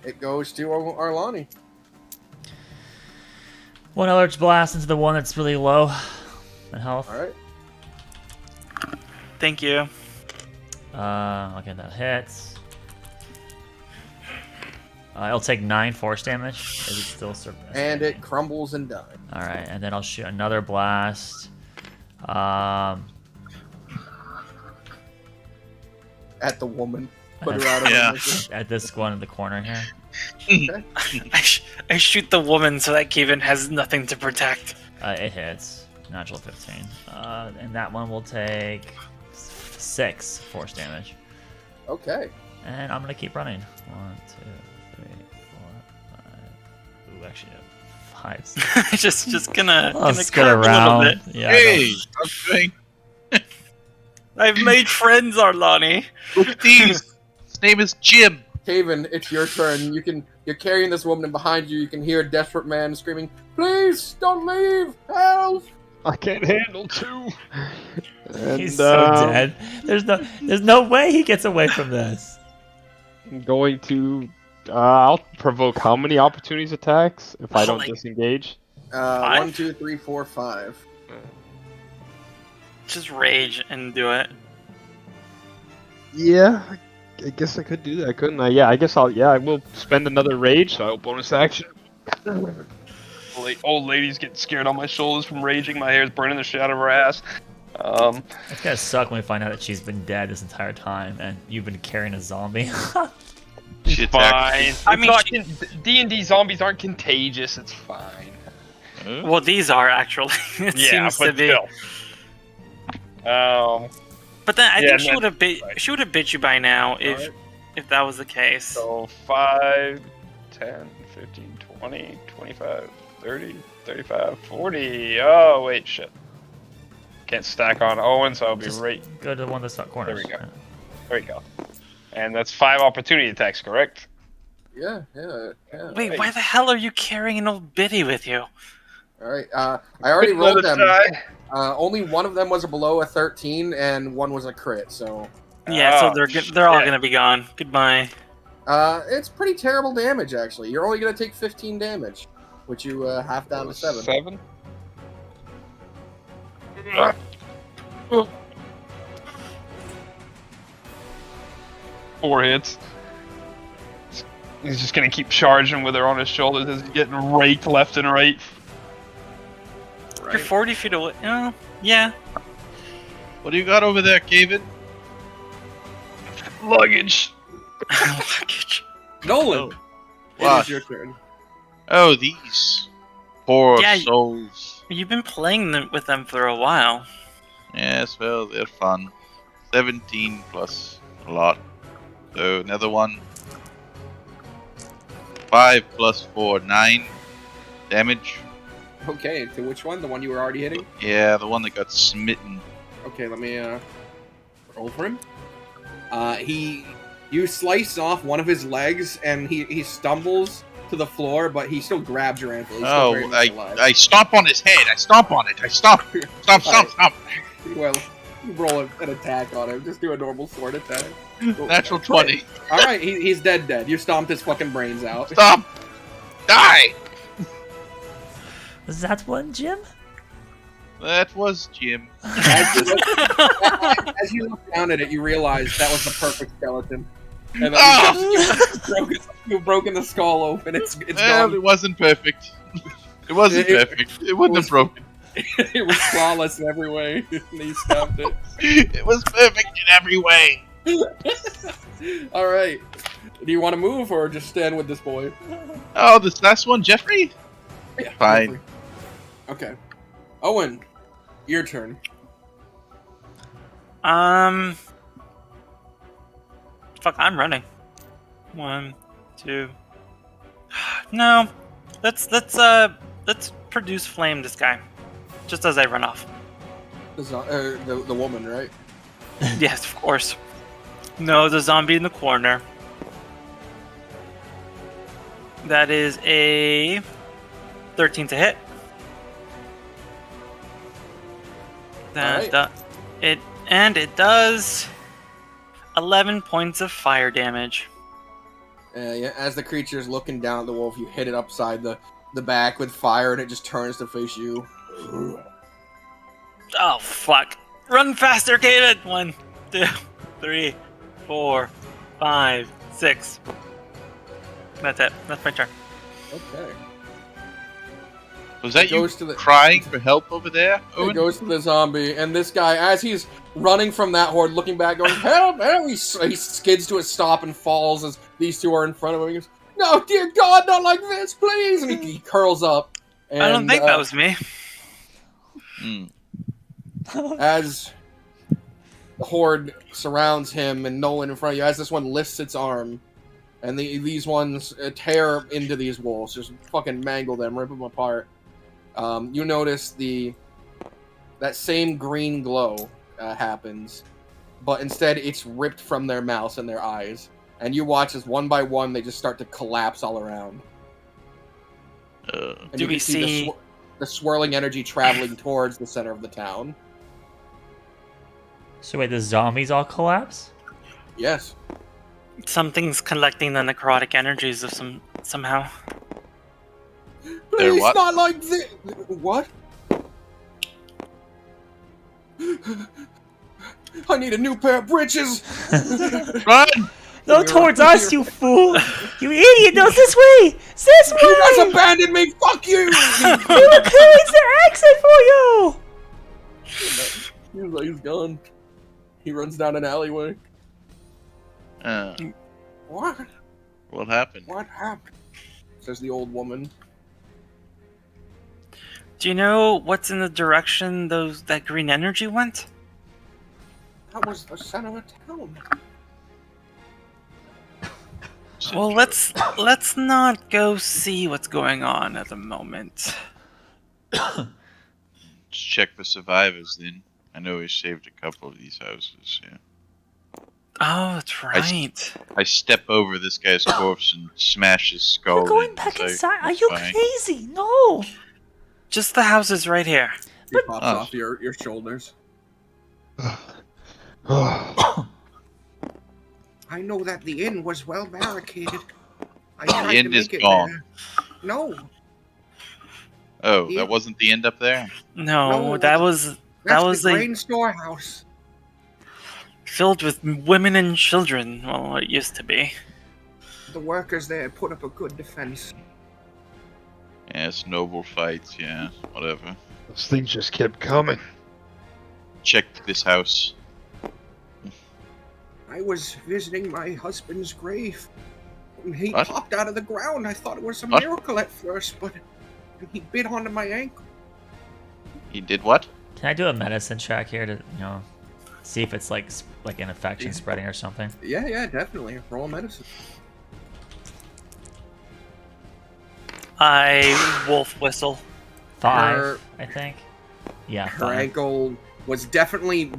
It goes to Arlani. One Eldritch Blast into the one that's really low in health. All right. Thank you. Okay, that hits. It'll take 9 force damage. Is it still And it crumbles and dies. Alright, and then I'll shoot another blast. At the woman. Put her out of Yeah. her misery. At this one in the corner here. I shoot the woman so that Kevin has nothing to protect. It hits. Natural 15. And that one will take 6 force damage. Okay. And I'm gonna keep running. 1, 2, 3, 4, 5. Ooh, actually, 5. 6. just gonna I'll gonna skid curve a around. little bit. Yeah. Hey, I'm saying, I've made friends, Arlani. look at these. His name is Jim. Haven, it's your turn. You're carrying this woman, and behind you, you can hear a desperate man screaming, "Please don't leave! Help!" I can't handle 2. And, He's so dead. There's no way he gets away from this. I'm going to. I'll provoke how many opportunities attacks if I don't Like- disengage? 1, 2, 3, 4, 5. Just rage and do it. Yeah, I guess I could do that, couldn't I? Yeah, I guess I'll. Yeah, I will spend another rage, so bonus action. Old lady's getting scared on my shoulders from raging. My hair's burning the shit out of her ass. It's gonna suck when we find out that she's been dead this entire time and you've been carrying a zombie. It's Shit's fine. I mean, D&D zombies aren't contagious. It's fine. Well, these are actually. It Yeah, seems to but be. still. But then I Yeah, think she and would have bit. right. She would have bit you by now if Alright. if that was the case. So 5, 10, 15, 20, 25, 30, 35, 40. Oh, wait, shit. Can't stack on Owen, so I'll be Just right. go to the one that's not corners. There we go. There we go. And that's 5 opportunity attacks, correct? Yeah. Wait, Right. why the hell are you carrying an old biddy with you? All right. I already Couldn't let rolled us them. die. Only one of them was below a 13, and one was a crit. So Yeah, so Oh, they're all shit. gonna be gone. Goodbye. it's pretty terrible damage actually. You're only gonna take 15 damage, which you half down to 7. 7? 4 hits. He's just gonna keep charging with her on his shoulders as he's getting raked left and right. You're 40 feet away. Oh, yeah. What do you got over there, Kevin? Luggage. Luggage. Nolan, it What? is your turn. Oh, these poor Yeah, souls. You've been playing with them for a while. Yes, well, they're fun. 17 plus a lot. So another one. 5 plus 4, 9 damage. Okay, to which one? The one you were already hitting? Yeah, the one that got smitten. Okay, let me roll for him. You slice off one of his legs, and he stumbles to the floor, but he still grabs your ankle. He's still very Oh, much alive. I stomp on his head. I stomp on it. I stomp. Stomp. Well, you roll an attack on him. Just do a normal sword attack. Natural 20. All right, he's dead. You stomped his fucking brains out. Stomp. Die. Was that one, Jim? That was Jim. As you look down at it, you realize that was the perfect skeleton. And then you've broken the skull open. It's Well, gone. it wasn't perfect. It wasn't perfect. It wouldn't have broken. It was flawless in every way. And he stopped it. It was perfect in every way. All right. Do you want to move or just stand with this boy? Oh, this last one, Jeffrey? Yeah, Fine. Jeffrey. Okay. Owen, your turn. Fuck, I'm running. 1, 2. No, let's produce flame this guy, just as I run off. The woman, right? Yes, of course. No, the zombie in the corner. That is a 13 to hit. That Alright. it does 11 points of fire damage. Yeah, as the creature's looking down at the wolf, you hit it upside the back with fire, and it just turns to face you. Oh fuck! Run faster, Caleb! 1, 2, 3, 4, 5, 6. That's it. That's my turn. Okay. Was that It you goes to the- crying for help over there, It Owen? goes to the zombie, and this guy, as he's running from that horde, looking back, going, "Help! Help!" He skids to a stop and falls as these two are in front of him. He goes, "No, dear God, not like this, please!" And he curls up. And, I don't think that was me. Hmm. as the horde surrounds him and Nolan in front of you, as this one lifts its arm, and these ones tear into these wolves, just fucking mangle them, rip them apart. You notice that same green glow happens, but instead it's ripped from their mouths and their eyes, and you watch as one by one they just start to collapse all around. And Do you we can see the swirling energy traveling towards the center of the town. So wait, the zombies all collapse? Yes. Something's collecting the necrotic energies of somehow. They're Please, what? not like this. What? I need a new pair of breeches. Run! No, towards us, you fool! You idiot! No, it's this way! It's this way! You guys abandoned me. Fuck you. We were carrying the exit for you! He's gone. He runs down an alleyway. Uh, What? What happened? What happened? Says the old woman. Do you know what's in the direction that green energy went? That was the center of town. Well, let's not go see what's going on at the moment. Let's check the survivors then. I know we saved a couple of these houses, yeah. Oh, that's right. I step over this guy's corpse and smash his skull. We're going in. back It's like, inside. Are you fine. crazy? No. Just the houses right here. He pops off your shoulders. I know that the inn was well barricaded. I tried The inn to make is it gone. there. No, Oh, Yeah. that wasn't the end up there? No, No, that was that's the a grain storehouse. filled with women and children. Well, it used to be. The workers there put up a good defense. Yeah, it's noble fights, yeah, whatever. Those things just kept coming. Check this house. I was visiting my husband's grave. And he What? popped out of the ground. I thought it was a What? miracle at first, but he bit onto my ankle. He did what? Can I do a medicine check here to, see if it's like an infection spreading or something? Yeah, definitely. Roll medicine. I wolf whistle. 5, Her- I think. Yeah, Her 5. ankle was definitely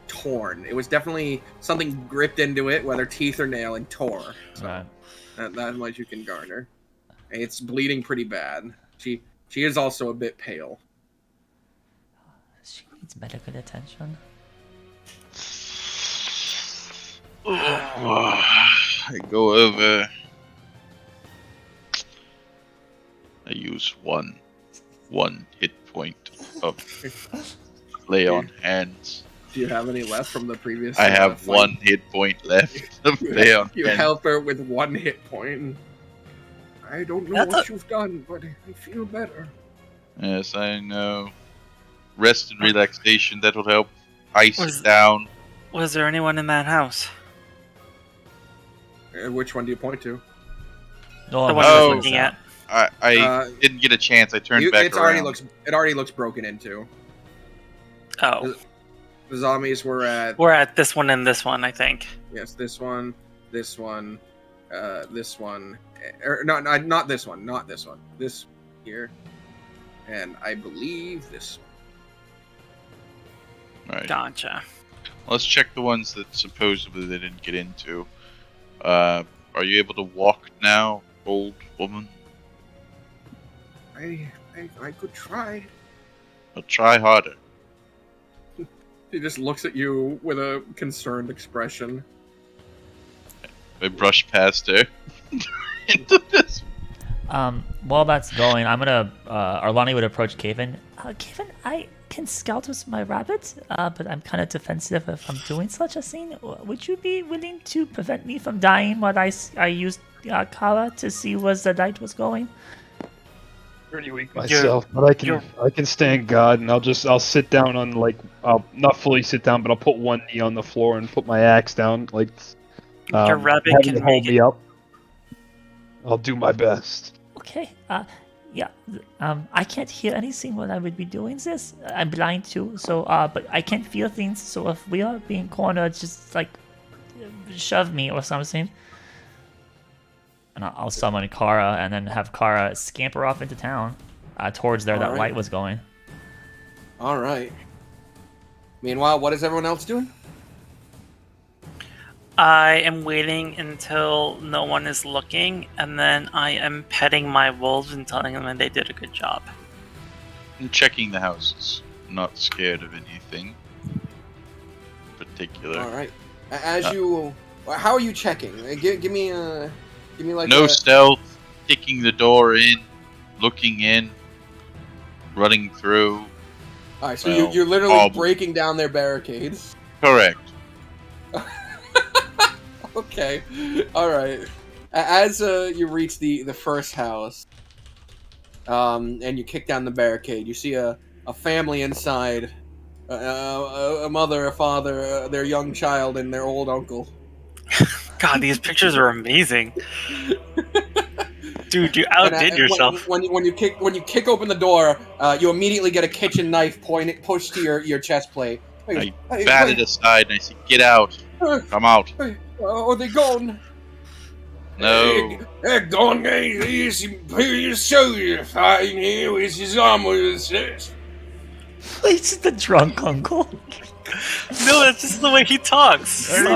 torn. It was definitely something gripped into it, whether teeth or nail, and tore. So Right. that much you can garner. And it's bleeding pretty bad. She is also a bit pale. She needs medical attention. I go over. I use one hit point of lay on hands. Do you have any left from the previous? I have fight? one hit point left of lay on You hands. help her with one hit point. I don't know That's what you've done, but I feel better. Yes, I know. Rest and relaxation, that will help. Ice Was- it down. Was there anyone in that house? Which one do you point to? No, The one I I was was looking at. I didn't get a chance. I turned back It already around. looks broken into. Oh, The zombies were at we're at this one and this one, I think. yes, this one, this one, or not this one, this here, and I believe this one. Right. Gotcha. Let's check the ones that supposedly they didn't get into. Are you able to walk now, old woman? I could try. Well, try harder. He just looks at you with a concerned expression. I brush past her into this. While that's going, I'm gonna. Arlani would approach Kaven. Kaven, I can scout with my rabbit, but I'm kind of defensive if I'm doing such a thing. Would you be willing to prevent me from dying while I used Kara to see where the light was going? Pretty weak. Myself, but I can stand guard, and I'll sit down on I'll not fully sit down, but I'll put one knee on the floor and put my axe down, Your rabbit have can him hold make me it. up. I'll do my best. Okay. Yeah. I can't hear anything when I would be doing this. I'm blind too, so but I can feel things. So if we are being cornered, just shove me or something. And I'll summon Kara and then have Kara scamper off into town, towards there that Alright. light was going. All right. Meanwhile, what is everyone else doing? I am waiting until no one is looking, and then I am petting my wolves and telling them that they did a good job. I'm checking the houses. I'm not scared of anything in particular. All right. As you, how are you checking? Give me like No a, stealth. Kicking the door in, looking in, running through. All right, so well, you're literally all- breaking down their barricades. Correct. Okay. All right. As you reach the first house, and you kick down the barricade, you see a family inside, a mother, a father, their young child, and their old uncle. God, these pictures are amazing. Dude, you outdid yourself. When you kick open the door, you immediately get a kitchen knife pushed to your chest plate. I bat it aside and I say, "Get out! Come out!" Are they gone? No. They're gone. He's Imperial soldier fighting here with his armor. He's just a drunk uncle. No, that's just the way he talks. Sent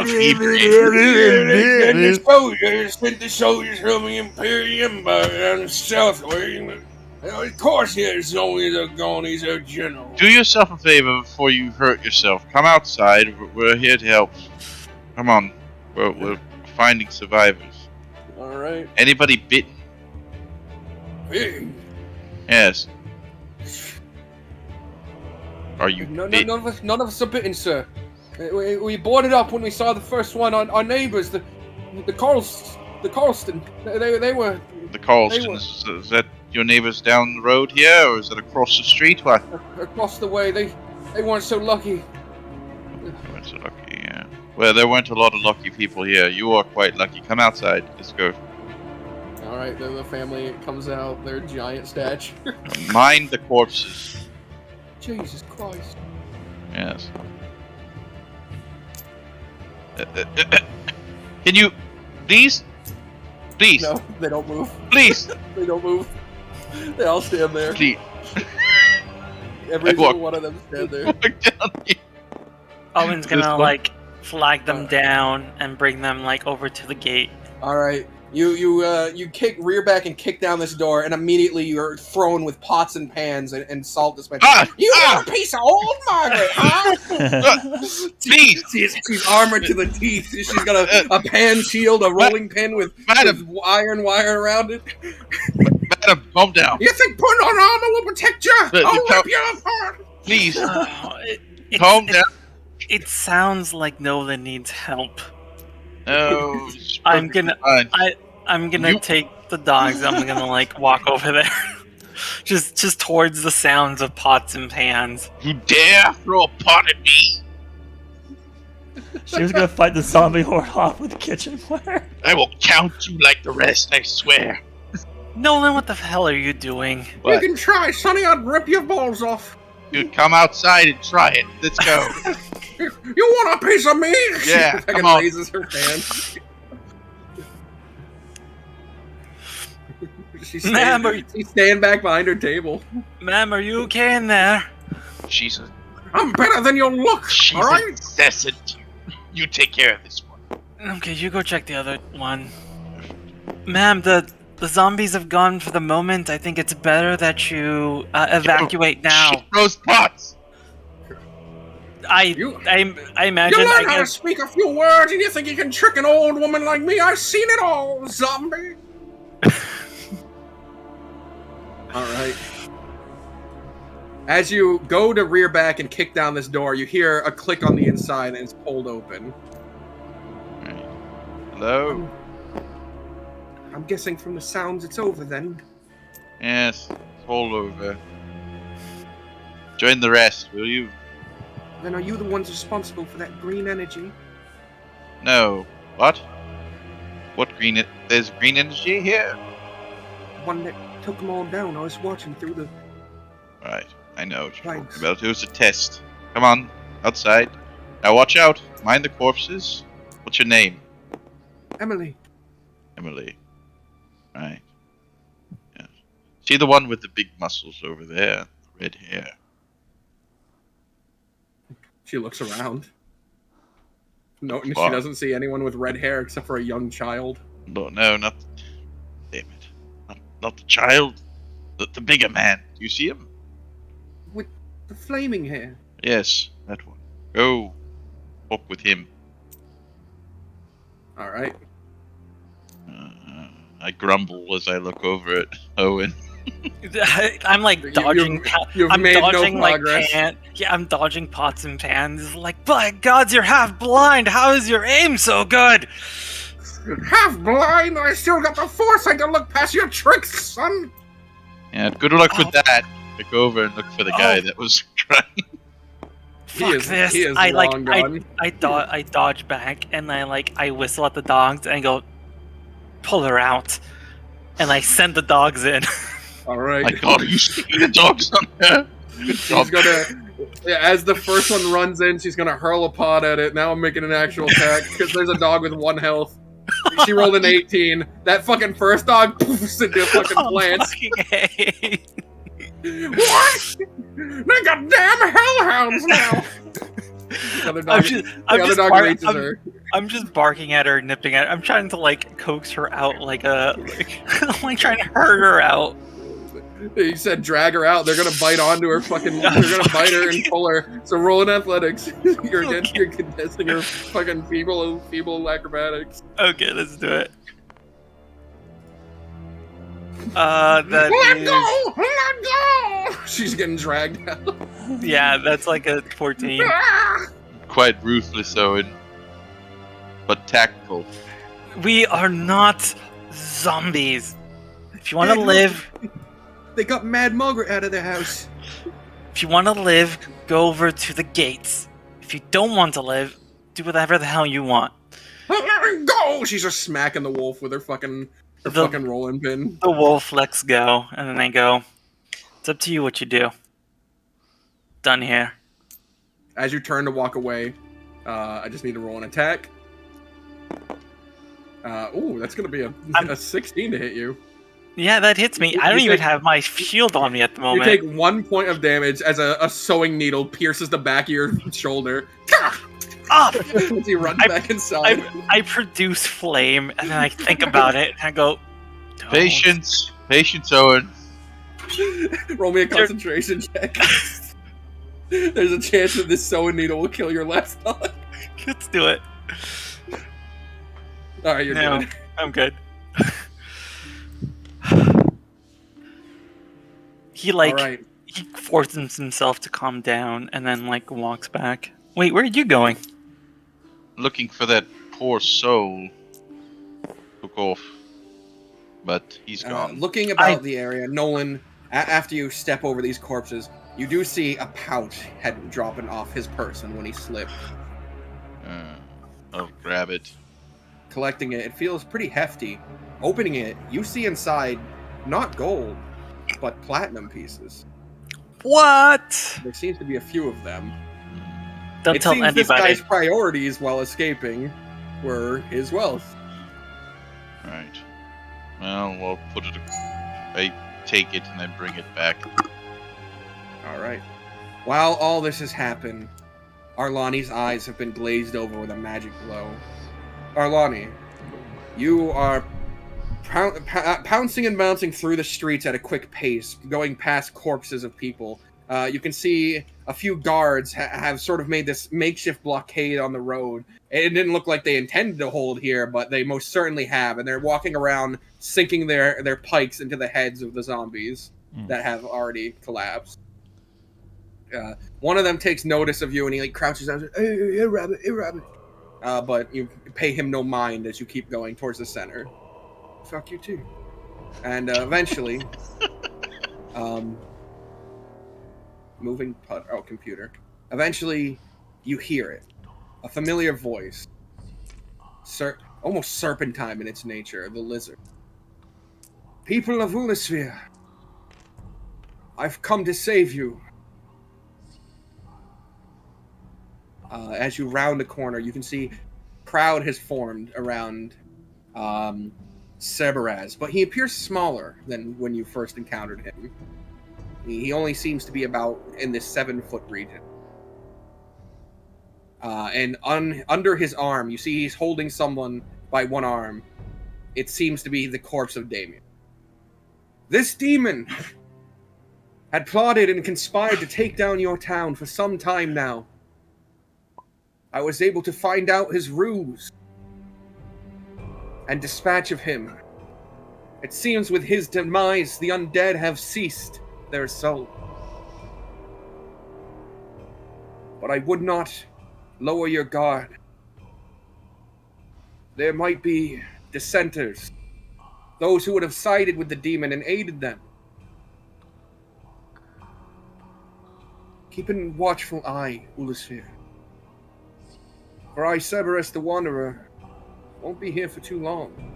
the soldiers from the Imperial Empire down the south way. Of course, there's only the gone. He's a general. Do yourself a favor before you hurt yourself. Come outside. We're here to help. Come on. We're finding survivors. All right. Anybody bitten? Hey. Yes. Are you None bitten? of us are bitten, sir. We boarded up when we saw the first one. Our neighbors, the Carlston. They were. The Carlstons. Is that your neighbors down the road here, or is it across the street? What? Across the way. They weren't so lucky. They weren't so lucky, yeah. Well, there weren't a lot of lucky people here. You are quite lucky. Come outside. Let's go. All right, then the family comes out. Their giant statue. Mind the corpses. Jesus Christ. Yes. Can you, please? Please. No, they don't move. Please. They don't move. They all stand there. Please. Every I walk- single one of them stand there. Walk down here. Owen's gonna This one? like flag them down and bring them like over to the gate. All right, you rear back and kick down this door, and immediately you're thrown with pots and pans and salt dispensers. You want a piece of old Margaret, huh? Please. She's armored to the teeth. She's got a pan shield, a rolling pin with iron wire around it. Madam, calm down. You think putting on armor will protect you? I'll rip you apart. Please, It's- calm down. It sounds like Nolan needs help. No, it's I'm perfectly gonna- fine. I'm gonna take the dogs. I'm gonna like walk over there, just towards the sounds of pots and pans. You dare throw a pot at me? She was gonna fight the zombie horde off with kitchenware. I will count you like the rest, I swear. Nolan, what the hell are you doing? What? You can try, Sonny. I'd rip your balls off. Dude, come outside and try it. Let's go. You want a piece of me? Yeah, She come on. raises her hand. She's Ma'am, staying back behind her table. Ma'am, are you okay in there? She's I'm better than you look. she's all right. incessant. You take care of this one. Okay, you go check the other one. Ma'am, the zombies have gone for the moment. I think it's better that you evacuate now. She throws pots. I You imagine learn I how to guess speak a few words, and you think you can trick an old woman like me? I've seen it all, zombie. All right. As you go to rear back and kick down this door, you hear a click on the inside, and it's pulled open. Right. Hello? I'm guessing from the sounds it's over then. Yes, it's all over. Join the rest, will you? Then are you the ones responsible for that green energy? No. What? What green? There's green energy here? One that took them all down. I was watching through the... Right. I know what you're Thanks. talking about. It was a test. Come on, outside. Now watch out. Mind the corpses. What's your name? Emily. Emily. Right. Yes. See the one with the big muscles over there? The red hair. She looks around. No, she What? doesn't see anyone with red hair except for a young child. No, not... Damn it. Not the child. The bigger man. Do you see him? With the flaming hair. Yes, that one. Go. Talk with him. Alright. I grumble as I look over at Owen. I'm like dodging. You've I'm made no dodging like progress. I'm dodging pots and pans. It's like, by gods, you're half blind. How is your aim so good? Half blind, I still got the foresight to look past your tricks, son. Yeah, good luck with that. I go over and look for the guy Oh. that was crying. fuck this. He is I long gone. I dodge back and I whistle at the dogs and go, pull her out, and I send the dogs in. All right. My God, are you sticking the dogs on there? Good She's job. gonna, as the first one runs in, she's gonna hurl a pot at it. Now I'm making an actual attack because there's a dog with 1 health. She rolled an 18. That fucking first dog poofs into fucking plants. Fucking A. What? They got damn hellhounds now. The other dog, reaches her. I'm just barking at her, nipping at her. I'm trying to coax her out I'm trying to hurt her out. He said drag her out. They're gonna bite onto her fucking. They're gonna bite her and pull her. So roll in athletics. You're contesting her fucking feeble acrobatics. Okay, let's do it. Let go! She's getting dragged out. Yeah, that's like a 14. Quite ruthless, Owen. But tactful. We are not zombies. If you want to live, They got Mad Margaret out of their house. if you want to live, go over to the gates. If you don't want to live, do whatever the hell you want. Go! She's just smacking the wolf with her fucking rolling pin. The wolf lets go, and then I go, it's up to you what you do. Done here. As you turn to walk away, I just need to roll an attack. Ooh, that's gonna be a 16 to hit you. Yeah, that hits me. I don't even have my shield on me at the moment. You take 1 point of damage as a sewing needle pierces the back of your shoulder. As you run back inside. I produce flame, and then I think about it, and I go, don't. Patience, Owen. Roll me a concentration check. There's a chance that this sewing needle will kill your last dog. Let's do it. Alright, you're good. I'm good. He Alright. he forces himself to calm down and then walks back. Wait, where are you going? Looking for that poor soul. Took off. But he's gone. Looking about the area, Nolan, after you step over these corpses, you do see a pouch head dropping off his person when he slipped. I'll grab it. Collecting it, it feels pretty hefty. Opening it, you see inside not gold, but platinum pieces. What? There seems to be a few of them. Don't tell seems anybody. This guy's priorities while escaping were his wealth. Right. Well, we'll put it. I take it and I bring it back. Alright. While all this has happened, Arlani's eyes have been glazed over with a magic glow. Arlani, you are pouncing and bouncing through the streets at a quick pace, going past corpses of people. You can see a few guards have sort of made this makeshift blockade on the road. It didn't look like they intended to hold here, but they most certainly have, and they're walking around sinking their pikes into the heads of the zombies that have already collapsed. One of them takes notice of you, and he crouches down and says, hey, rabbit, hey, rabbit. But you pay him no mind as you keep going towards the center. Fuck you too. And eventually, computer. Eventually, you hear it. A familiar voice. Almost serpentine in its nature, the lizard. People of Ulisphere, I've come to save you. As you round a corner, you can see a crowd has formed around Cerberus, but he appears smaller than when you first encountered him. He only seems to be about in this 7-foot region. And under his arm, you see he's holding someone by one arm. It seems to be the corpse of Damien. This demon had plotted and conspired to take down your town for some time now. I was able to find out his ruse and dispatch of him. It seems with his demise, the undead have ceased their soul. But I would not lower your guard. There might be dissenters, those who would have sided with the demon and aided them. Keep a watchful eye, Ulysphere. For I, Cerberus the Wanderer, won't be here for too long.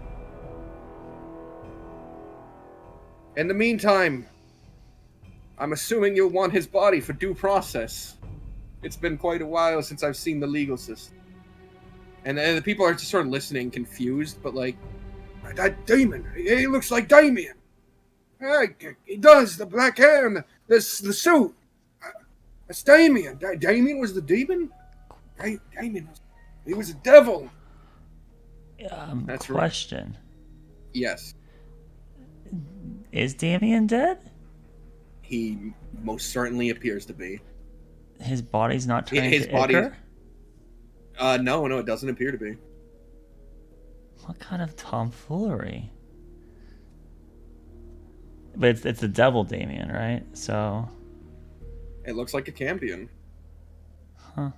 In the meantime, I'm assuming you'll want his body for due process. It's been quite a while since I've seen the legal system. And the people are just sort of listening, confused, but like, that demon, he looks like Damien. He does, the black hair and the suit. That's Damien. Damien was the demon? Damien, he was a devil. That's question. Right. Yes. Is Damien dead? He most certainly appears to be. His body's not turned his to body. ichor? No, it doesn't appear to be. What kind of tomfoolery? But it's the devil Damien, right? So... It looks like a campion. Huh.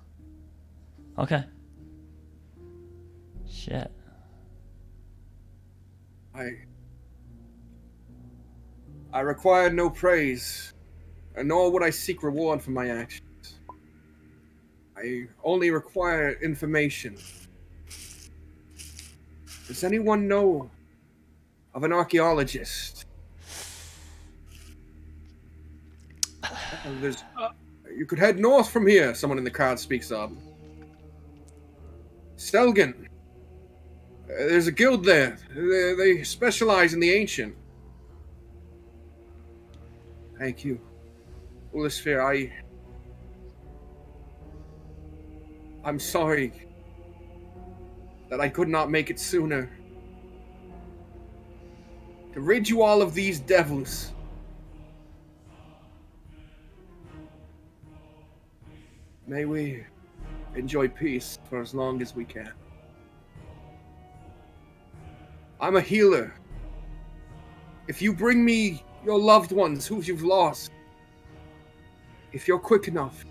Okay. Shit. I require no praise, nor would I seek reward for my actions. I only require information. Does anyone know of an archaeologist? You could head north from here, someone in the crowd speaks up. Stelgen. There's a guild there. They specialize in the ancient. Thank you. Ulysphere, I'm sorry that I could not make it sooner. To rid you all of these devils. May we enjoy peace for as long as we can. I'm a healer. If you bring me your loved ones who you've lost, if you're quick enough,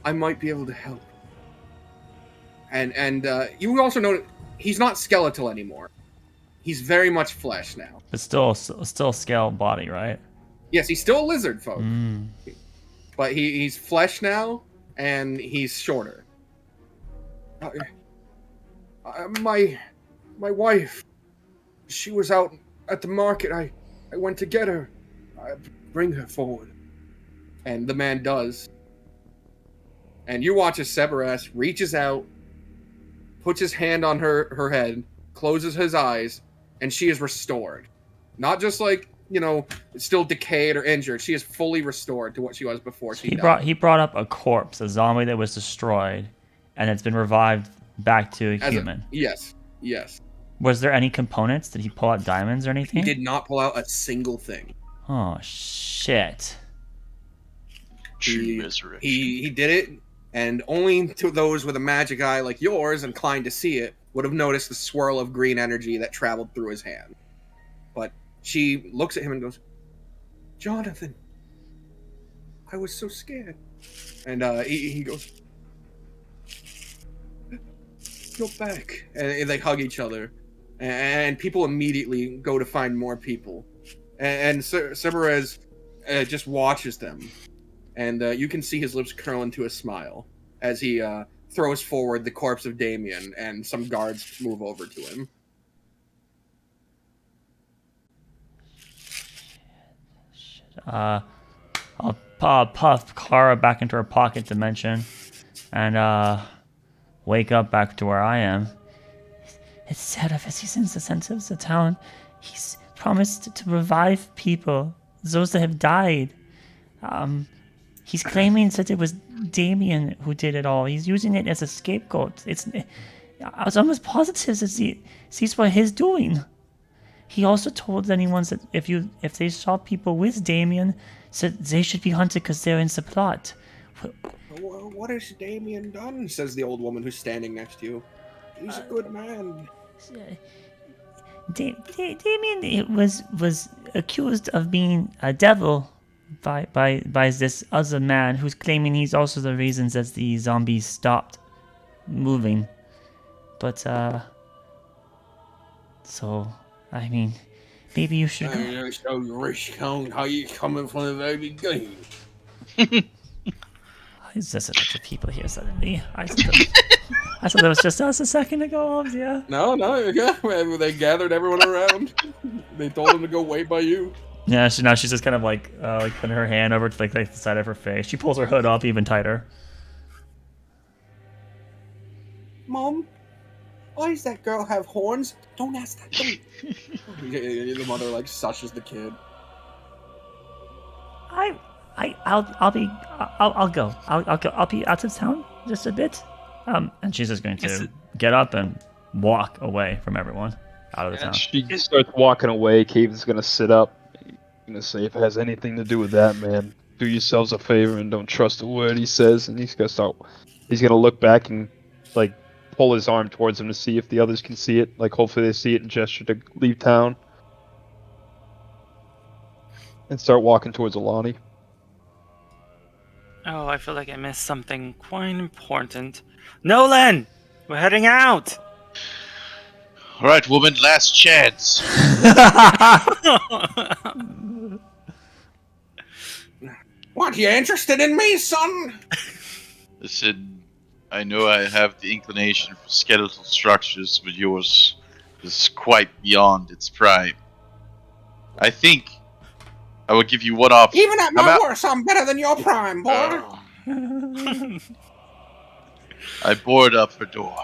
I might be able to help. And you also know he's not skeletal anymore. He's very much flesh now. But still scale body, right? Yes, he's still a lizard folk. Mm. But he's flesh now, and he's shorter. My wife, she was out at the market. I went to get her. Bring her forward. And the man does. And you watch as Cerberus reaches out, puts his hand on her head, closes his eyes, and she is restored. Not just like, still decayed or injured. She is fully restored to what she was before she died. He brought up a corpse, a zombie that was destroyed, and it's been revived back to a human. Yes. Was there any components? Did he pull out diamonds or anything? He did not pull out a single thing. Oh, shit. True resurrection. He did it, and only to those with a magic eye like yours, inclined to see it, would have noticed the swirl of green energy that traveled through his hand. But she looks at him and goes, Jonathan, I was so scared. And he goes, you're back. And they hug each other. And people immediately go to find more people. And Cerberus just watches them. And you can see his lips curl into a smile as he throws forward the corpse of Damien, and some guards move over to him. I'll puff Kara back into her pocket dimension and wake up back to where I am. It's Cerberus. He's in the center of the town. He's promised to revive people, those that have died. He's claiming that it was Damien who did it all. He's using it as a scapegoat. I was almost positive that this what he's doing. He also told anyone that if they saw people with Damien, that they should be hunted because they're in the plot. What has Damien done? Says the old woman who's standing next to you. He's a good man. Damien was accused of being a devil by this other man who's claiming he's also the reason that the zombies stopped moving. But so I mean, maybe you should go. So rich, how you coming from the very beginning? It's just a bunch of people here suddenly. I thought it was just us a second ago. Yeah. No, yeah. They gathered everyone around. They told them to go wait by you. Yeah. She's just kind of like putting her hand over to like the side of her face. She pulls her hood up even tighter. Mom, why does that girl have horns? Don't ask that. The mother like sushes the kid. I'll go. I'll be out of town just a bit. And she's just going to get up and walk away from everyone out of the town. She starts walking away. Cave's gonna sit up. He's gonna say, if it has anything to do with that, man, do yourselves a favor and don't trust a word he says. And he's gonna look back and like pull his arm towards him to see if the others can see it. Like hopefully they see it and gesture to leave town. And start walking towards Alani. Oh, I feel like I missed something quite important. Nolan! We're heading out! Alright, woman, last chance. What, you interested in me, son? Listen, I know I have the inclination for skeletal structures, but yours is quite beyond its prime. I think I will give you one option. Even at my worst, I'm better than your prime, boy. I board up her door.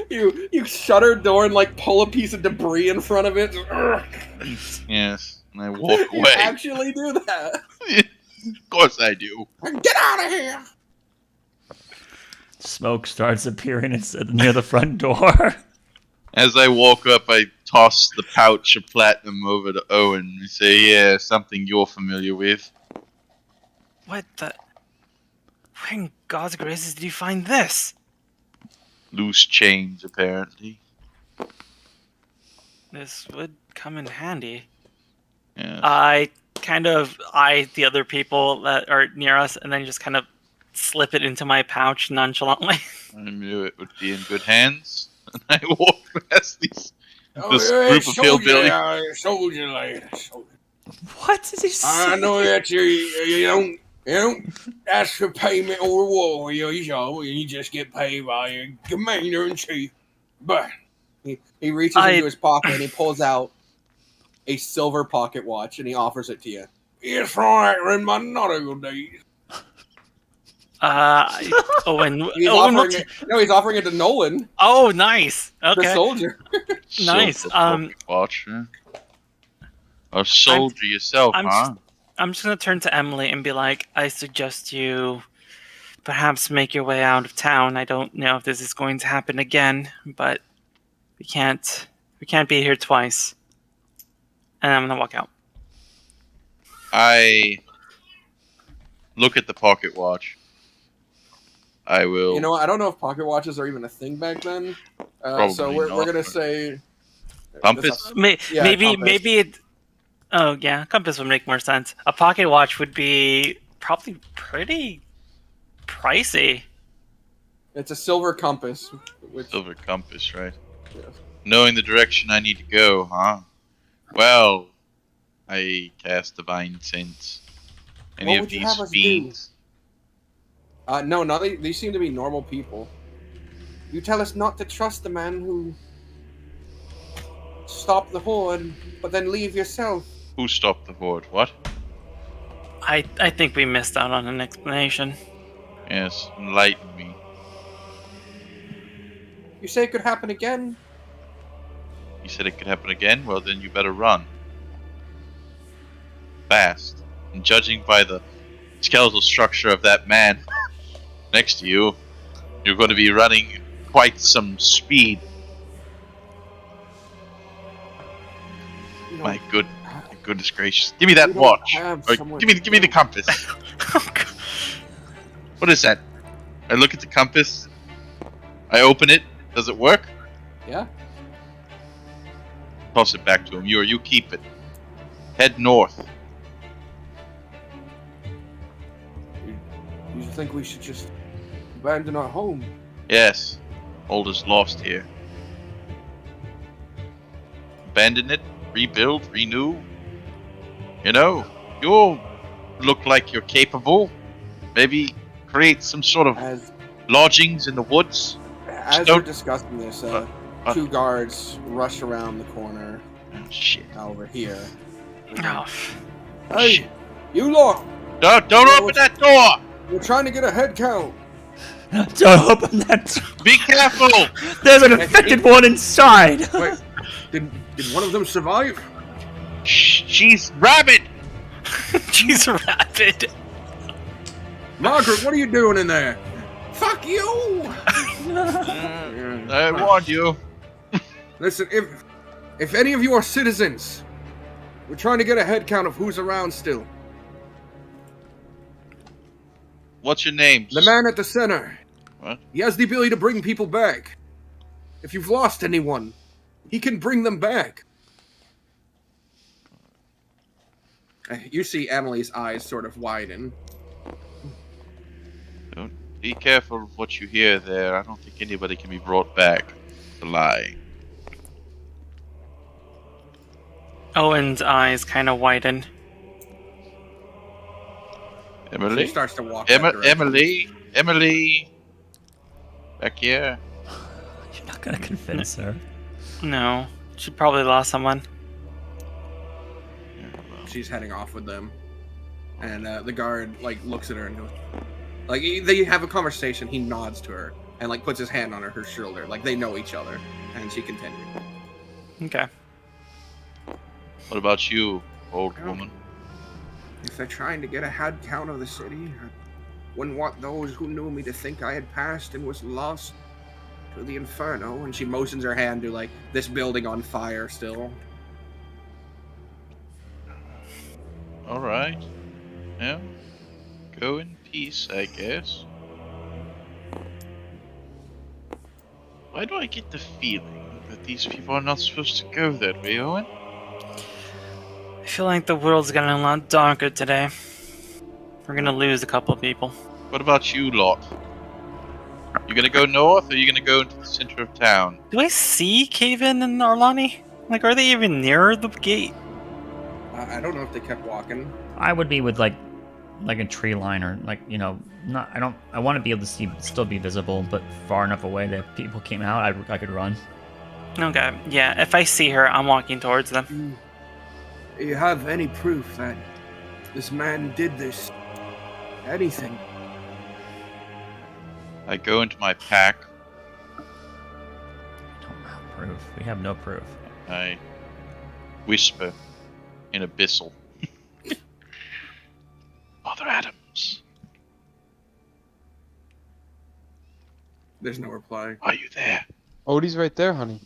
You shut her door and like pull a piece of debris in front of it. Yes, and I walk You away. actually do that. Of course I do. Get out of here! Smoke starts appearing near the front door. As I walk up, I toss the pouch of platinum over to Owen and say, yeah, something you're familiar with. What the... Where in God's graces did you find this? Loose change, apparently. This would come in handy. Yeah. I kind of eye the other people that are near us and then just kind of slip it into my pouch nonchalantly. I knew it would be in good hands. And I walk past this group of hillbillies. Soldier lady. What is he saying? I know that you don't ask for payment or reward. You just get paid by your commander-in-chief. But he reaches into his pocket and he pulls out a silver pocket watch and he offers it to you. It's right in my nautical days. Owen. He's offering it to Nolan. Oh, nice. Okay. The soldier. Nice. Watch. A soldier yourself, huh? I'm just gonna turn to Emily and be like, I suggest you perhaps make your way out of town. I don't know if this is going to happen again, but we can't be here twice. And I'm gonna walk out. I look at the pocket watch. I will. You know what? I don't know if pocket watches are even a thing back then. So we're gonna say compass. Maybe it. Oh yeah, compass would make more sense. A pocket watch would be probably pretty pricey. It's a silver compass. Silver compass, right? Yes. Knowing the direction I need to go, huh? Well, I cast Divine Sense. Any What of would you these have us fiends? No, these seem to be normal people. You tell us not to trust the man who stopped the horde, but then leave yourself. Who stopped the horde? What? I think we missed out on an explanation. Yes, enlighten me. You say it could happen again? You said it could happen again? Well, then you better run. Fast. And judging by the skeletal structure of that man next to you, you're going to be running quite some speed. My goodness gracious. Give me that watch. Or give me the compass. What is that? I look at the compass. I open it. Does it work? Yeah. Toss it back to him. You keep it. Head north. You think we should just abandon our home? Yes. All is lost here. Abandon it, rebuild, renew. You know, look like you're capable. Maybe create some sort of As lodgings in the woods. as Don't- we're discussing this, uh. 2 guards rush around the corner Oh, shit. over here. Oh, Hey, Shit. you lot! Don't Yeah, open that door! We're trying to get a head count. Don't open that. Be careful! There's an infected one inside. Wait, did one of them survive? She's rabid! she's rabid. Margaret, what are you doing in there? Fuck you! I warned you. Listen, if any of you are citizens, we're trying to get a head count of who's around still. What's your name? The man at the center. What? He has the ability to bring people back. If you've lost anyone, he can bring them back. You see Emily's eyes sort of widen. Be careful of what you hear there. I don't think anybody can be brought back to lie. Owen's eyes kind of widen. He Emily? starts to walk that direction. Emily! Back here. You're not gonna convince her. No, she probably lost someone. She's heading off with them. And the guard, like, looks at her and goes... Like, they have a conversation, he nods to her. And, like, puts his hand on her shoulder. Like, they know each other. And she continues. Okay. What about you, old woman? If they're trying to get a head count of the city, I wouldn't want those who knew me to think I had passed and was lost to the inferno. And she motions her hand to, like, this building on fire still. Alright. Yeah. Go in peace, I guess. Why do I get the feeling that these people are not supposed to go that way, Owen? I feel like the world's getting a lot darker today. We're gonna lose a couple of people. What about you lot? You gonna go north, or you gonna go into the center of town? Do I see Kaven and Arlani? Like, are they even near the gate? I don't know if they kept walking. I would be with like a tree line or like, you know, not. I want to be able to still be visible, but far enough away that if people came out, I could run. Okay, yeah. If I see her, I'm walking towards them. Do you have any proof that this man did this? Anything? I go into my pack. Don't have proof. We have no proof. I whisper in abyssal. Father Adams, There's no reply. are you there? Odie's right there, honey.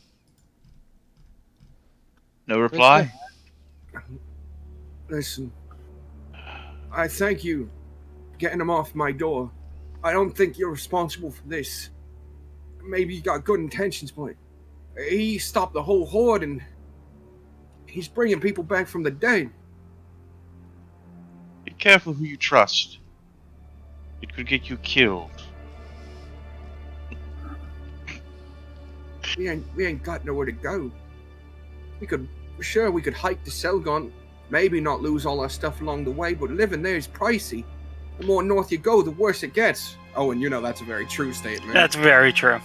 No reply? Listen, I thank you for getting him off my door. I don't think you're responsible for this. Maybe you got good intentions, but he stopped the whole horde and he's bringing people back from the dead. Be careful who you trust. It could get you killed. We ain't got nowhere to go. We could hike to Selgon, maybe not lose all our stuff along the way, but living there is pricey. The more north you go, the worse it gets. Oh, and you know that's a very true statement. That's very true.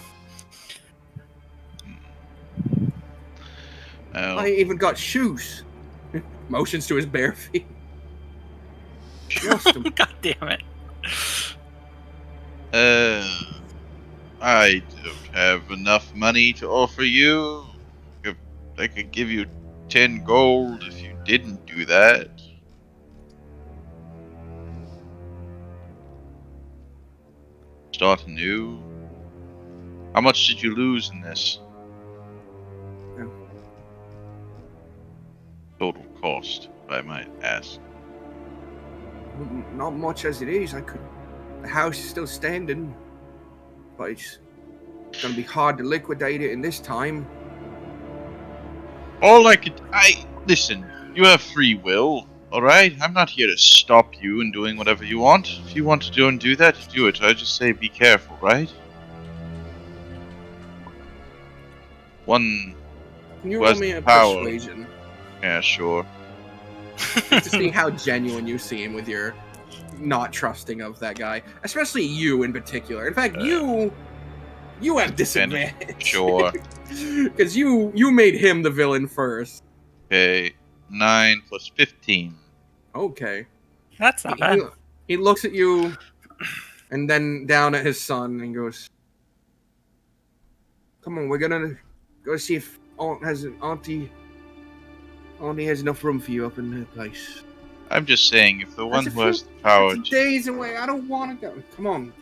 Oh, I ain't even got shoes. Motions to his bare feet. Just him. God damn it. I don't have enough money to offer you. I could give you 10 gold if you didn't do that. Start anew. How much did you lose in this? No. Total cost, if I might ask. Not much as it is. The house is still standing, but it's gonna be hard to liquidate it in this time. Listen, you have free will, alright? I'm not here to stop you in doing whatever you want. If you want to go and do that, do it. I just say be careful, right? Can you Who roll has me the a power? persuasion? Yeah, sure. to see how genuine you seem with your not trusting of that guy, especially you in particular. In fact, you have disadvantage. Sure. Because you made him the villain first. Okay, 9 plus 15. Okay. That's not bad. He looks at you, and then down at his son, and goes, "Come on, we're gonna go see if Auntie has enough room for you up in the place." I'm just saying, if the one That's who has the power That's to... days away. I don't want to go. Come on,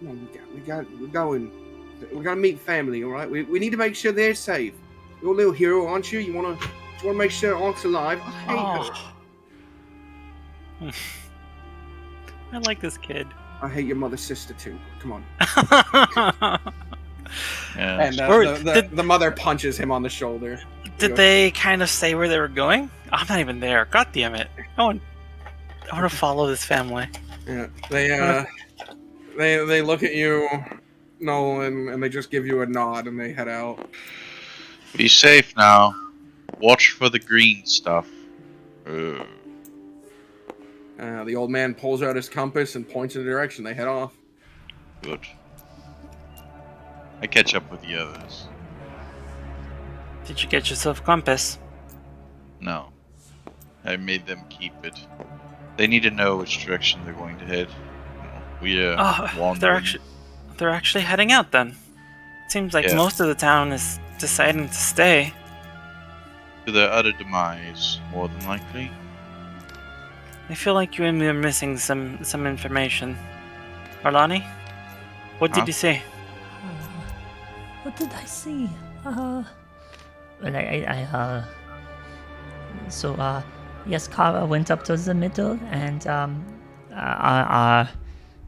we're going. We're gonna meet family, all right? We need to make sure they're safe. You're a little hero, aren't you? You wanna make sure Aunt's alive. I hate her. I like this kid. I hate your mother's sister too. Come on. Yeah. And the mother punches him on the shoulder. Did they kind of say where they were going? I'm not even there. God damn it! I want to follow this family. Yeah, they look at you, Nolan, and they just give you a nod and they head out. Be safe now. Watch for the green stuff. The old man pulls out his compass and points in the direction. They head off. Good. I catch up with the others. Did you get yourself a compass? No. I made them keep it. They need to know which direction they're going to head. We wandering. They're actually heading out then. Seems like most of the town is deciding to stay. To their utter demise, more than likely. I feel like you and me are missing some information. Arlani? What did you see? What did I see? Yes, Kara went up to the middle, and our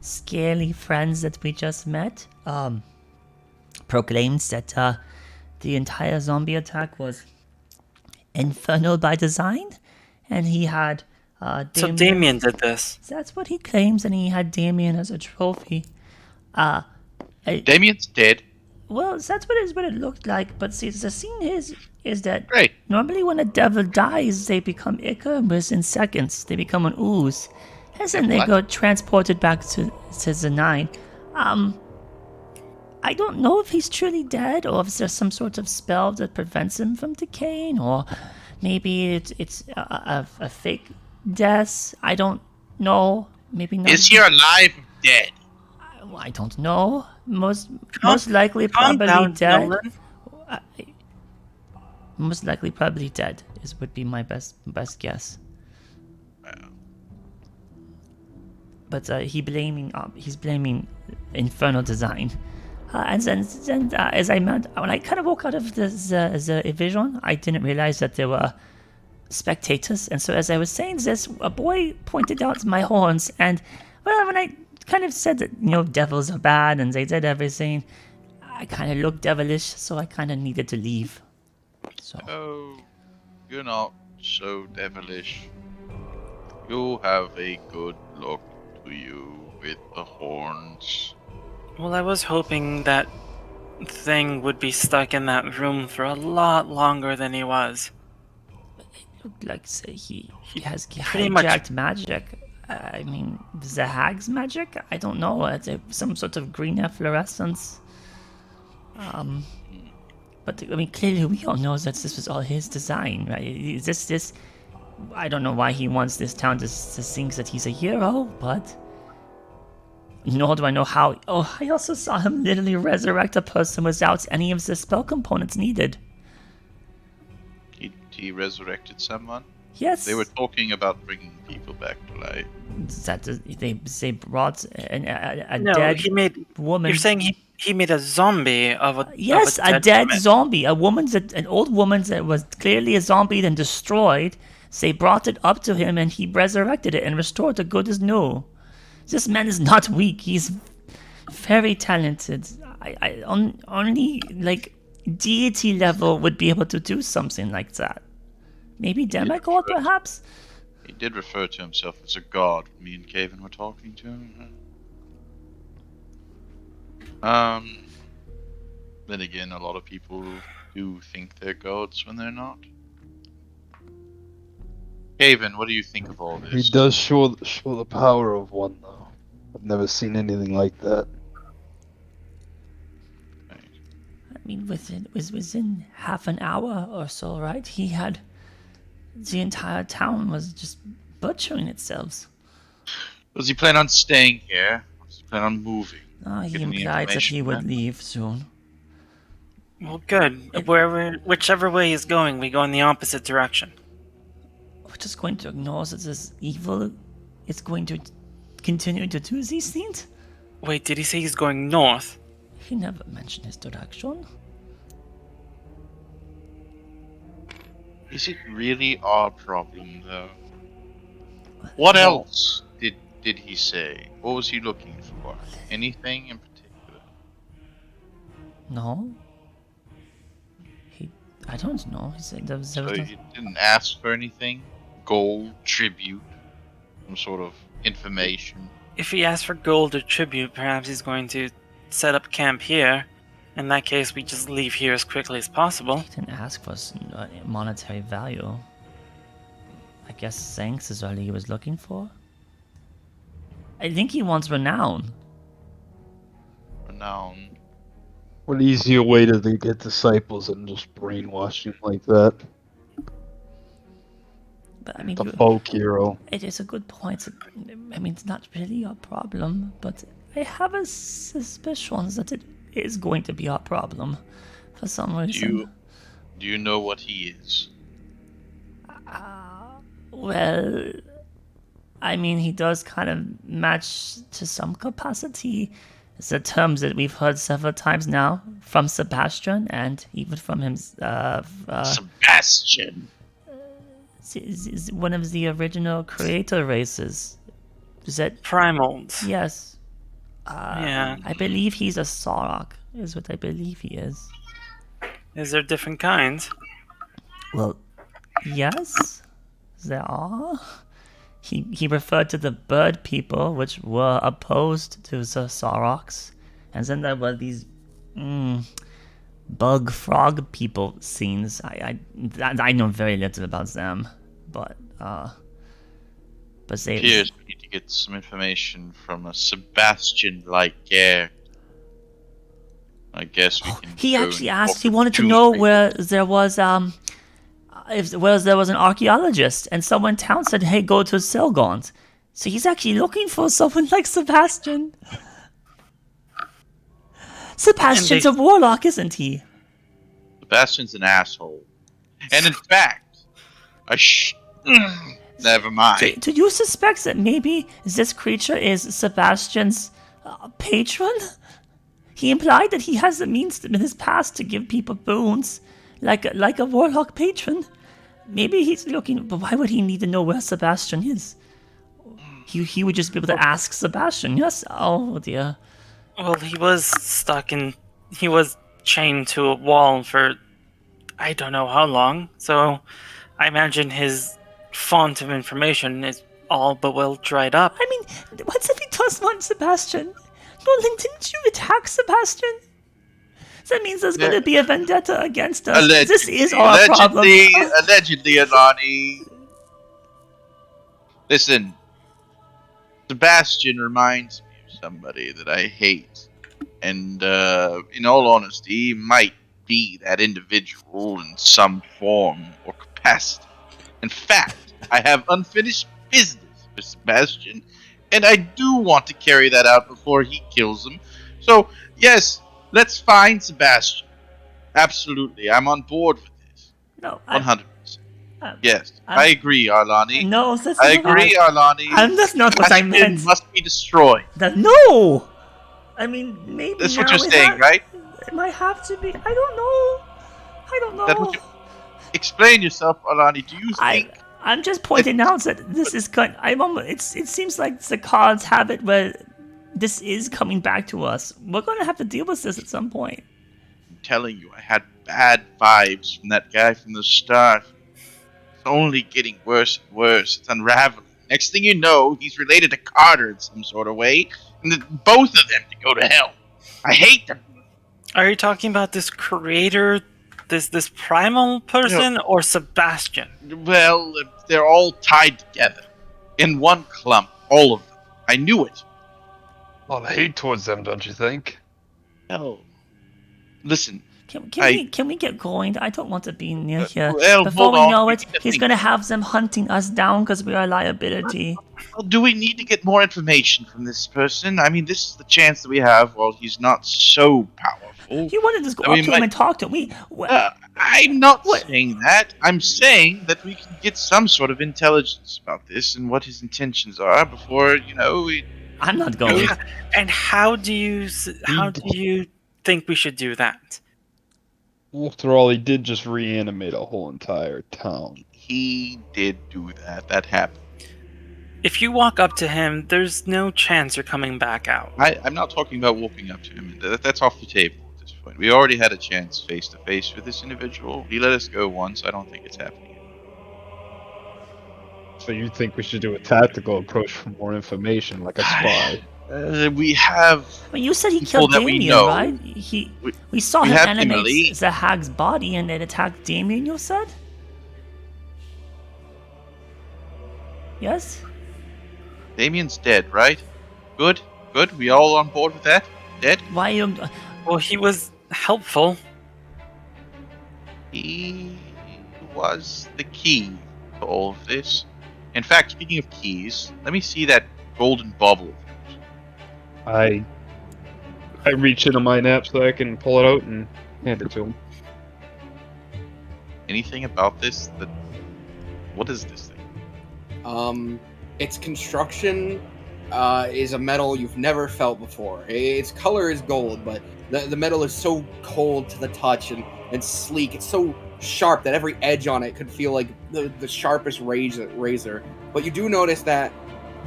scaly friends that we just met proclaimed that the entire zombie attack was infernal by design, and he had Damien. So Damien did this. That's what he claims, and he had Damien as a trophy. Damien's dead. Well, that's what it looked like, but see, the scene is that Great. normally when a devil dies, they become Icarus in seconds. They become an ooze. And then they go transported back to the Nine. I don't know if he's truly dead, or if there's some sort of spell that prevents him from decaying, or maybe it's a fake death. I don't know. Maybe not. Is he alive or dead? I don't know. Most likely calm probably down, dead. Nolan. Most likely probably dead would be my best guess. But he's blaming infernal design. And then as I meant, when I kind of woke out of the vision, I didn't realize that there were spectators. And so as I was saying this, a boy pointed out my horns, and well, when I kind of said that, devils are bad and they did everything, I kind of looked devilish, so I kind of needed to leave. So. Oh, you're not so devilish. You have a good look to you with the horns. Well, I was hoping that thing would be stuck in that room for a lot longer than he was. It looked like he has pretty much hijacked magic. I mean, the hag's magic? I don't know. It's some sort of green efflorescence. But I mean, clearly we all know that this was all his design, right? This I don't know why he wants this town to think that he's a hero, but nor do I know how. Oh, I also saw him literally resurrect a person without any of the spell components needed. He resurrected someone? Yes. They were talking about bringing people back to life. That they brought a No, dead he made woman. You're saying he made a zombie of a Yes, of a dead woman. zombie. An old woman that was clearly a zombie then destroyed. They brought it up to him and he resurrected it and restored it good as new. This man is not weak. He's very talented. I only like deity level would be able to do something like that. Maybe demigod, perhaps? He did refer to himself as a god when me and Caven were talking to him. Then again, a lot of people do think they're gods when they're not. Haven, what do you think of all He this? does show the power of one, though. I've never seen anything like that. I mean, it was within half an hour or so, right? He had the entire town was just butchering itself. Does he plan on staying here? Or does he plan on moving? He Get any implied that he information would then? leave soon. Well, good. Whichever way he's going, we go in the opposite direction. We're just going to ignore that this evil is going to continue to do these things? Wait, did he say he's going north? He never mentioned his direction. Is it really our problem, though? What else did he say? What was he looking for? Anything in particular? No. I don't know. He said there was So he didn't ask for anything? Gold, tribute, some sort of information? If he asks for gold or tribute, perhaps he's going to set up camp here. In that case, we just leave here as quickly as possible. He didn't ask for monetary value. I guess thanks is all he was looking for. I think he wants renown. Renown. What easier way to get disciples than just brainwash him like that? But I mean, The folk hero. it is a good point. I mean, it's not really our problem, but I have a suspicion that it is going to be our problem for some reason. Do you know what he is? Well, I mean, he does kind of match to some capacity the terms that we've heard several times now from Sebastian and even from him. Sebastian! Is one of the original creator races. Is that Primals. yes? Yeah. I believe he's a Sorok. Is what I believe he is. Is there different kinds? Well, yes, there are. He referred to the bird people, which were opposed to the Soroks, and then there were these bug frog people scenes. I know very little about them, but they. Appears we need to get some information from a Sebastian-like character. I guess we can. He go actually and asked. talk He to wanted to two know strangers. where there was if there was an archaeologist, and someone in town said, "Hey, go to Selgond." So he's actually looking for someone like Sebastian. Sebastian's a warlock, isn't he? Sebastian's an asshole. And in fact, never mind. Do you suspect that maybe this creature is Sebastian's patron? He implied that he has the means in his past to give people boons, like a warlock patron. Maybe he's looking, but why would he need to know where Sebastian is? He would just be able to ask Sebastian. Yes. Oh dear. Well, he was chained to a wall for I don't know how long, so I imagine his font of information is all but well dried up. I mean, what if he does want Sebastian? Nolan, didn't you attack Sebastian? That means there's going to be a vendetta against us. This is our problem. Allegedly, Alani. Listen, Sebastian reminds me of somebody that I hate. And, in all honesty, he might be that individual in some form or capacity. In fact, I have unfinished business with Sebastian, and I do want to carry that out before he kills him. So, yes, let's find Sebastian. Absolutely, I'm on board with this. No, 100%. Yes, I agree, Arlani. No, that's I not. agree, Arlani. That's not what I Sebastian meant. must be destroyed. No! I mean, maybe That's now what you're it saying, right? It might have to be. I don't know. That what you... Explain yourself, Arlani. Do you think... I'm just pointing out that this is it seems like the cards have it where this is coming back to us. We're going to have to deal with this at some point. I'm telling you, I had bad vibes from that guy from the start. It's only getting worse and worse. It's unraveling. Next thing you know, he's related to Carter in some sort of way, and both of them to go to hell. I hate them. Are you talking about this creator This primal person or Sebastian? Well, they're all tied together. In one clump, all of them. I knew it. A lot of hate towards them, don't you think? No. Listen, Can we get going? I don't want to be near here. well, Before hold we on. know We it, need to he's think. gonna have them hunting us down because we are a liability. Well, do we need to get more information from this person? I mean, this is the chance that we have while he's not so powerful. You wanted to just go I up mean, to him and talk to him. I'm not What? saying that. I'm saying that we can get some sort of intelligence about this and what his intentions are before, we... I'm not going. And how do you think we should do that? After all, he did just reanimate a whole entire town. He did do that. That happened. If you walk up to him, there's no chance you're coming back out. I'm not talking about walking up to him. That's off the table at this point. We already had a chance face to face with this individual. He let us go once. I don't think it's happening again. So you think we should do a tactical approach for more information, like a spy? We have... Well, you said he people killed that we Damien, know. right? We saw we him have animate Emily. Zahag's body and it attacked Damien, you said? Yes? Damien's dead, right? Good? We all on board with that? Dead? Why you... Well, he was helpful. He was the key to all of this. In fact, speaking of keys, let me see that golden bubble. I reach into my knapsack and pull it out and hand it to him. Anything about this? What is this thing? Its construction is a metal you've never felt before. Its color is gold, but the metal is so cold to the touch and sleek. It's so sharp that every edge on it could feel like the sharpest razor. But you do notice that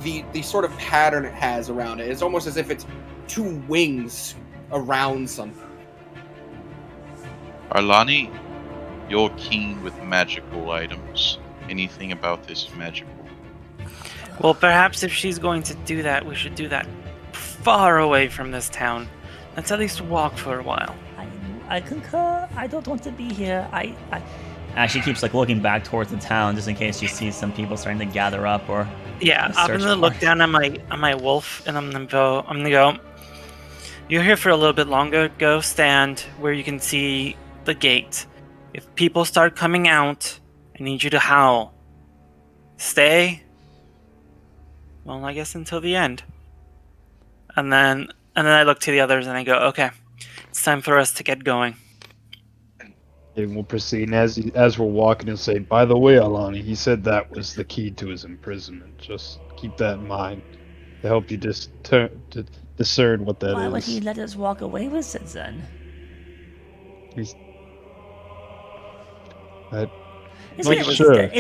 the sort of pattern it has around it is almost as if it's two wings around something. Arlani, you're keen with magical items. Anything about this magical? Well, perhaps if she's going to do that, we should do that far away from this town. Let's at least walk for a while. I concur. I don't want to be here. She keeps looking back towards the town just in case she sees some people starting to gather up or... Yeah, I'm gonna look down at my wolf and I'm gonna go. You're here for a little bit longer. Go stand where you can see the gate. If people start coming out, I need you to howl. Stay. Well, I guess until the end. And then I look to the others and I go, okay, it's time for us to get going. And we'll proceed. And as we're walking and say, by the way, Alani, he said that was the key to his imprisonment. Just keep that in mind to help you discern what that is. Why would he let us walk away with it then? Is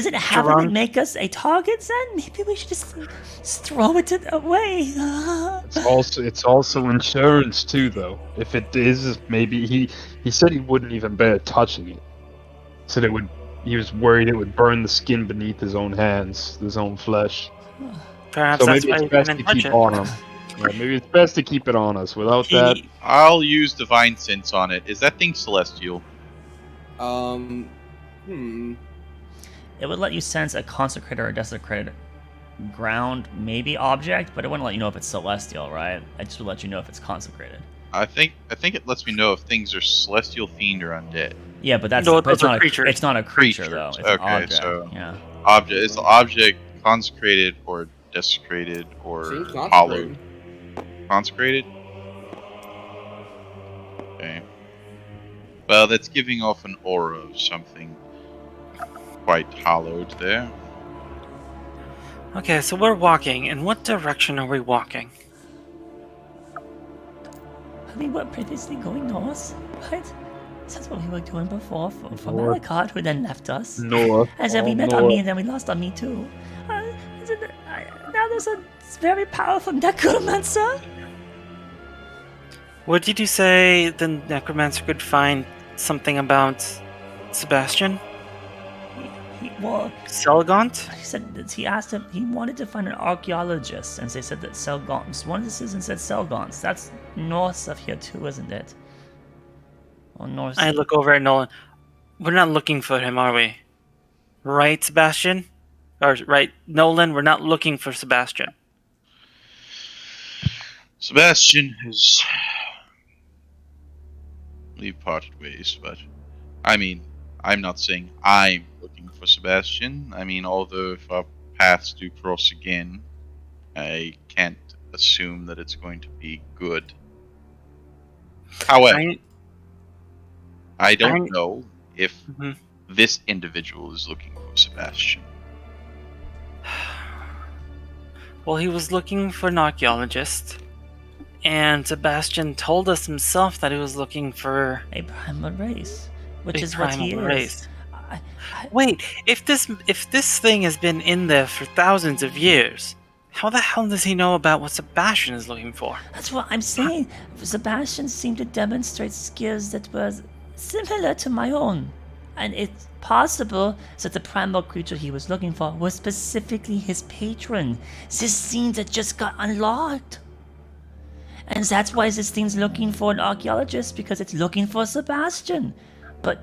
it having to make us a target then? Maybe we should just throw it away. It's also insurance too, though. If it is, maybe he said he wouldn't even bear touching it. Said he was worried it would burn the skin beneath his own hands, his own flesh. Perhaps So that's maybe why it's best to keep it on him. Yeah, maybe it's best to keep it on us. Without that, I'll use divine sense on it. Is that thing celestial? It would let you sense a consecrated or desecrated ground, maybe object, but it wouldn't let you know if it's celestial, right? It just would let you know if it's consecrated. I think it lets me know if things are celestial, fiend, or undead. Yeah, but No, it's not creatures. it's not a creature though. It's an Okay, object. so- Yeah. Object is the object consecrated or desecrated or Seems hollowed? Consecrated? Okay. Well, that's giving off an aura of something quite hollowed there. Okay, so we're walking. In what direction are we walking? We were previously going north, right? That's what we were doing before for North. Malakot, who then left us. north. And then we all met north. on me, and then we lost on me too. Now there's a very powerful necromancer. What did you say the necromancer could find something about Sebastian? Well, Selgaunt? he said that he asked him. He wanted to find an archaeologist, and they said that Selgaunt. One of the citizens said Selgaunt. That's north of here too, isn't it? Or north. I look over at Nolan. We're not looking for him, are we? Right, Sebastian? Or right, Nolan? We're not looking for Sebastian. Sebastian has... We've parted ways, but... I mean, I'm not saying I'm looking for Sebastian. I mean, although if our paths do cross again, I can't assume that it's going to be good. However, I don't know if this individual is looking for Sebastian. Well, he was looking for an archaeologist, and Sebastian told us himself that he was looking for A primal race, which a is what he primal is. race. Wait, if this thing has been in there for thousands of years, how the hell does he know about what Sebastian is looking for? That's what I'm saying. Sebastian seemed to demonstrate skills that were similar to my own. And it's possible that the primal creature he was looking for was specifically his patron. This thing that just got unlocked. And that's why this thing's looking for an archaeologist, because it's looking for Sebastian. But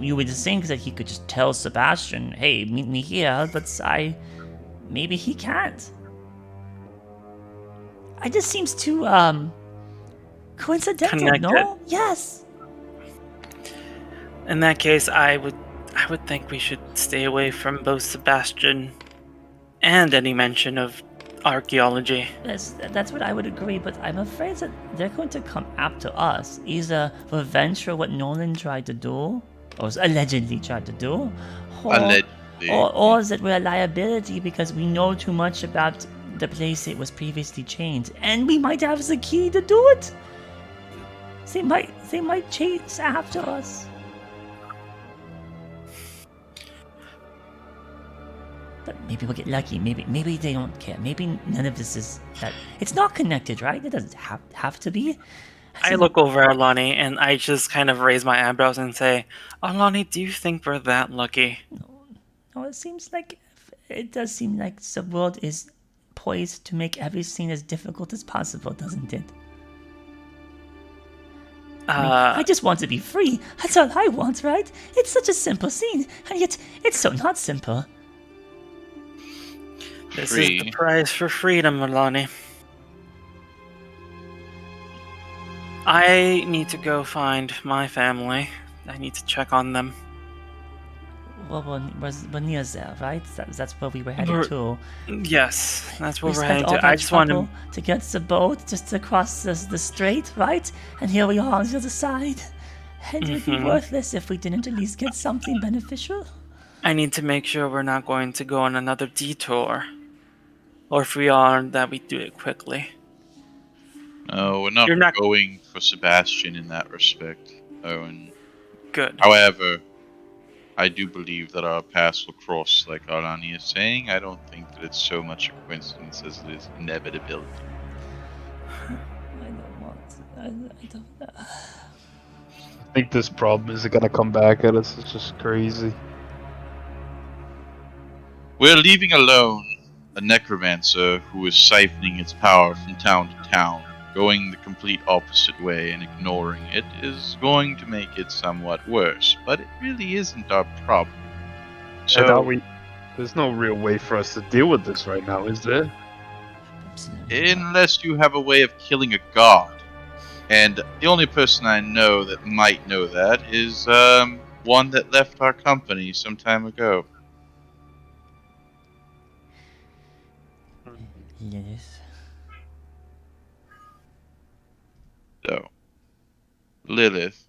you would think that he could just tell Sebastian, hey, meet me here, but maybe he can't. It just seems too, coincidental, Connected. no? Yes. In that case, I would think we should stay away from both Sebastian and any mention of archaeology. That's what I would agree, but I'm afraid that they're going to come after us. Either revenge for what Nolan tried to do, or allegedly tried to do, Allegedly. or that we're a liability because we know too much about the place it was previously changed, and we might have the key to do it. They might chase after us. But maybe we'll get lucky. Maybe they don't care. Maybe none of this is that. It's not connected, right? It doesn't have to be. I look over at Alani and I just kind of raise my eyebrows and say, Alani, do you think we're that lucky? No, it does seem like the world is poised to make everything as difficult as possible, doesn't it? I just want to be free. That's all I want, right? It's such a simple scene, and yet it's so not simple. This Free. is the prize for freedom, Alani. I need to go find my family. I need to check on them. Well, we're near there, right? That's where we were headed to. Yes, that's where We we're spent headed all to. that I just want trouble to. to get the boat just across the strait, right? And here we are on the other side. And it would be worthless if we didn't at least get something beneficial. I need to make sure we're not going to go on another detour. Or if we are, that we do it quickly. No, we're not, You're not- going for Sebastian in that respect, Owen. Good. However, I do believe that our paths will cross, like Arlani is saying. I don't think that it's so much a coincidence as it is inevitability. I don't want. I don't know. I think this problem is gonna come back at us. It's just crazy. We're leaving alone a necromancer who is siphoning its power from town to town. Going the complete opposite way and ignoring it is going to make it somewhat worse, but it really isn't our problem. So, There's no real way for us to deal with this right now, is there? unless you have a way of killing a god, and the only person I know that might know that is one that left our company some time ago. Lilith. So, Lilith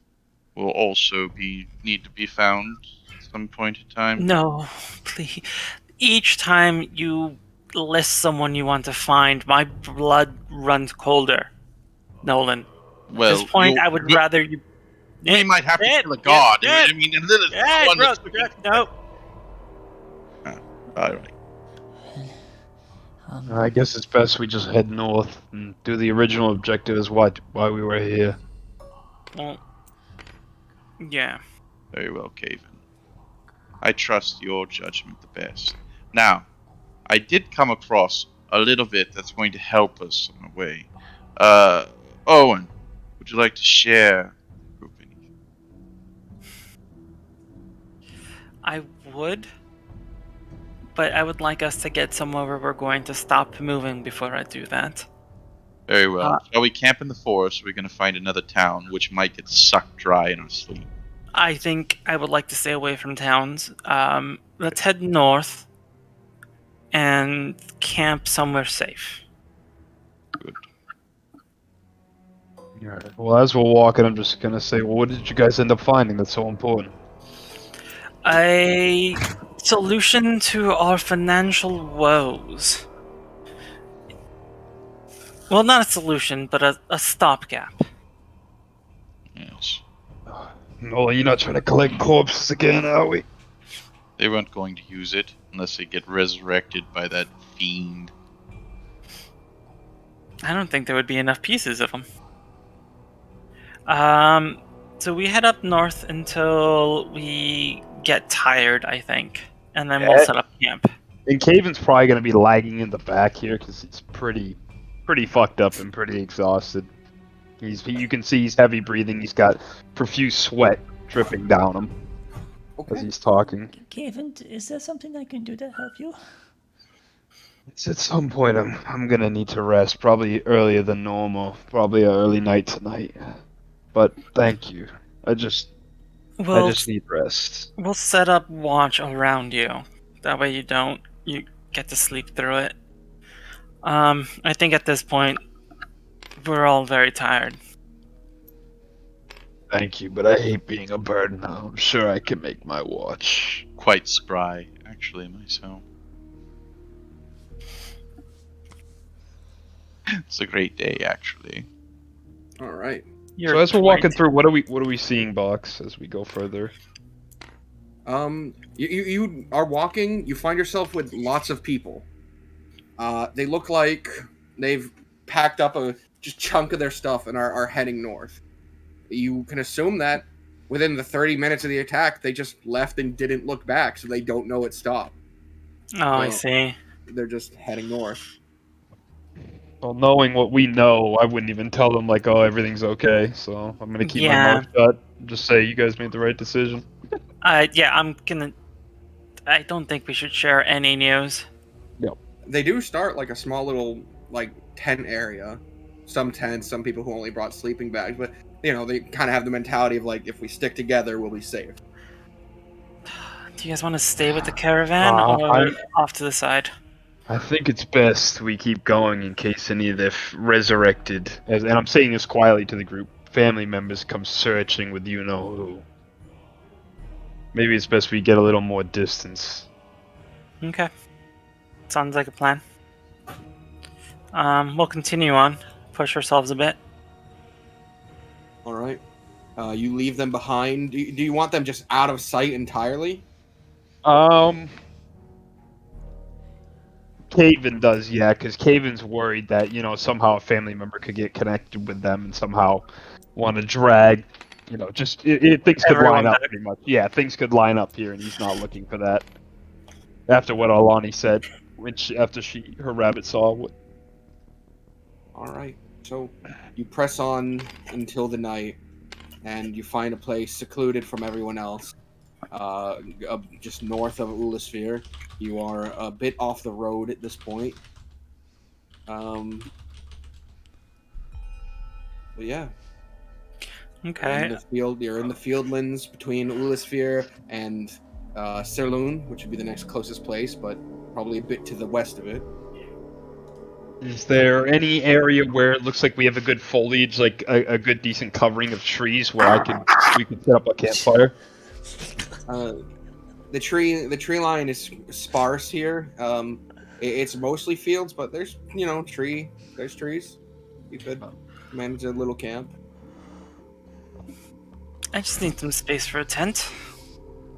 will also need to be found at some point in time. No, please. Each time you list someone you want to find, my blood runs colder. Nolan. Well, At this point, I would rather you. We might have to Ed, kill a god. Ed, I mean, and Lilith is the Hey, one bro, that's looking. no. Alright. I guess it's best we just head north and do the original objective is why we were here. Well, yeah. Very well, Caven. I trust your judgment the best. Now, I did come across a little bit that's going to help us on the way. Owen, would you like to share? I would, but I would like us to get somewhere where we're going to stop moving before I do that. Very well. Shall we camp in the forest? We're going to find another town, which might get sucked dry in our sleep. I think I would like to stay away from towns. Let's head north and camp somewhere safe. Good. Alright. Well, as we're walking, I'm just gonna say, well, what did you guys end up finding that's so important? A solution to our financial woes. Well, not a solution, but a stopgap. Yes. No, you're not trying to collect corpses again, are we? They weren't going to use it unless they get resurrected by that fiend. I don't think there would be enough pieces of them. So we head up north until we get tired, I think, and then we'll set up camp. And Caven's probably gonna be lagging in the back here because he's pretty fucked up and pretty exhausted. You can see he's heavy breathing. He's got profuse sweat dripping down him as Okay. he's talking. Kevin, is there something I can do to help you? It's at some point I'm gonna need to rest, probably earlier than normal, probably an early night tonight. But thank you. I just need rest. We'll set up watch around you. That way you get to sleep through it. I think at this point we're all very tired. Thank you, but I hate being a burden now. I'm sure I can make my watch. Quite spry, actually, myself. It's a great day, actually. All right. So as we're walking through, what are we seeing, Box, as we go further? You are walking. You find yourself with lots of people. They look like they've packed up a just chunk of their stuff and are heading north. You can assume that within the 30 minutes of the attack, they just left and didn't look back, so they don't know it stopped. Oh, I see. They're just heading north. Well, knowing what we know, I wouldn't even tell them, like, oh, everything's okay. So I'm going to keep my mouth shut and just say you guys made the right decision. I don't think we should share any news. They do start like a small little like tent area. Some tents, some people who only brought sleeping bags, but they kind of have the mentality of like, if we stick together, we'll be safe. Do you guys want to stay with the caravan or off to the side? I think it's best we keep going in case any of the resurrected, and I'm saying this quietly to the group, family members come searching with you-know-who. Maybe it's best we get a little more distance. Okay. Sounds like a plan. We'll continue on. Push ourselves a bit. All right. You leave them behind. Do you want them just out of sight entirely? Caven does, yeah, because Caven's worried that, somehow a family member could get connected with them and somehow want to drag, things could line up pretty much. Yeah, things could line up here, and he's not looking for that. After what Alani said, after her rabbit saw what. All right. So you press on until the night, and you find a place secluded from everyone else, just north of Ulisphere. You are a bit off the road at this point. But yeah. Okay. You're in the fieldlands between Ulisphere and Sirloon, which would be the next closest place, but probably a bit to the west of it. Is there any area where it looks like we have a good foliage, like a good decent covering of trees where we could set up a campfire? The tree line is sparse here. It's mostly fields, but there's there's trees. You could manage a little camp. I just need some space for a tent.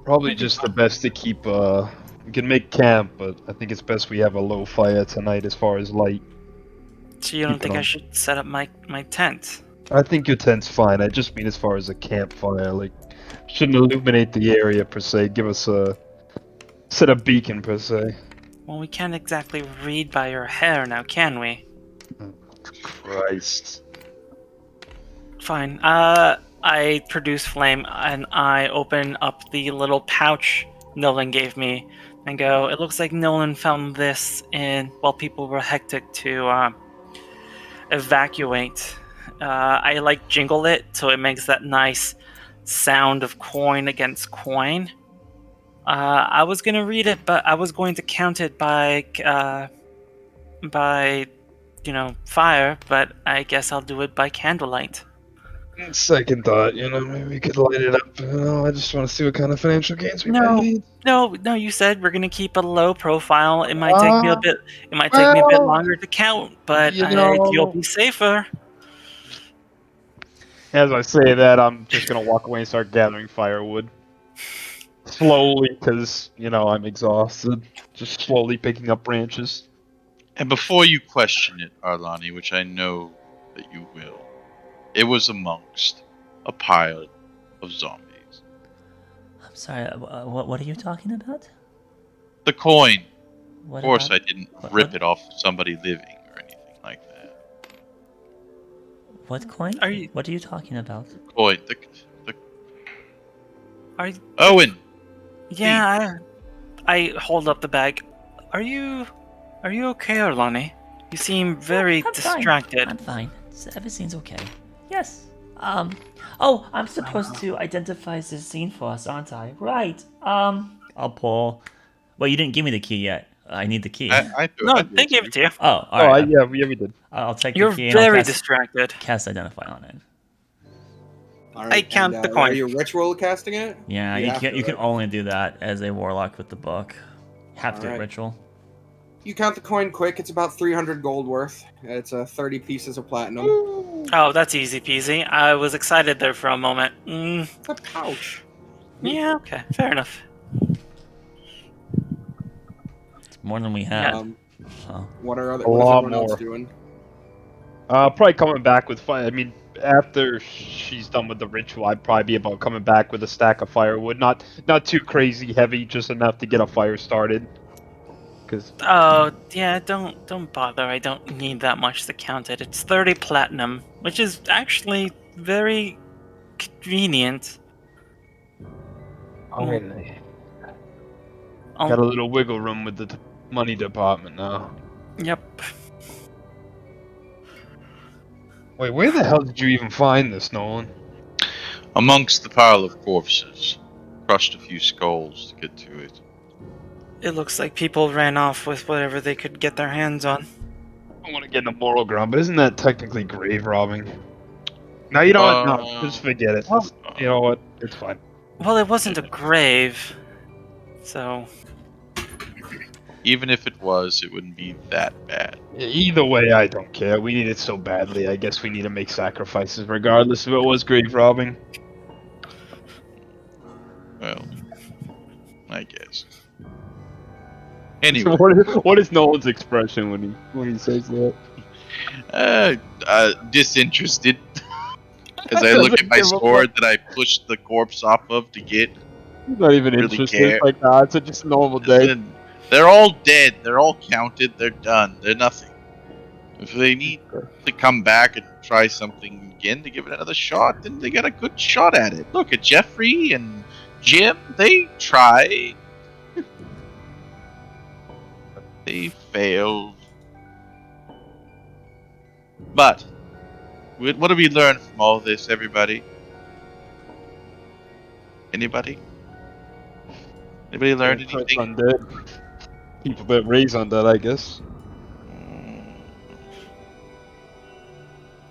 Probably just the best to keep. We can make camp, but I think it's best we have a low fire tonight as far as light. So you don't think I should set up my tent? I think your tent's fine. I just mean as far as a campfire, like shouldn't illuminate the area per se. Give us set a beacon per se. Well, we can't exactly read by your hair now, can we? Oh, Christ. Fine. I produce flame and I open up the little pouch Nolan gave me and go, it looks like Nolan found this while people were hectic to evacuate. I like jingle it so it makes that nice sound of coin against coin. I was gonna read it, but I was going to count it by fire, but I guess I'll do it by candlelight. Second thought, maybe we could light it up. I just want to see what kind of financial gains we No. made. No, you said we're gonna keep a low profile. It might take me a bit. It might take me a bit longer to count, but you'll be safer. As I say that, I'm just gonna walk away and start gathering firewood. Slowly, because, I'm exhausted. Just slowly picking up branches. And before you question it, Arlani, which I know that you will, it was amongst a pile of zombies. I'm sorry. What are you talking about? The coin. What Of course, about- I didn't what- rip what- it off somebody living or anything like that. What coin? Are you- What are you talking about? Coin. The Are Owen. yeah. I hold up the bag. Are you okay, Arlani? You seem very I'm distracted. Fine. I'm fine. Everything's okay. Yes. Oh, I'm supposed to identify this scene for us, aren't I? Right. I'll pull. Well, you didn't give me the key yet. I need the key. I do No, it. they gave it to you. Oh, all right. yeah, we did. I'll take You're the key and I'll very cast, distracted. cast identify on it. All I count the coin. Are you ritual casting it? Yeah, You you have can to, you can right? only do that as a warlock with the book. Have to Alright. ritual. You count the coin quick. It's about 300 gold worth. It's 30 pieces of platinum. Oh, that's easy peasy. I was excited there for a moment. A pouch. Yeah, okay, fair enough. It's more than we had. What what is lot everyone else more. doing? Probably coming back with fire. I mean, after she's done with the ritual, I'd probably be about coming back with a stack of firewood. Not too crazy heavy, just enough to get a fire started. Because Oh, yeah, don't bother. I don't need that much to count it. It's 30 platinum, which is actually very convenient. got a little wiggle room with the money department now. Yep. Wait, where the hell did you even find this, Nolan? Amongst the pile of corpses. Crushed a few skulls to get to it. It looks like people ran off with whatever they could get their hands on. I don't want to get in a moral ground, but isn't that technically grave robbing? No, you know what? No, just forget it. You know what? It's fine. Well, it wasn't a grave, so... Even if it was, it wouldn't be that bad. Either way, I don't care. We need it so badly. I guess we need to make sacrifices, regardless if it was grave robbing. Well, I guess. Anyway, What is Nolan's expression when he says that? disinterested. As I look at my sword that I pushed the corpse off of to get. He's not even Really interested. care. Like, nah, it's just a normal day. Listen, they're all dead. They're all counted. They're done. They're nothing. If they need to come back and try something again to give it another shot, then they got a good shot at it. Look at Jeffrey and Jim. They tried. They failed. But what do we learn from all this, everybody? Anybody? Anybody learn anything? Undead. People that raise undead, I guess.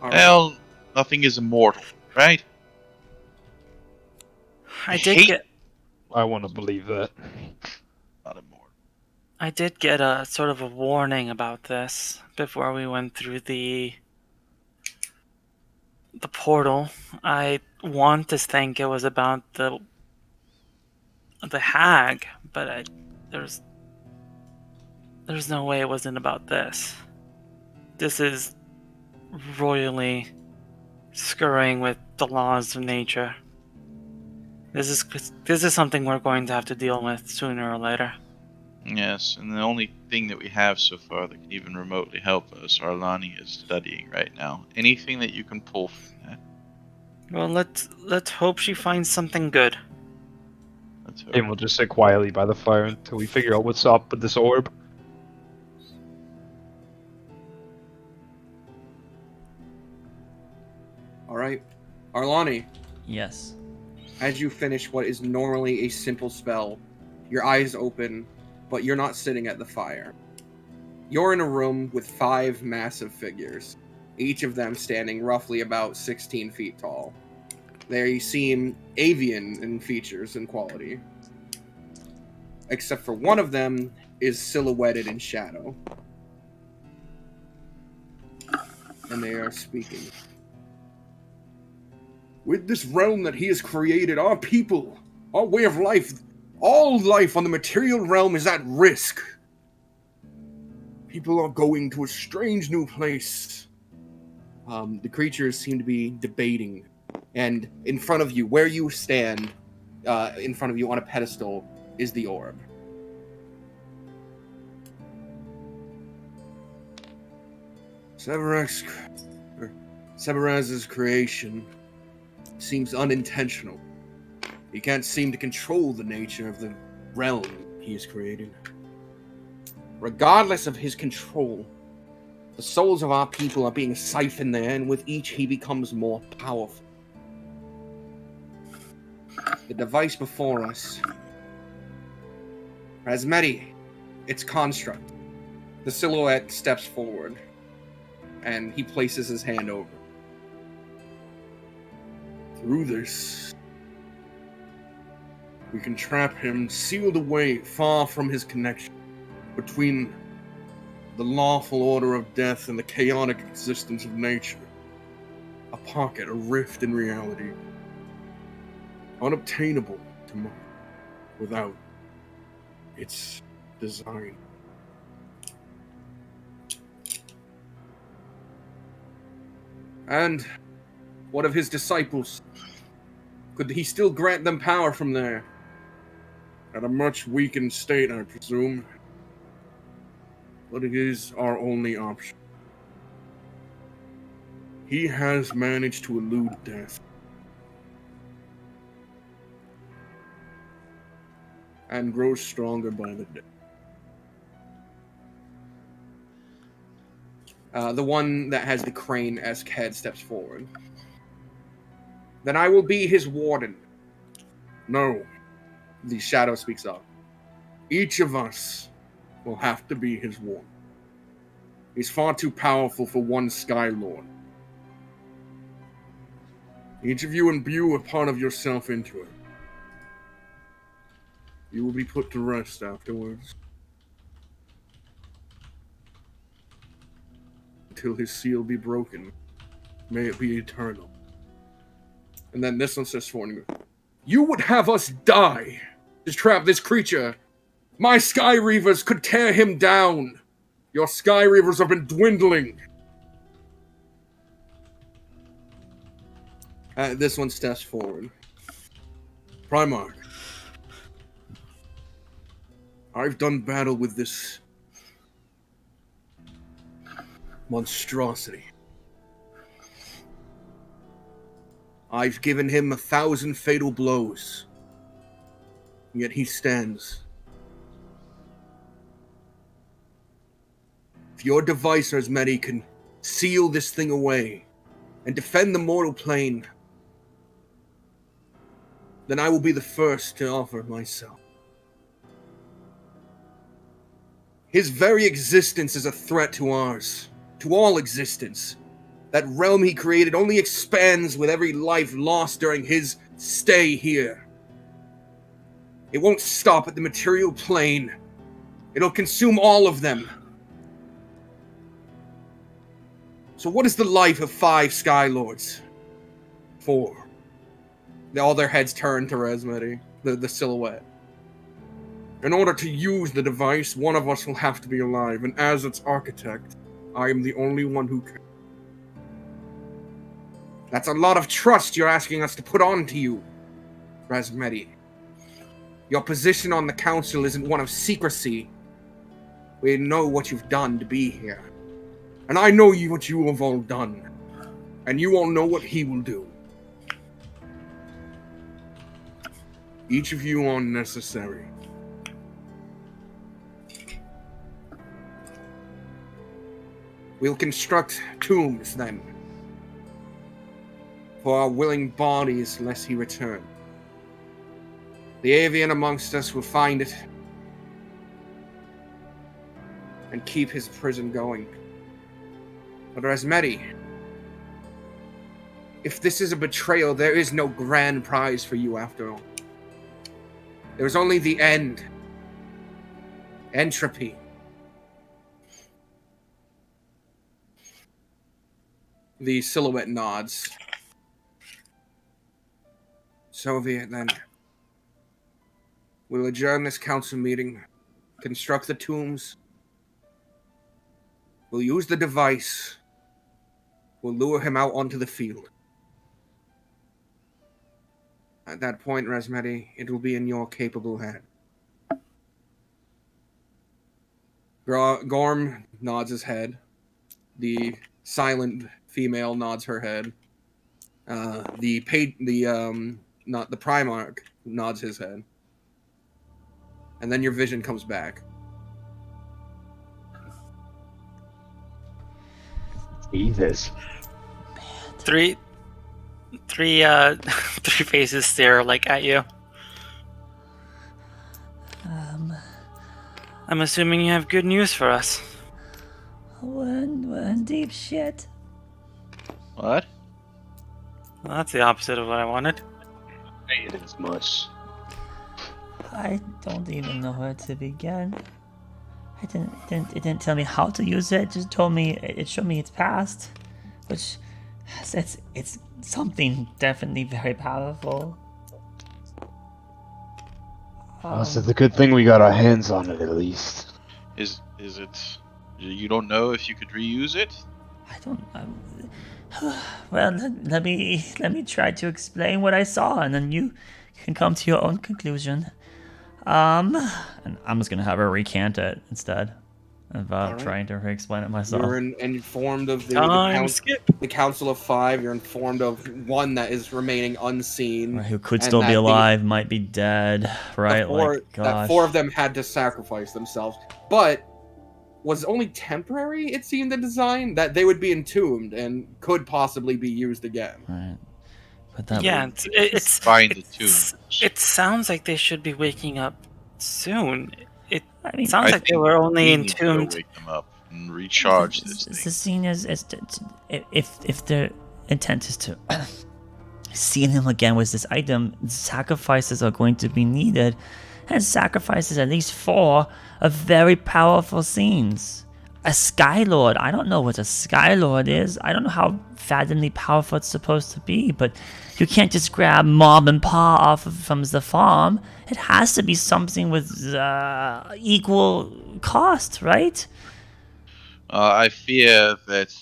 All right. Well, nothing is immortal, right? I did hate- get... I want to believe that. Not immortal. I did get a sort of a warning about this before we went through the portal. I want to think it was about the hag, but there's no way it wasn't about this. This is royally scurrying with the laws of nature. This is something we're going to have to deal with sooner or later. Yes, and the only thing that we have so far that can even remotely help us, Arlani is studying right now. Anything that you can pull from that? Well, let's hope she finds something good. turn. And we'll just sit quietly by the fire until we figure out what's up with this orb. All right, Arlani, Yes. as you finish what is normally a simple spell, your eyes open, but you're not sitting at the fire. You're in a room with 5 massive figures, each of them standing roughly about 16 feet tall. They seem avian in features and quality, except for one of them is silhouetted in shadow. And they are speaking. With this realm that he has created, our people, our way of life, all life on the material realm is at risk. People are going to a strange new place. The creatures seem to be debating. And in front of you, where you stand, in front of you on a pedestal, is the orb. Severaz's creation seems unintentional. He can't seem to control the nature of the realm he has created. Regardless of his control, the souls of our people are being siphoned there, and with each he becomes more powerful. The device before us, Razmeti, its construct. The silhouette steps forward, and he places his hand over. Through this, we can trap him sealed away far from his connection between the lawful order of death and the chaotic existence of nature. A pocket, a rift in reality, unobtainable to without its design. And what of his disciples? Could he still grant them power from there? At a much weakened state, I presume. But it is our only option. He has managed to elude death. And grows stronger by the day. The one that has the crane-esque head steps forward. Then I will be his warden. No, the shadow speaks up. Each of us will have to be his warden. He's far too powerful for one Sky Lord. Each of you imbue a part of yourself into it. You will be put to rest afterwards. Until his seal be broken. May it be eternal. And then this one says for you. You would have us die to trap this creature. My Sky Reavers could tear him down. Your Sky Reavers have been dwindling. This one steps forward. Primarch. I've done battle with this monstrosity. I've given him 1,000 fatal blows, yet he stands. If your device, Razmeti, can seal this thing away and defend the mortal plane, then I will be the first to offer myself. His very existence is a threat to ours, to all existence. That realm he created only expands with every life lost during his stay here. It won't stop at the material plane. It'll consume all of them. So what is the life of 5 Sky Lords? 4. All their heads turn to Razmeti, the silhouette. In order to use the device, one of us will have to be alive, and as its architect, I am the only one who can. That's a lot of trust you're asking us to put onto you, Razmeti. Your position on the council isn't one of secrecy. We know what you've done to be here. And I know what you have all done. And you all know what he will do. Each of you are necessary. We'll construct tombs then, for our willing bodies lest he return. The avian amongst us will find it and keep his prison going. But Razmeti, if this is a betrayal, there is no grand prize for you after all. There's only the end. Entropy. The silhouette nods. Soviet, then. We'll adjourn this council meeting, construct the tombs. We'll use the device. We'll lure him out onto the field. At that point, Razmeti, it will be in your capable hand. Gorm nods his head. The silent female nods her head. Not the Primarch nods his head. And then your vision comes back. Jesus. Three faces stare like at you. I'm assuming you have good news for us. We're in deep shit. What? Well, that's the opposite of what I wanted. It is much. I don't even know where to begin. It didn't tell me how to use it. It just told me it showed me its past, which it's something definitely very powerful. So it's a good thing we got our hands on it at least. Is it? You don't know if you could reuse it? I don't. Well, let me try to explain what I saw, and then you can come to your own conclusion. And I'm just gonna have her recant it instead of trying to re-explain it myself. You're informed of the Council of Five. You're informed of one that is remaining unseen, Right, who could still be alive, might be dead. Right, that four of them had to sacrifice themselves, but was only temporary. It seemed the design that they would be entombed and could possibly be used again. Right. But that it's find the tombs. It sounds like they should be waking up soon. It I mean, sounds like they were only We need to go entombed. wake them up and recharge this The thing. scene is if their intent is to see him again with this item, sacrifices are going to be needed, and sacrifices at least 4 of very powerful scenes. A Skylord, I don't know what a Skylord is. I don't know how fathomably powerful it's supposed to be, but you can't just grab Mom and Pa from the farm. It has to be something with equal cost, right? I fear that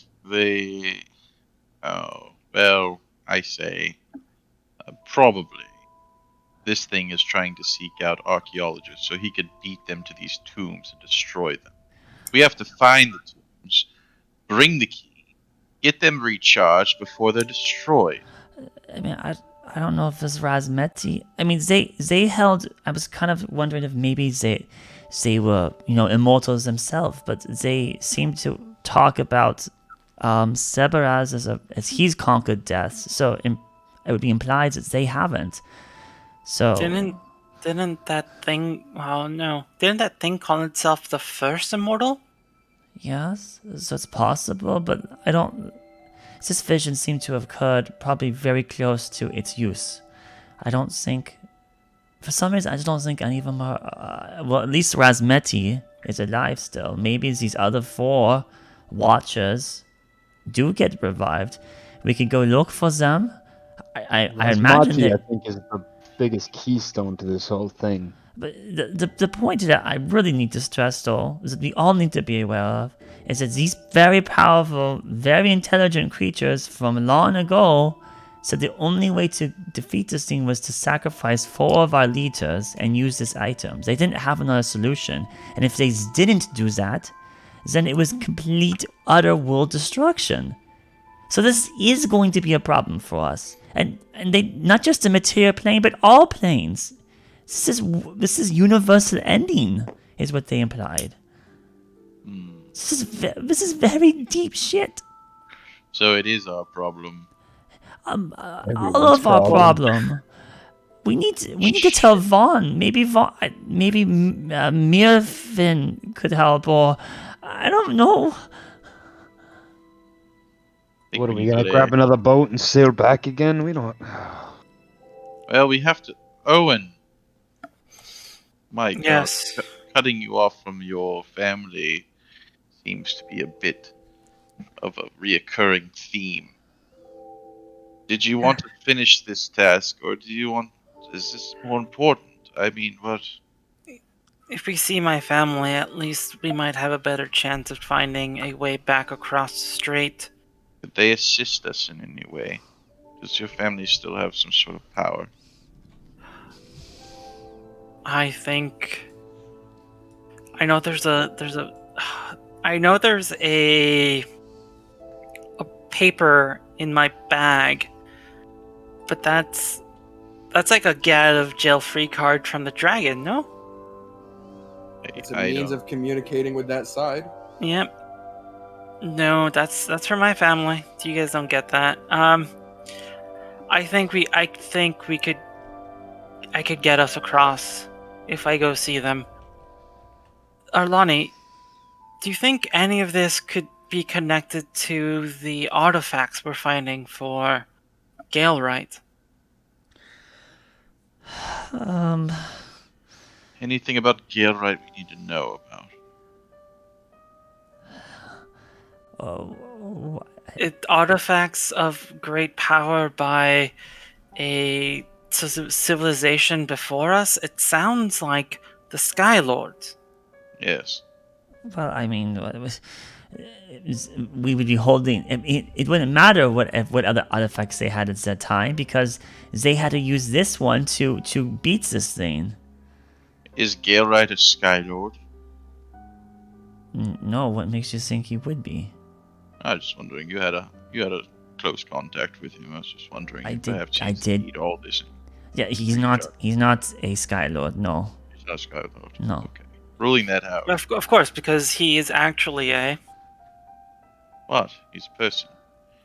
I say, probably. This thing is trying to seek out archaeologists so he could beat them to these tombs and destroy them. We have to find the tombs, bring the key, get them recharged before they're destroyed. I mean, I don't know if this Razmeti. I mean, they held. I was kind of wondering if maybe they were, immortals themselves, but they seem to talk about Sebaraz as he's conquered death. So it would be implied that they haven't. So Didn't that thing? Oh no! Didn't that thing call itself the first immortal? yes, so it's possible, but I don't. This vision seemed to have occurred probably very close to its use. I don't think, for some reason, I just don't think any of them are. Well, at least Razmeti is alive still. Maybe these other 4 Watchers do get revived. We could go look for them. I imagine Razmati, that. I think, is the biggest keystone to this whole thing. But the point that I really need to stress, though, is that we all need to be aware of, is that these very powerful, very intelligent creatures from long ago said the only way to defeat this thing was to sacrifice 4 of our leaders and use this item. They didn't have another solution. And if they didn't do that, then it was complete, utter world destruction. So this is going to be a problem for us. And they, not just the material plane, but all planes. This is universal ending, is what they implied. This is very deep shit. So it is our problem. All of our problem. We need to tell Vaughn. Maybe Mirvin could help, or I don't know. What are we gonna grab another boat and sail back again? We don't. Well, we have to. Owen. My God, Yes. cutting you off from your family seems to be a bit of a reoccurring theme. Did you want to finish this task, or do you want? Is this more important? I mean, what? If we see my family, at least we might have a better chance of finding a way back across the strait. Could they assist us in any way? Does your family still have some sort of power? I think I know there's a paper in my bag, but that's like a get out of jail free card from the dragon, no? It's a means of communicating with that side. Yep. No, that's for my family. You guys don't get that. I think I could get us across if I go see them. Arlani, do you think any of this could be connected to the artifacts we're finding for Galewright? Anything about Galewright we need to know about? Artifacts of great power by a civilization before us? It sounds like the Sky Lords. Yes. Well, I mean, we would be holding. It wouldn't matter what other artifacts they had at that time, because they had to use this one to beat this thing. Is Galewright a Sky Lord? No, what makes you think he would be? I was just wondering. You had a close contact with him. I was just wondering if I have chance to read all this. Yeah, he's not a Sky Lord. No. He's not a Sky Lord. No. Okay. Ruling that out. Of course, because he is actually a... What? He's a person.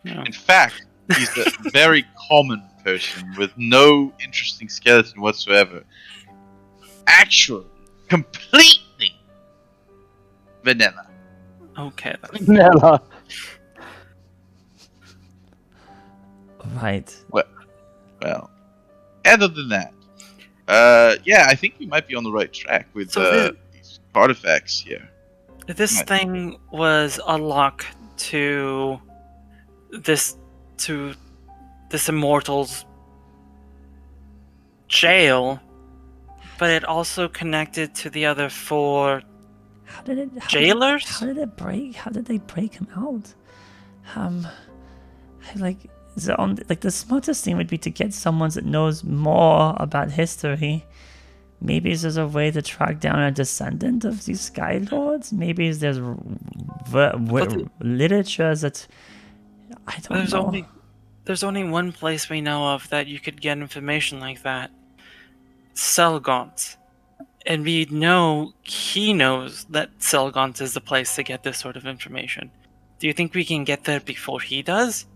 No. In fact, he's a very common person with no interesting skeleton whatsoever. Actually, completely vanilla. Okay. Vanilla. Right. Well, other than that, yeah, I think we might be on the right track with these artifacts here. This thing was unlocked to this Immortal's jail, but it also connected to the other four jailers? How did it break? How did they break him out? The smartest thing would be to get someone that knows more about history. Maybe there's a way to track down a descendant of these Sky Lords. Maybe there's literature that I don't know. There's only one place we know of that you could get information like that. Selgaunt. And we know he knows that Selgaunt is the place to get this sort of information. Do you think we can get there before he does?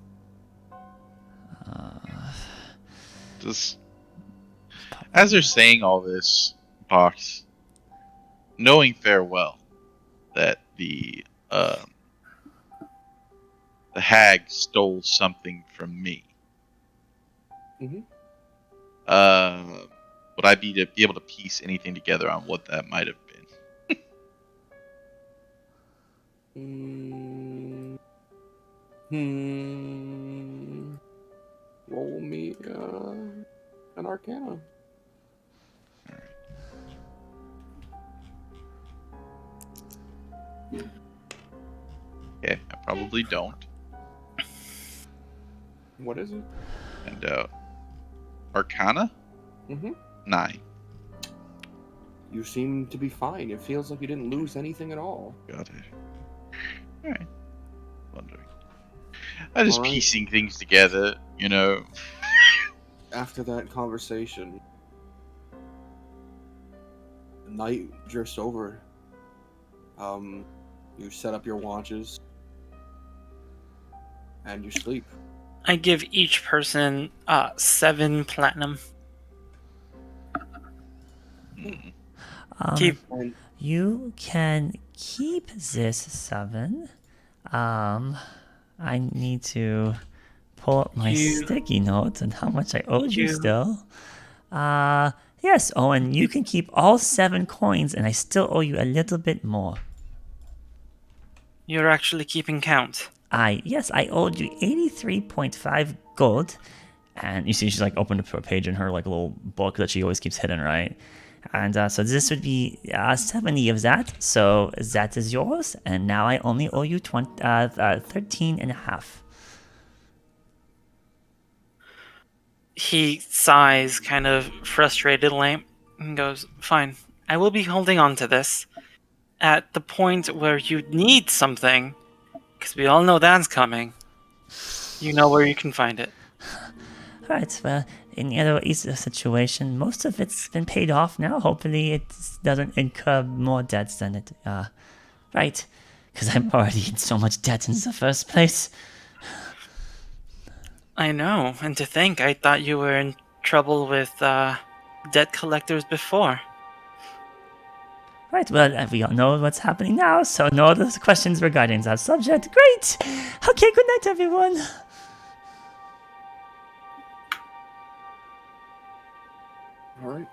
As they're saying all this, Box, knowing farewell that the hag stole something from me. Mm-hmm. Would I be able to piece anything together on what that might have been? Roll me an Arcana. Okay, I probably don't. What is it? And Arcana? Mm-hmm. 9. You seem to be fine. It feels like you didn't lose anything at all. Got it. Alright. Wondering. I'm just piecing things together, you know. After that conversation, night drifts over. You set up your watches, and you sleep. I give each person 7 platinum. Keep. You can keep this 7. I need to pull up my sticky notes and how much I owed you still. Yes, Owen, you can keep all 7 coins, and I still owe you a little bit more. You're actually keeping count. Yes, I owed you 83.5 gold. And you see she's like opened up to a page in her like little book that she always keeps hidden, right? And so this would be 70 of that. So that is yours. And now I only owe you 13 and a half. He sighs kind of frustratedly and goes, fine, I will be holding on to this. At the point where you need something, because we all know that's coming, you know where you can find it. Right, well, in the other situation, most of it's been paid off now. Hopefully it doesn't incur more debts than it, right, because I'm already in so much debt in the first place. I know, and to think, I thought you were in trouble with debt collectors before. Right, well, we all know what's happening now, so no other questions regarding that subject. Great! Okay, good night, everyone. Alright.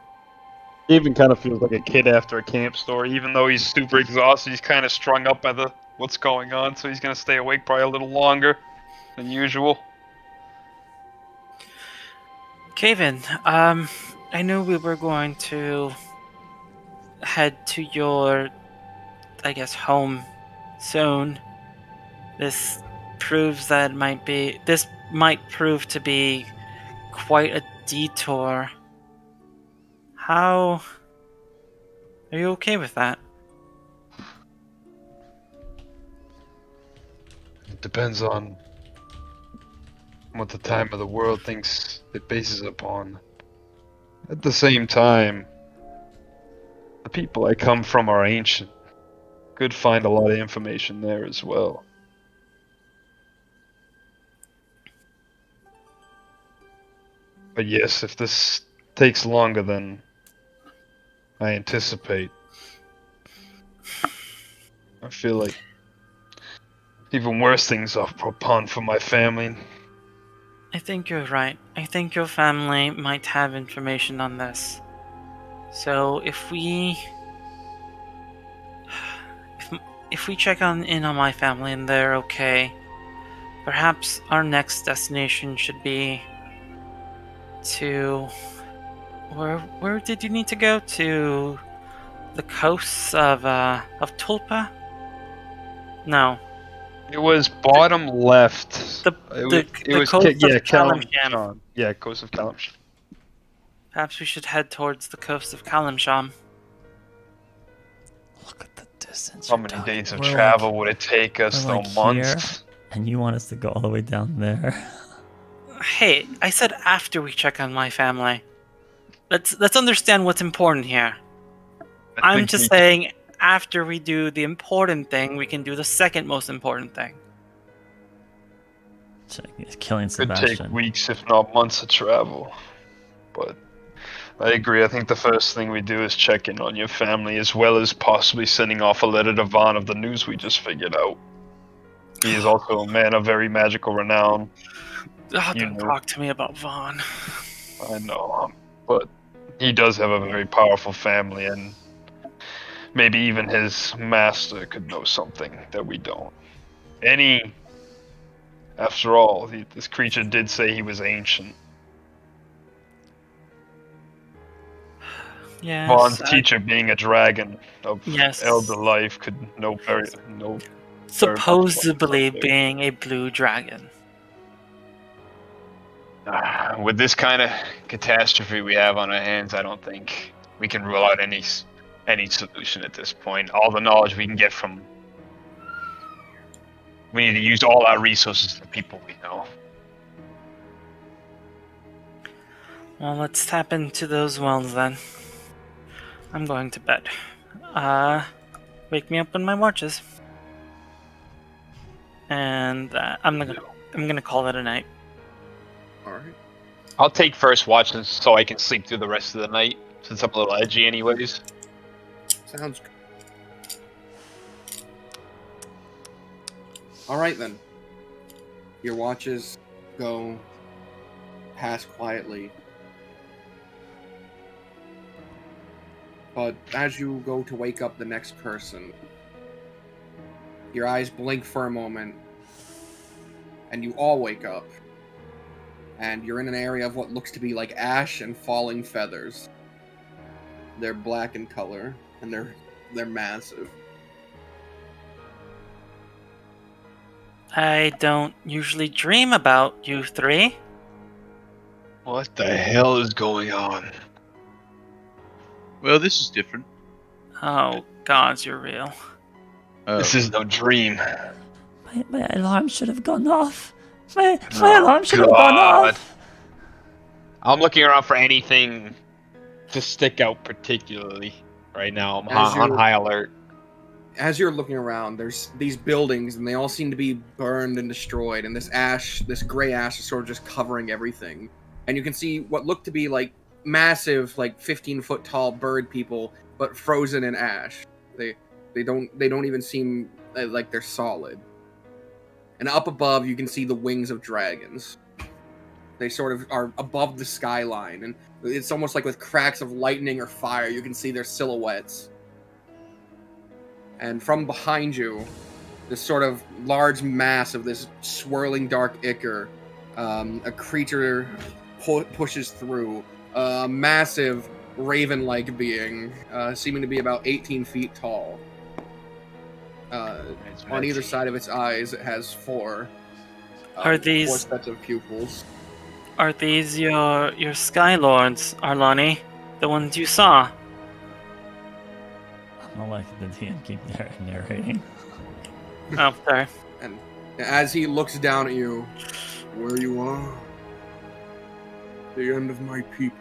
Steven kind of feels like a kid after a camp story, even though he's super exhausted. He's kind of strung up by what's going on, so he's gonna stay awake probably a little longer than usual. Kevin, I knew we were going to head to your, I guess, home soon. This proves that this might prove to be quite a detour. How are you okay with that? It depends on what the time of the world thinks it bases upon. At the same time, the people I come from are ancient. Could find a lot of information there as well. But yes, if this takes longer than I anticipate, I feel like even worse things are upon for my family. I think you're right. I think your family might have information on this. So if we check in on my family and they're okay, perhaps our next destination should be to where did you need to go? To the coasts of Tulpa? No. It was bottom left. The coast of Kalimsham. Yeah, coast of Kalimsham. Perhaps we should head towards the coast of Kalimsham. Look at the distance. How many days of travel would it take us? we're Though like months. here, and you want us to go all the way down there? Hey, I said after we check on my family. Let's understand what's important here. I'm just saying after we do the important thing, we can do the second most important thing. Killing Could Sebastian. take weeks, if not months, of travel. But I agree. I think the first thing we do is check in on your family, as well as possibly sending off a letter to Vaughn of the news we just figured out. He is also a man of very magical renown. Don't talk to me about Vaughn. I know, but he does have a very powerful family, and maybe even his master could know something that we don't. After all, this creature did say he was ancient. Yes, Vaughn's teacher, being a dragon of Yes. elder life, could know supposedly being a blue dragon. With this kind of catastrophe we have on our hands, I don't think we can rule out any solution at this point. All the knowledge we can get from... We need to use all our resources for people we know. Well, let's tap into those wells then. I'm going to bed. Wake me up when my watch is. And I'm gonna call it a night. All right. I'll take first watch so I can sleep through the rest of the night, since I'm a little edgy anyways. Sounds good. All right then. Your watches go past quietly. But as you go to wake up the next person, your eyes blink for a moment, and you all wake up. And you're in an area of what looks to be like ash and falling feathers. They're black in color, and they're massive. I don't usually dream about you three. What the hell is going on? Well, this is different. Oh, gods, you're real. This is no dream. My alarm should have gone off. My alarm should have gone off. I'm looking around for anything to stick out particularly right now. I'm on high alert. As you're looking around, there's these buildings, and they all seem to be burned and destroyed, and this gray ash is sort of just covering everything. And you can see what look to be like massive, like 15-foot tall bird people, but frozen in ash. They don't even seem like they're solid. And up above, you can see the wings of dragons. They sort of are above the skyline, and it's almost like with cracks of lightning or fire, you can see their silhouettes. And from behind you, this sort of large mass of this swirling dark ichor, a creature pushes through, a massive raven-like being, seeming to be about 18 feet tall. On either side of its eyes, it has four sets of pupils. Are these your Skylords, Arlani? The ones you saw? I'll let the DM keep narrating. Oh, sorry. And as he looks down at you, where you are, the end of my people.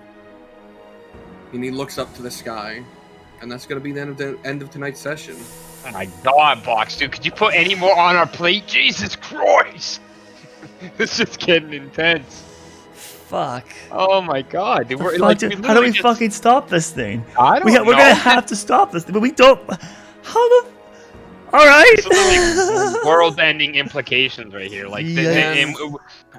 And he looks up to the sky, and that's going to be the end of tonight's session. Oh my god, Box, dude, could you put any more on our plate? Jesus Christ! This is getting intense. Fuck. Oh my god, dude, we're How do we fucking stop this thing? I don't know. We're gonna have to stop this thing, but we don't. How the? All right. This is like world-ending implications right here. Like, Yes.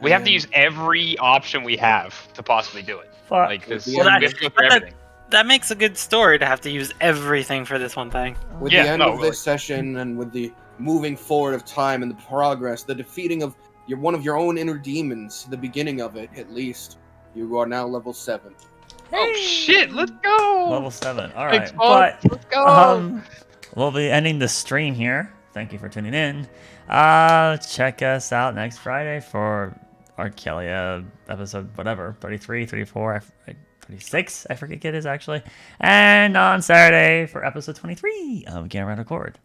we have to use every option we have to possibly do it. Fuck. Like this, Well, we have to go through everything. That makes a good story to have to use everything for this one thing. With Yeah, the end no, of this session, and with the moving forward of time and the progress, the defeating of one of your own inner demons, the beginning of it, at least, you are now level 7. Oh shit, let's go! Level 7. All right, Thanks, Bob. but Let's go! we'll be ending the stream here. Thank you for tuning in. Check us out next Friday for Arkelya episode whatever 33, 34, 36. I forget it is actually, and on Saturday for episode 23 of Galewright Accord.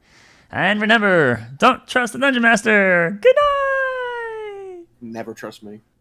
And remember, don't trust the Dungeon Master. Good night. Never trust me.